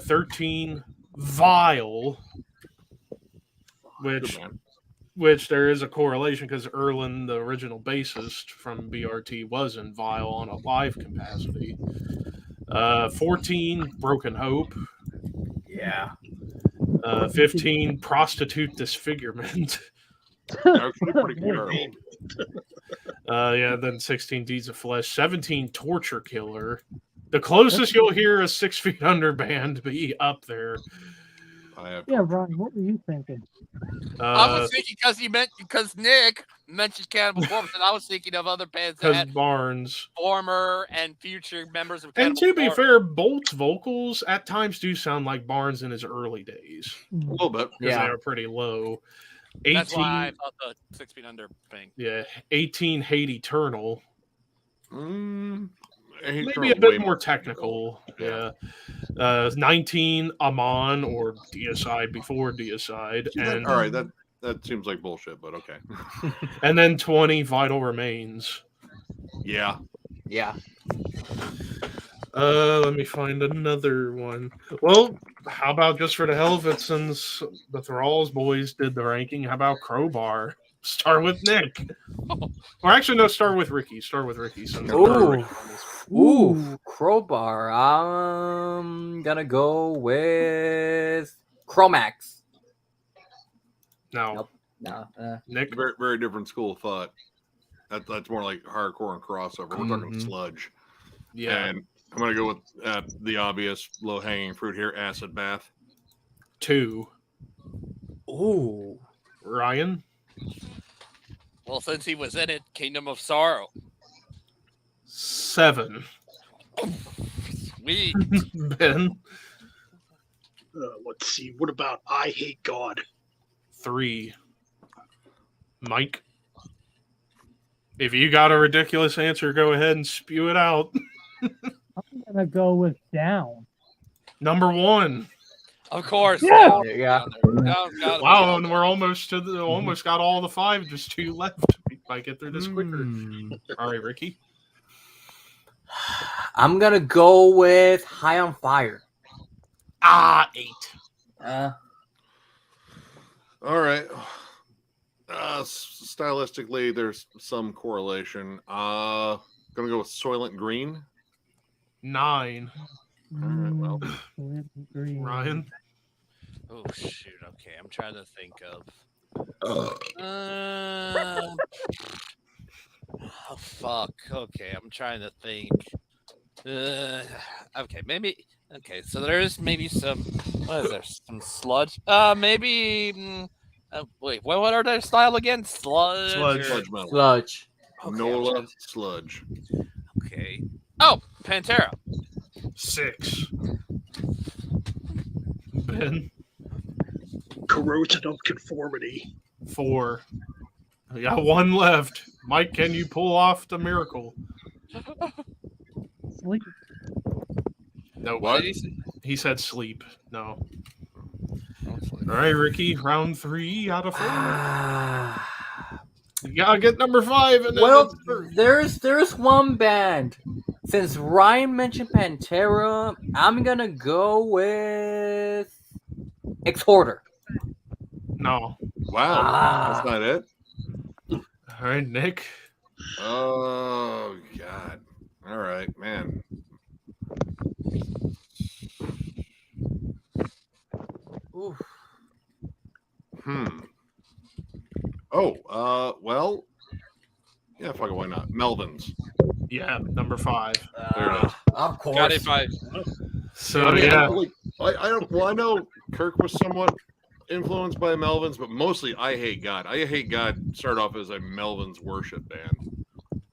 13, Vile, Good man. which there is a correlation because Erlen, the original bassist from BRT, was in Vile on a live capacity. 14, Broken Hope. Yeah. 15, Prostitute Disfigurement. Actually pretty comparable. Yeah, then 16, Deeds of Flesh. 17, Torture Killer. The closest you'll hear a 6 Feet Under band be up there. I have Yeah, Ron, what were you thinking? I was thinking because Nick mentioned Cannibal Corpse, and I was thinking of other bands that because had Barnes. former and future members of And Cannibal to be Corpse. fair, Bolt's vocals at times do sound like Barnes in his early days. a little bit. Because Yeah. they are pretty low. That's 18, why I thought the 6 Feet Under thing. yeah, 18, Hate Eternal. Maybe a Way bit more technical. Yeah. 19, Amon or Deicide before Deicide. And, All right, that seems like bullshit, but okay. and then 20, Vital Remains. Yeah. Yeah. Let me find another one. Well, how about just for the hell of it, since the Thralls boys did the ranking, how about Crowbar? Start with Nick. Or actually, no, start with Ricky. Start with Ricky. Since Ooh, Crowbar. I'm gonna go with Chromax. No. No. Nick? Very, very different school of thought. That's more like hardcore and crossover. We're talking sludge. Yeah. And I'm going to go with the obvious low-hanging fruit here, Acid Bath. 2. Ooh. Ryan? Well, since he was in it, Kingdom of Sorrow. 7. Sweet. Ben? Let's see. What about I Hate God? 3. Mike? If you got a ridiculous answer, go ahead and spew it out. I'm gonna go with Down. Number 1. Of course. Yeah. Yeah. Wow, and we're almost almost got all the 5, just 2 left. We might get through this quicker. All right, Ricky. I'm gonna go with High on Fire. 8. All right. Stylistically, there's some correlation. Gonna go with Soylent Green. 9. All right, well. Ryan. Oh shoot. Okay, I'm trying to think of. Oh fuck. Okay, I'm trying to think. Okay, maybe. Okay, so there's maybe some. What is there? Some sludge. Maybe. Wait, what are their style again? Sludge. Sludge metal. Sludge. Okay, Nola Sludge. Okay. Oh, Pantera. 6. Ben. Corrosion of Conformity. 4. We got 1 left. Mike, can you pull off the miracle? Sleep. No. What? He said sleep. No. All right, Ricky. Round 3 out of 4. You gotta get number 5. And then Well, it's there's one band. Since Ryan mentioned Pantera, I'm gonna go with Exhorter. no. Wow. That's not it? All right, Nick. Oh, God. All right, man. Oof. Oh, well. Yeah, fuck it, why not? Melvin's. Yeah, number 5. There it is. Of course. Got it by. So I mean, yeah, I don't. Well, I know Kirk was somewhat influenced by Melvin's, but mostly I Hate God. I Hate God started off as a Melvin's worship band.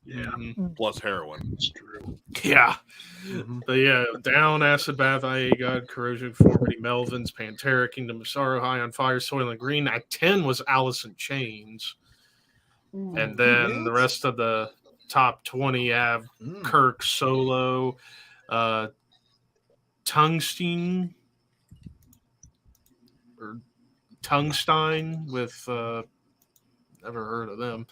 Yeah, Plus heroin. it's true. yeah. But yeah, Down, Acid Bath, I.A. God, Corrosion, Conformity, Melvin's, Pantera, Kingdom of Sorrow, High on Fire, Soylent Green. At 10 was Alice in Chains. And then the rest of the top 20 have Kirk, Solo, Tungsten, or Tungstein with, never heard of them.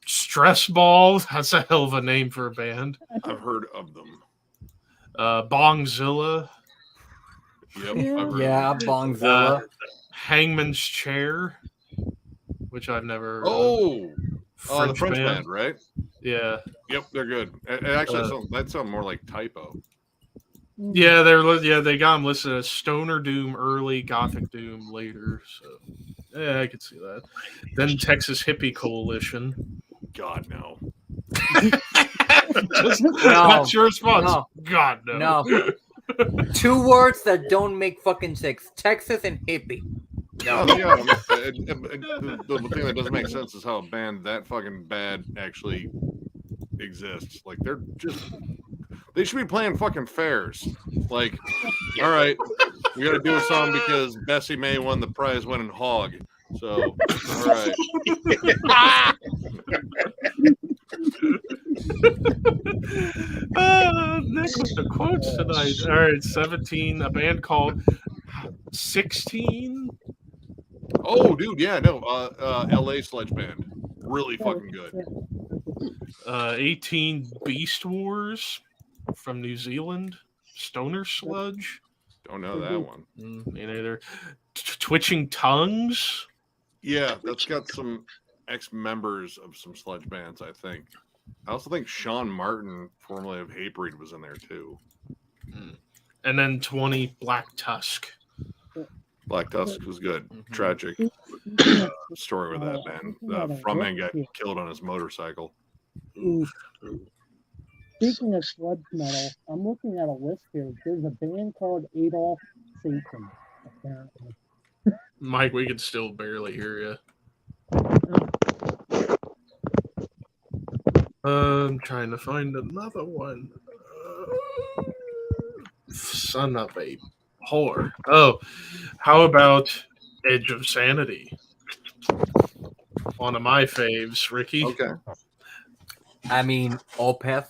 Stress Ball, that's a hell of a name for a band. I've heard of them. Bongzilla, Yep. I've heard Yeah, of them. Bongzilla. Hangman's Chair, which I've never heard of. The French band, right? Yeah. Yep, they're good. And actually, that sounds more like typo. Yeah, they got them listed as Stoner Doom early, Gothic Doom later. So yeah, I could see that. Then Texas Hippie Coalition. God, no. That's your response. No. God no. No. 2 words that don't make fucking sense. Texas and hippie. No, yeah, the thing that doesn't make sense is how a band that fucking bad actually exists. Like, they should be playing fucking fairs. Like, all right, we got to do a song because Bessie May won the prize winning hog. So, all right. Nick with the quotes tonight. All right, 17. A band called 16. Oh, dude, yeah, no, LA Sledge Band, really fucking good. 18. Beast Wars. from New Zealand. Stoner Sludge. Don't know that one. Me neither. Twitching Tongues. Yeah, that's got some ex-members of some sludge bands, I think. I also think Sean Martin, formerly of Hatebreed, was in there too. And then 20 Black Tusk. Black Tusk was good. Tragic story with that band. The frontman got killed on his motorcycle. Speaking of sludge metal, I'm looking at a list here. There's a band called Adolf Satan, apparently. Mike, we can still barely hear you. I'm trying to find another one. Son of a whore. Oh, how about Edge of Sanity? One of my faves, Ricky. Okay. I mean, Opeth.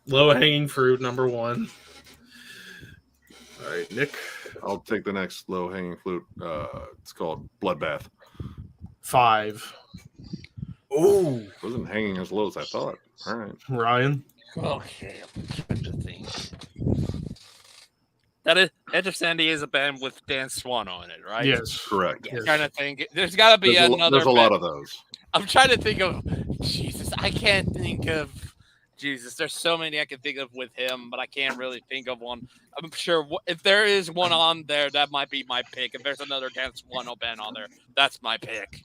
Low hanging fruit, number 1. All right, Nick. I'll take the next low-hanging fruit. It's called Bloodbath. 5. Ooh. Wasn't hanging as low as I thought. All right. Ryan. Okay, I'm trying to think. That is Edge of Sandy is a band with Dan Swan on it, right? Yes. Correct. I'm trying to think. There's got to be another. There's a lot of those. I'm trying to think of. Jesus, I can't think of. Jesus, there's so many I can think of with him, but I can't really think of one. I'm sure if there is one on there, that might be my pick. If there's another Dan Swan band on there, that's my pick.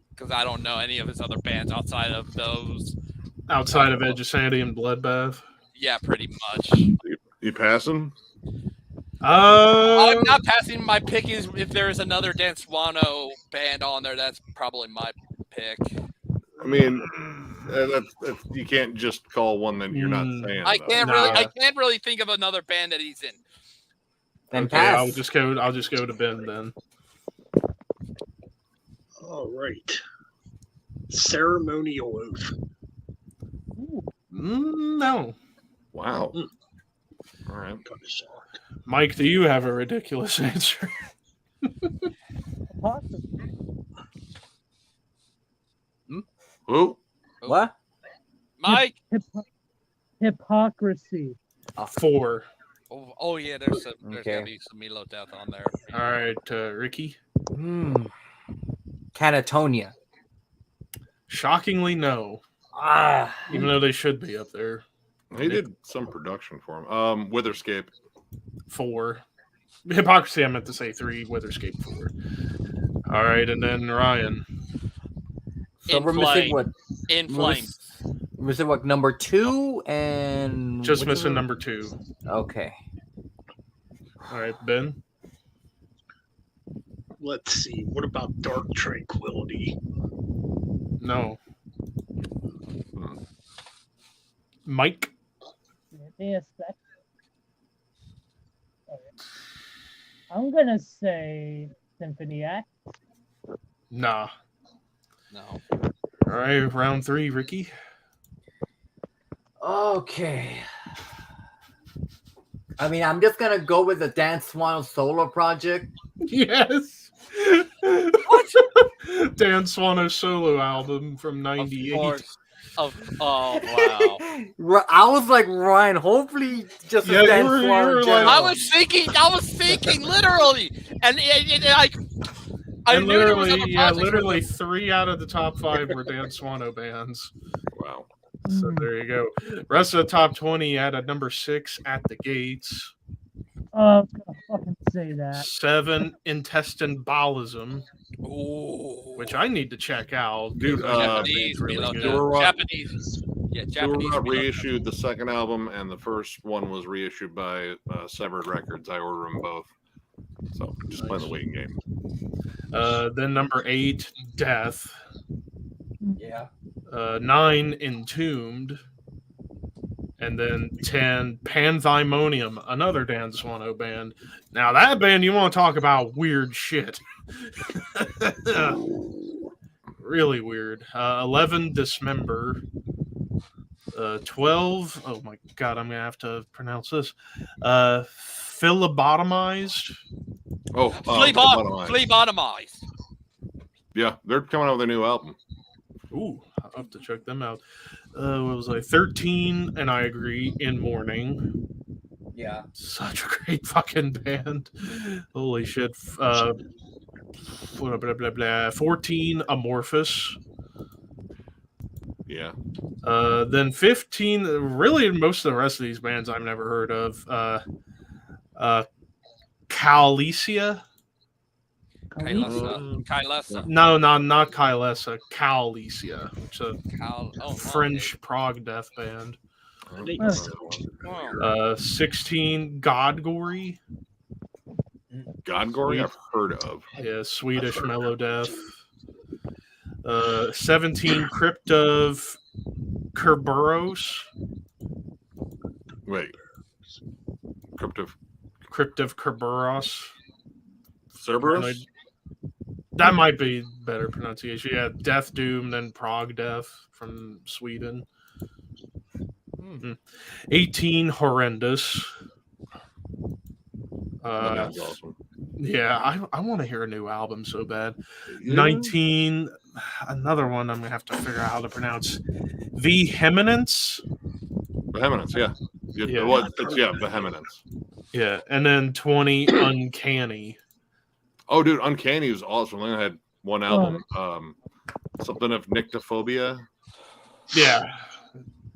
Because I don't know any of his other bands outside of those. Outside of Edge of Sanity and Bloodbath. Yeah, pretty much. You passing? I'm not passing. My pick is if there is another Dan Swano band on there, that's probably my pick. I mean, you can't just call one that you're not saying. I can't really think of another band that he's in. Then Okay, pass. I'll just go to Ben then. All right. Ceremonial Oath. No. Wow. All right. Kind of shocked. Mike, do you have a ridiculous answer? Possibly. Who? What? Mike. Hypocrisy. 4. Oh yeah, there's Okay. gotta be some Milo Death on there. All right, Ricky. Catatonia. Shockingly, no. Even though they should be up there. He did some production for him. Witherscape. 4. Hypocrisy, I meant to say 3. Witherscape, 4. All right, and then Ryan. So we're missing what? In Flames. We're missing what? Number 2 and Just missing number 2. Okay. All right, Ben. Let's see. What about Dark Tranquility? No. Mike. Give me a sec. Okay. I'm gonna say Symphony X. Nah. No. All right, round 3, Ricky. Okay. I mean, I'm just gonna go with the Dan Swan solo project. Yes. Dan Swano's solo album from '98. Of course. Oh wow. I was like, Ryan, hopefully just Yeah, a Dan you were Swan like- general. I was thinking literally, and like. I And knew there was other literally projects. 3 out of the top 5 were Dan Swano bands. Wow. So there you go. Rest of the top 20 at a number 6, At the Gates. I was gonna fucking say that. 7, Intestine Ballism, Ooh. which I need to check out. Dude, Japanese, really Milo good. Death. Japanese. Yeah, Japanese. They Milo Death. reissued the second album, and the first one was reissued by Severed Records. I ordered them both. So just play the waiting game. Then number 8, Death. Yeah. 9, Entombed. And then 10, Pandemonium, another Dan Swano band. Now that band, you want to talk about weird shit. Really weird. 11, Dismember. 12, oh my god, I'm going to have to pronounce this. Phlebotomized. Oh, Phlebotomized. yeah, they're coming out with a new album. Ooh, I'll have to check them out. What was I? 13, and I agree. In Morning, Yeah. such a great fucking band. Holy shit. Blah, blah, blah, blah. 14, Amorphous. Yeah. Then 15. Really, most of the rest of these bands I've never heard of. Calicia. Kylesa. No, not Kylesa. Calicia, which is a Oh, French prog death band. I didn't know that one. 16, Godgory. Godgory, I've heard of. Yeah, Swedish mellow death. 17, Crypt of Kerberos. Wait. Crypt of Kerberos. Cerberus? That might be better pronunciation. Yeah, Death Doom, then Prog Death from Sweden. 18, Horrendous. That's awesome. Yeah, I want to hear a new album so bad. Yeah. 19, another one I'm going to have to figure out how to pronounce. Vehemence. Vehemence, yeah. Yeah. Vehemence. Yeah, and then 20, Uncanny. Oh, dude, Uncanny was awesome. I had one album, something of Nyctophobia. Yeah.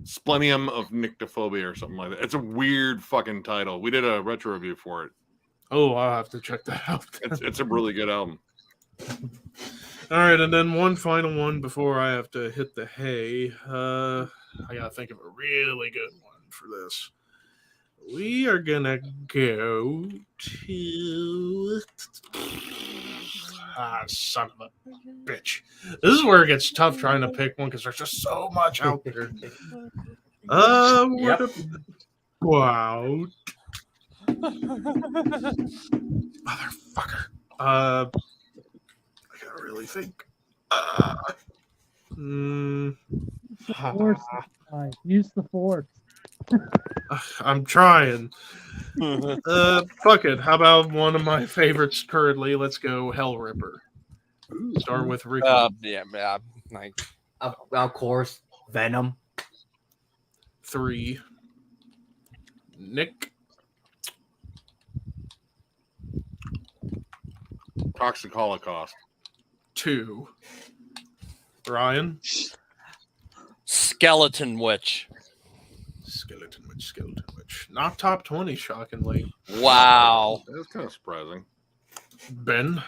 Splenium of Nyctophobia or something like that. It's a weird fucking title. We did a retro review for it. Oh, I'll have to check that out. It's a really good album. All right, and then one final one before I have to hit the hay. I gotta think of a really good one for this. We are gonna go to son of a bitch. This is where it gets tough trying to pick one because there's just so much out there. Yep. Wow. Motherfucker. I gotta really think. Force. Use the force. I'm trying. Fuck it. How about one of my favorites currently? Let's go Hell Ripper. Start with Ricky. Yeah. Like, Of course, Venom. 3. Nick. Toxic Holocaust. 2. Ryan. Skeleton Witch. Skeleton Witch. Not top 20, shockingly. Wow. That's kind of surprising. Ben.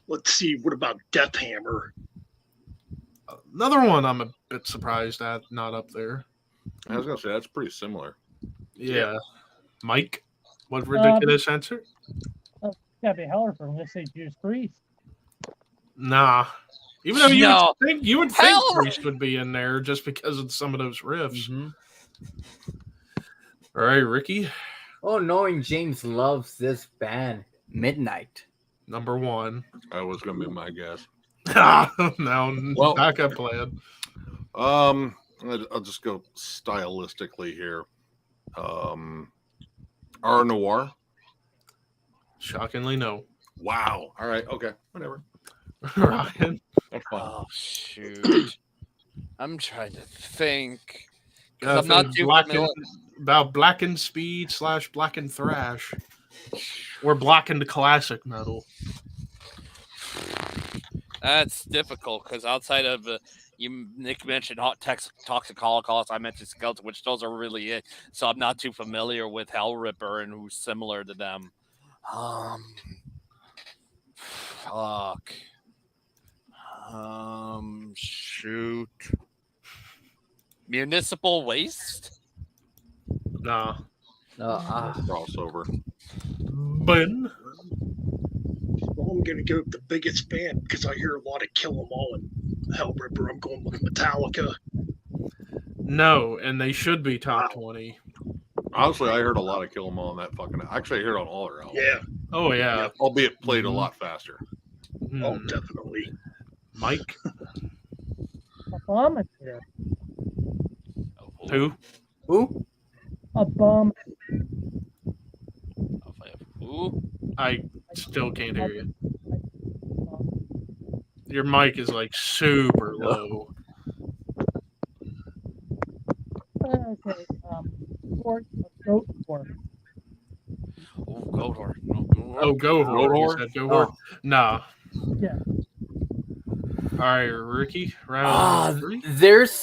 Let's see. What about Death Hammer? Another one I'm a bit surprised at, not up there. I was going to say, that's pretty similar. Yeah. Mike. What ridiculous answer? Gotta be Hellifer. I'm gonna say Judas Priest. Nah. Even though you would think Hell- Priest would be in there just because of some of those riffs. Mm-hmm. All right, Ricky. Oh, knowing James loves this band, Midnight. Number 1. That was going to be my guess. Now, Well- backup plan. I'll just go stylistically here. R Noir. Shockingly, no. Wow. All right. Okay. Whatever. Ryan. That's fine. Oh, shoot. I'm trying to think. 'Cause I'm Think not too familiar. about Blackened Speed / Blackened Thrash. Or Blackened Classic Metal. That's difficult because outside of Nick mentioned Toxic Holocaust, I mentioned Skeleton, which those are really it. So I'm not too familiar with Hell Ripper and who's similar to them. Fuck. Shoot. Municipal Waste? Nah. Crossover. Ben. Well, I'm gonna go with the biggest band because I hear a lot of Kill 'Em All and Hell Ripper. I'm going with Metallica. No, and they should be top 20. Honestly, I heard a lot of Kill 'Em All on that fucking. Actually, I heard it on all their albums. Yeah. Oh, yeah. Albeit played a lot faster. Oh, definitely. Mike. Abominator. Who? Who? Abom. Who? I still can't hear you. Your mic is like super low. Okay. Goat Horse. Oh, Goldor. Oh, go Goat horde. You horde? said go horde? Nah. Yeah. All right, Ricky. Round three.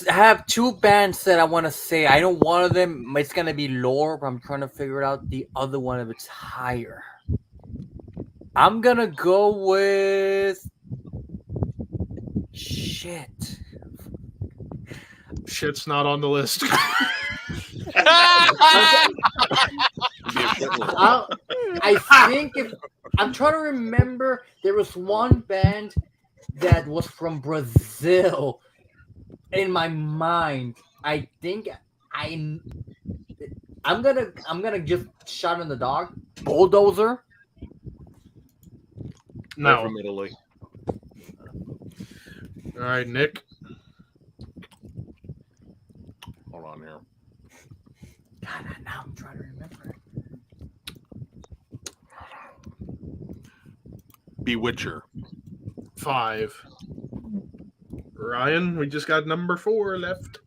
I have two bands that I want to say. I know one of them it's gonna be lower, but I'm trying to figure out the other one if it's higher. I'm gonna go with shit. Shit's not on the list. I think if I'm trying to remember, there was one band that was from Brazil in my mind. I think I'm gonna just shot in the dog. Bulldozer. They're No. from Italy. All right, Nick. Hold on here. God, now I'm trying to remember. Bewitcher. 5. Ryan, we just got number 4 left.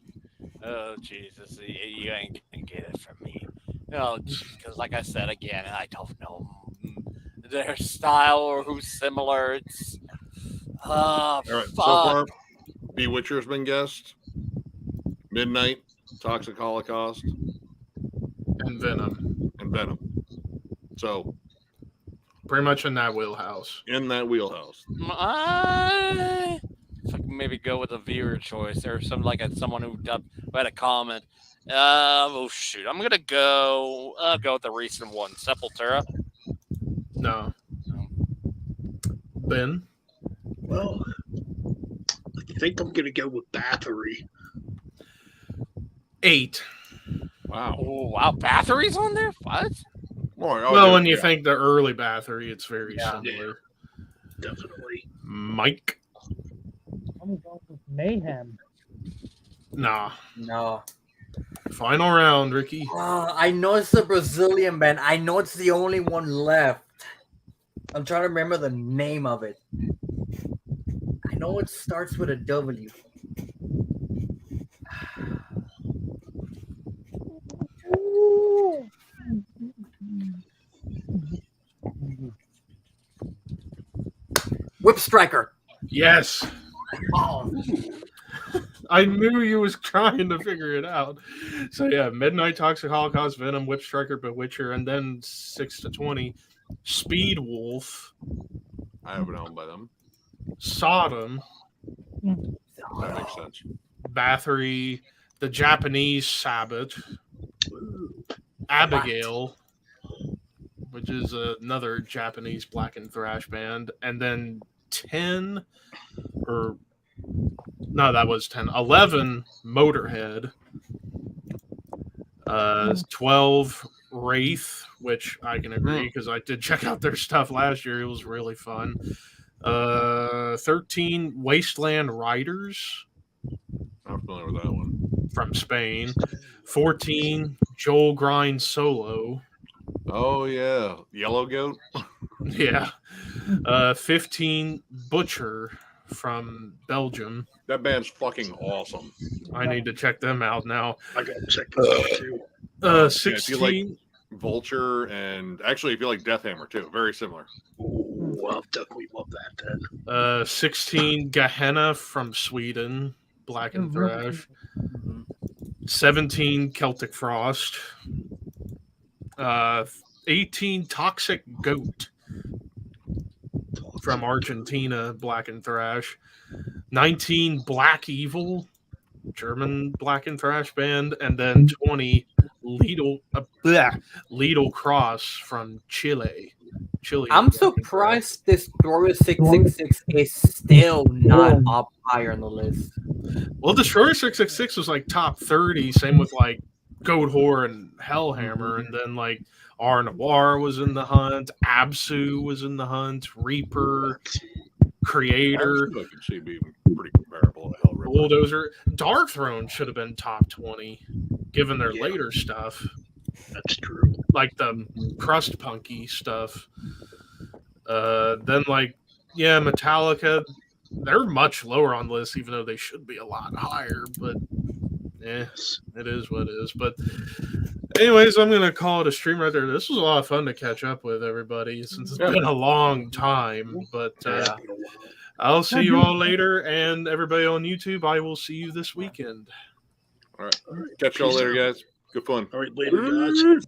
Oh, Jesus. You ain't going to get it from me. No, because like I said again, I don't know their style or who's similar. It's... All right, so far, Bewitcher's been guessed. Midnight, Toxic Holocaust, And Venom. So, Pretty much in that wheelhouse. in that wheelhouse. I maybe go with a viewer choice or something like someone who had a comment. Oh shoot! I'm gonna go. Go with the recent one, Sepultura. No. Ben? Well, I think I'm going to go with Bathory. 8. Wow. Oh wow, Bathory's on there. What? Well, when you think the early Bathory, it's very similar. Definitely. Mike? I'm going with Mayhem. Nah. No. Final round, Ricky. I know it's the Brazilian band. I know it's the only one left. I'm trying to remember the name of it. I know it starts with a W. Whip Striker. Yes. Oh. I knew you was trying to figure it out. So yeah, Midnight, Toxic Holocaust, Venom, Whip Striker, Bewitcher, and then 6 to 20. Speed Wolf. I have it owned by them. Sodom. That makes sense. Bathory. The Japanese Sabbath. Abigail, which is another Japanese black and thrash band. And then 10 or no, that was 10. 11 Motorhead. 12 Wraith, which I can agree because I did check out their stuff last year. It was really fun. 13 Wasteland Riders. I'm familiar with that one. From Spain. 14 Joel Grind Solo. Oh yeah, Yellow Goat. Yeah. 15 Butcher from Belgium. That band's fucking awesome. I need to check them out now. I got to check this out too. 16 if you like Vulture, and actually if you like Deathhammer too, very similar. Ooh, I'll definitely love that then. 16 Gehenna from Sweden, black and thrash. 17 Celtic Frost. 18 Toxic Goat from Argentina, black and thrash. 19 Black Evil, German black and thrash band, and then 20 Lidl Cross from Chile. I'm surprised this Destroyer 666 is still not up higher on the list. Well, Destroyer 666 was like top 30, same with like Goat Whore and Hellhammer, and then like R Noir was in the hunt, Absu was in the hunt, Reaper, Creator, I can see being pretty comparable to Hell Ripper. Bulldozer. Dark Throne should have been top 20, given their later stuff. That's true. Like the crust punky stuff. Then like, yeah, Metallica, they're much lower on the list, even though they should be a lot higher. But yeah, it is what it is. But anyways, I'm gonna call it a stream right there. This was a lot of fun to catch up with everybody since it's been a long time. But I'll see you all later, and everybody on YouTube, I will see you this weekend. All right. Catch y'all later, guys. Good fun. All right, later, guys.